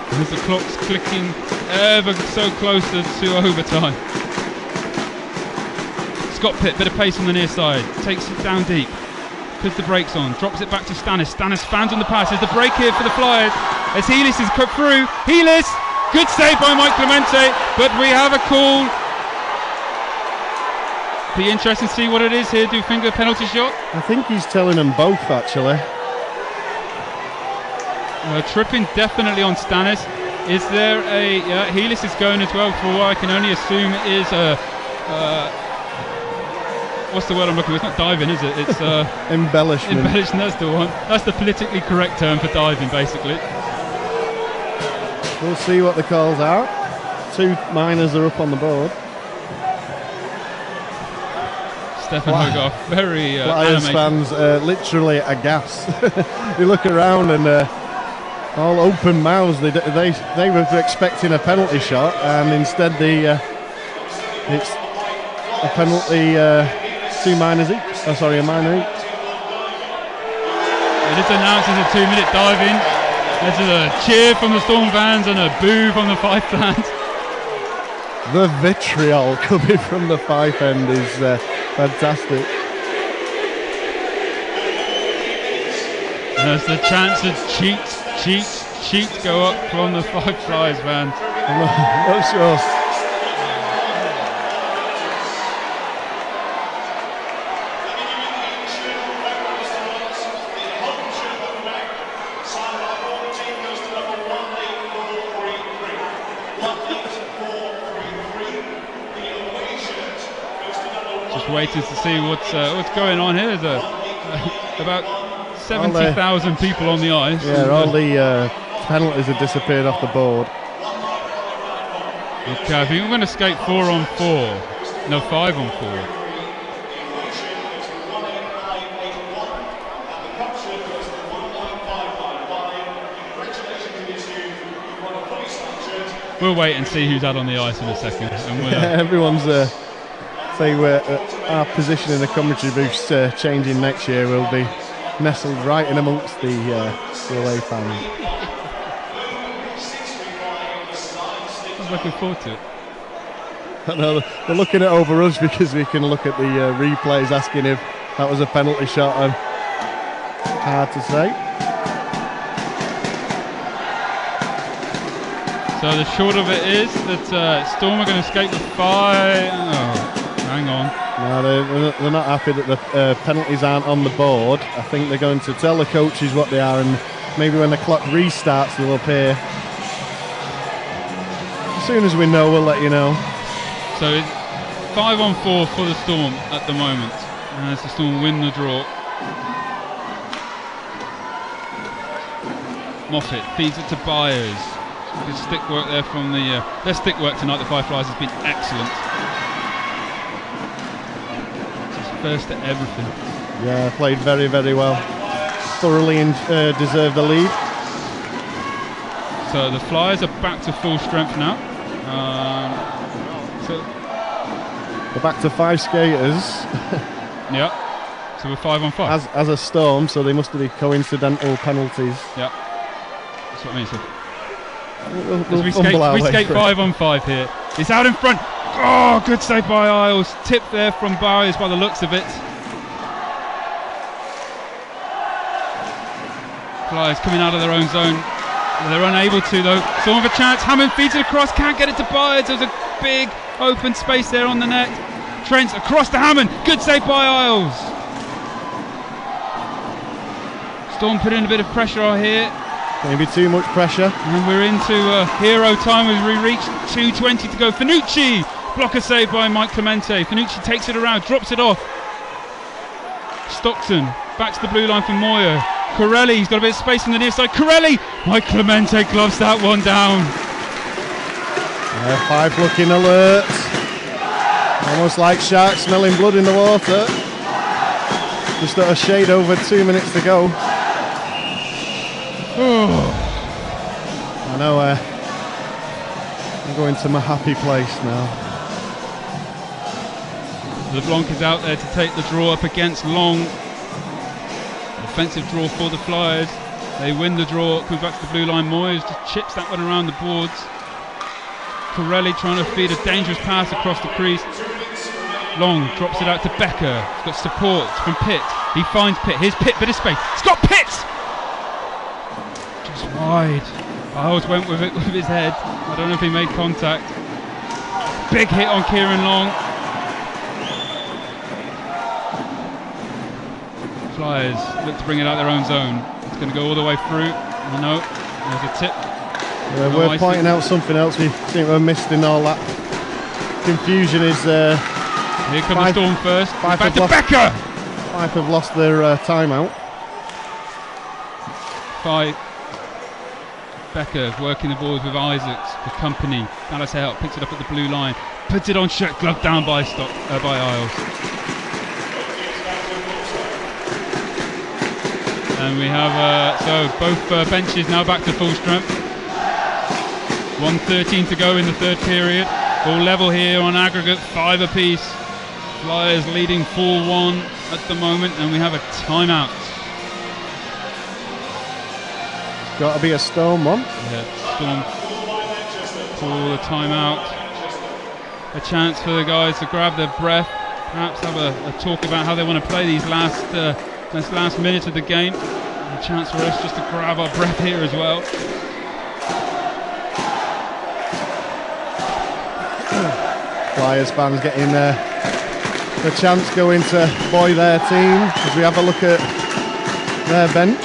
As the clock's clicking ever so closer to overtime. Scott Pitt, bit of pace on the near side, takes it down deep, puts the brakes on, drops it back to Stannis. Stannis fans on the pass. There's the break here for the Flyers as Healis is cut through. Healis, good save by Mike Clemente, but we have a call. Be interesting to see what it is here. Do you think a penalty shot? I think he's telling them both actually. Tripping definitely on Stannis. Is there a Healis is going as well for what I can only assume is a what's the word I'm looking for? It's not diving, is it? It's embellishment. Embellishment, that's the one. That's the politically correct term for diving, basically. We'll see what the calls are. 2 minors are up on the board. Stefan Hogarth, very Flyers animated. fans literally aghast. They look around and all open mouths. They were expecting a penalty shot, and instead it's a penalty. 2 minors each. Oh, sorry, a minor each. It is announced as a 2-minute diving. There's a cheer from the Storm fans and a boo from the Fife fans. The vitriol coming from the Fife end is fantastic. And as the chants of cheats go up from the Fife Flyers fans. I'm not sure. Just waiting to see what's going on here. There's about 70,000 people on the ice. Yeah, all the penalties have disappeared off the board. Okay, I think we're going to skate 4 on 4. No, 5 on 4. We'll wait and see who's out on the ice in a second. And we'll, everyone's our position in the commentary booth's changing next year. We'll be nestled right in amongst the away fans. I'm looking forward to it. I know they're looking at over us because we can look at the replays, asking if that was a penalty shot. And hard to say. So the short of it is that Storm are going to skate the 5. Oh, hang on. No, they're not happy that the penalties aren't on the board. I think they're going to tell the coaches what they are, and maybe when the clock restarts they'll appear. As soon as we know, we'll let you know. So it's 5 on 4 for the Storm at the moment, as the Storm win the draw. Moffat feeds it to Byers. Good stick work there from their stick work tonight. The Fife Flyers has been excellent. Just first at everything. Yeah, played very, very well. Thoroughly deserved the lead. So the Flyers are back to full strength now. So we're back to 5 skaters. Yeah. So we're 5 on 5. As a Storm, so they must be coincidental penalties. Yeah. That's what I mean. So we skate 5 on 5 here. It's out in front. Oh, good save by Isles. Tip there from Byers by the looks of it. Flyers coming out of their own zone. They're unable to though. Storm have a chance. Hammond feeds it across. Can't get it to Byers. There's a big open space there on the net. Trent across to Hammond. Good save by Isles. Storm put in a bit of pressure out here. Maybe too much pressure. And we're into hero time as we reach 2:20 to go. Finucci! Blocker save by Mike Clemente. Finucci takes it around, drops it off. Stockton back to the blue line for Moyer. Corelli, he's got a bit of space on the near side. Corelli! Mike Clemente gloves that one down. Fife looking alert. Almost like sharks smelling blood in the water. Just a shade over 2 minutes to go. I know I'm going to my happy place now. LeBlanc is out there to take the draw up against Long. Offensive draw for the Flyers. They win the draw, comes back to the blue line. Moyes just chips that one around the boards. Corelli trying to feed a dangerous pass across the crease. Long drops it out to Becker. He's got support from Pitt. He finds Pitt. Here's Pitt, bit of space. It's got Pitt! Just wide. Isles went with it with his head. I don't know if he made contact. Big hit on Kieran Long. Flyers look to bring it out their own zone. It's going to go all the way through. No, there's a tip. We're pointing out something else we seem to have missed in all that confusion is Here come the Storm first. Fife Back to have Becker. Fife have lost their timeout. Becker working the balls with Isaacs, the company. Dallas out, picks it up at the blue line, puts it on shot, gloved down by Isles. And we have so both benches now back to full strength. 1:13 to go in the third period. All level here on aggregate, 5 apiece. Flyers leading 4-1 at the moment, and we have a timeout. Got to be a Storm one. Yeah, Storm call the timeout. A chance for the guys to grab their breath, perhaps have a talk about how they want to play these last minutes of the game. A chance for us just to grab our breath here as well. Flyers fans getting the chance going to buoy their team as we have a look at their bench.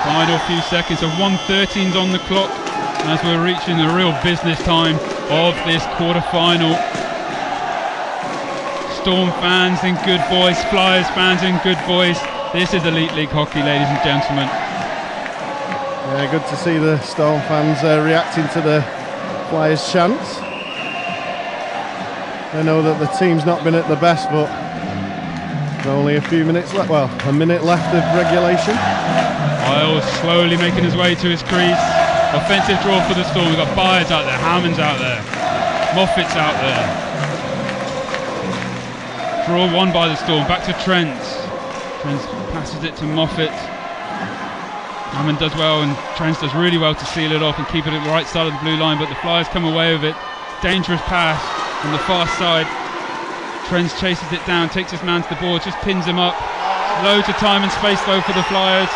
Final few seconds, so 1:13's on the clock as we're reaching the real business time of this quarter-final. Storm fans in good voice, Flyers fans in good voice. This is Elite League hockey, ladies and gentlemen. Yeah, good to see the Storm fans reacting to the Flyers' chance. I know that the team's not been at the best, but there's only a few minutes left. Well, a minute left of regulation. Isles slowly making his way to his crease. Offensive draw for the Storm. We've got Byers out there, Hammond's out there, Moffat's out there. Draw won by the Storm. Back to Trent. Trent passes it to Moffat. Hammond does well, and Trent does really well to seal it off and keep it at the right side of the blue line, but the Flyers come away with it. Dangerous pass on the far side. Trent chases it down, takes his man to the board, just pins him up. Loads of time and space though for the Flyers.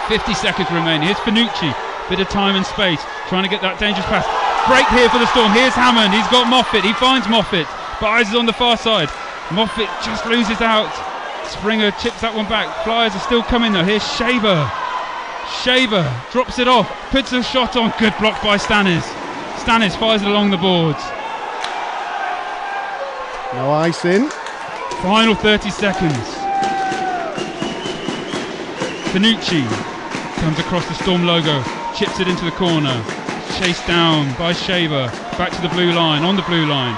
50 seconds remaining. Here's Finucci. Bit of time and space, trying to get that dangerous pass. Break here for the Storm. Here's Hammond. He's got Moffat. He finds Moffat. Byers is on the far side. Moffat just loses out. Springer chips that one back. Flyers are still coming though. Here's Shaver. Shaver drops it off, puts a shot on. Good block by Stannis. Stannis fires it along the boards. No ice in. Final 30 seconds. Finucci comes across the Storm logo, chips it into the corner. Chased down by Shaver. Back to the blue line, on the blue line.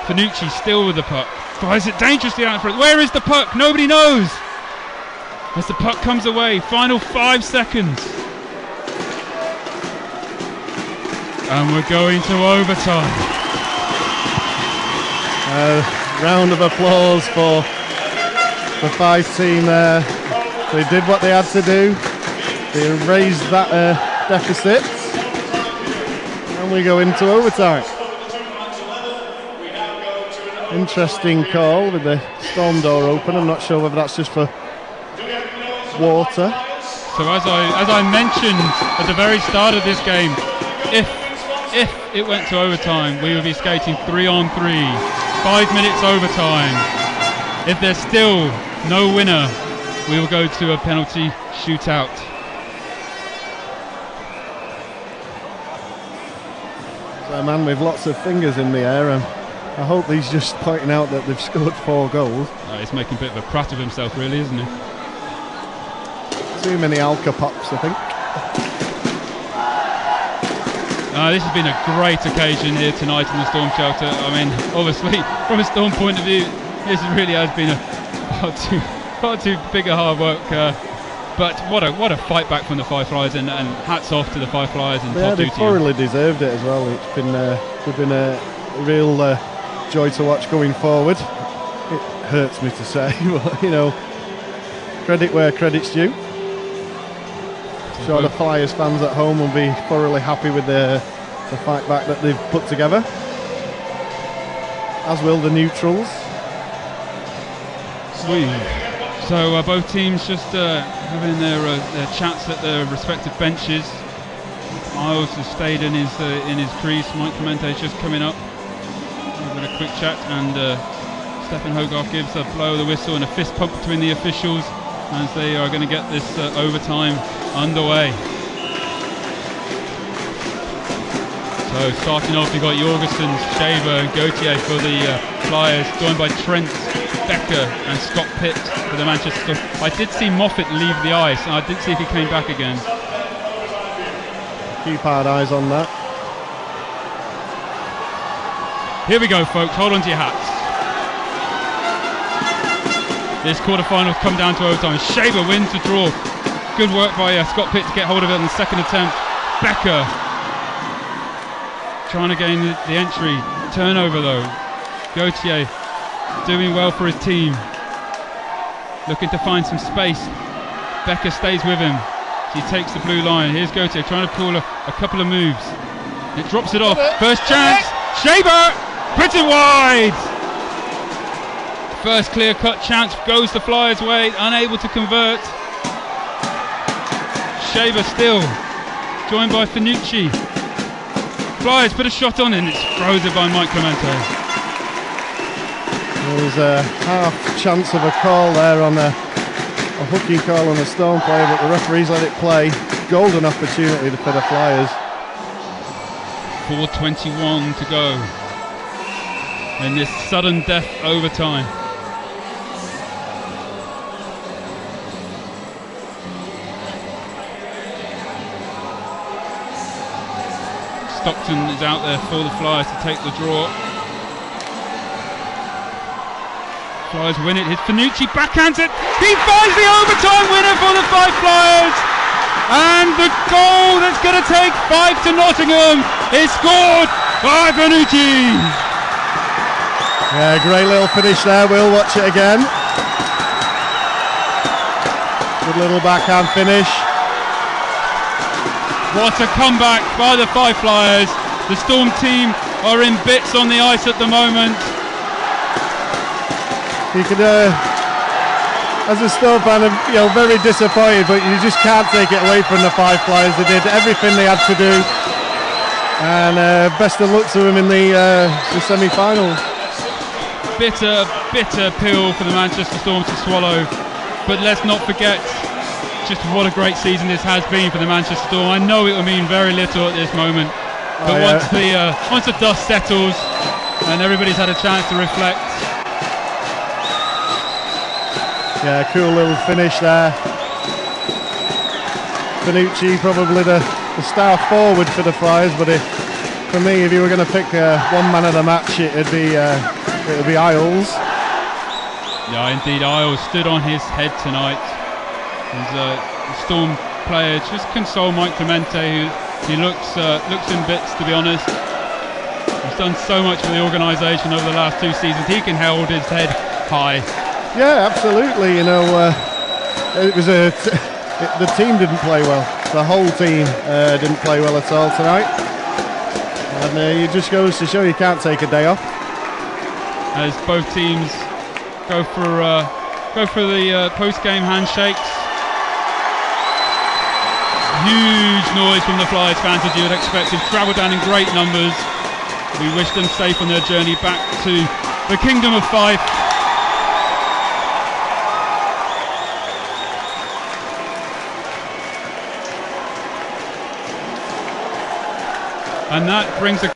Finucci still with the puck. Fires it dangerously out in front. Where is the puck? Nobody knows. As the puck comes away, final 5 seconds. And we're going to overtime. Round of applause for the Fife team there. They did what they had to do. They raised that deficit. And we go into overtime. Interesting call with the Storm door open. I'm not sure whether that's just for water. So as I mentioned at the very start of this game, if it went to overtime, we would be skating 3-on-3, 5 minutes overtime. If there's still no winner, we will go to a penalty shootout. So a man with lots of fingers in the air. I hope he's just pointing out that they've scored 4 goals. He's making a bit of a prat of himself, really, isn't he? Too many Alka pops, I think. This has been a great occasion here tonight in the Storm Shelter. I mean, obviously, from a Storm point of view, this really has been a far too big a hard work. But what a fight back from the Fife Flyers, and hats off to the Fife Flyers and top they duty. thoroughly deserved it as well. It's been a real joy to watch going forward. It hurts me to say, but you know, credit where credit's due. I'm sure the Flyers fans at home will be thoroughly happy with the fight back that they've put together, as will the neutrals. So both teams just having their chats at their respective benches. Isles has stayed in his crease. Mike Clemente's just coming up. Having a quick chat, and Stefan Hogarth gives a blow of the whistle and a fist pump between the officials as they are going to get this overtime underway. So starting off, you've got Jorgensen, Shaver and Gauthier for the Flyers, joined by Trent, Becker and Scott Pitt for the Manchester Storm. I did see Moffat leave the ice, and I did see if he came back again. Keep hard eyes on that. Here we go, folks. Hold on to your hats. This quarterfinal has come down to overtime. Shaver wins the draw. Good work by Scott Pitt to get hold of it on the second attempt. Becker trying to gain the entry. Turnover though. Gauthier doing well for his team. Looking to find some space. Becker stays with him. He takes the blue line. Here's Gauthier trying to pull a couple of moves. It drops it off. First chance. Shaver puts it wide. First clear-cut chance goes the Flyers' way. Unable to convert. Shaver still joined by Finucci. Flyers put a shot on and it's frozen by Mike Clemente. There was a half chance of a call there on a hooking call on a Storm player, but the referees let it play. Golden opportunity for the Flyers. 4:21 to go in this sudden death overtime. Stockton is out there for the Flyers to take the draw. Flyers win it. His Finucci backhands it. He finds the overtime winner for the Fife Flyers. And the goal that's going to take Fife to Nottingham is scored by Finucci. Yeah, great little finish there. We'll watch it again. Good little backhand finish. What a comeback by the Fife Flyers. The Storm team are in bits on the ice at the moment. You could, as a Storm fan, very disappointed, but you just can't take it away from the Fife Flyers. They did everything they had to do, and best of luck to them in the semi-final. Bitter pill for the Manchester Storm to swallow, but let's not forget just what a great season this has been for the Manchester Storm. I know it will mean very little at this moment, but once the dust settles and everybody's had a chance to reflect. Yeah, cool little finish there. Finucci probably the star forward for the Flyers, but for me, if you were going to pick one man of the match, it'd be Isles. Yeah, indeed, Isles stood on his head tonight. The Storm player just console Mike Clemente, who looks in bits, to be honest. He's done so much for the organisation over the last 2 seasons. He can hold his head high. Yeah, absolutely. It was the team didn't play well. The whole team didn't play well at all tonight, and it just goes to show you can't take a day off. As both teams go for the post-game handshakes. Huge noise from the Flyers fans, as you would expect. They've travelled down in great numbers. We wish them safe on their journey back to the Kingdom of Fife. And that brings a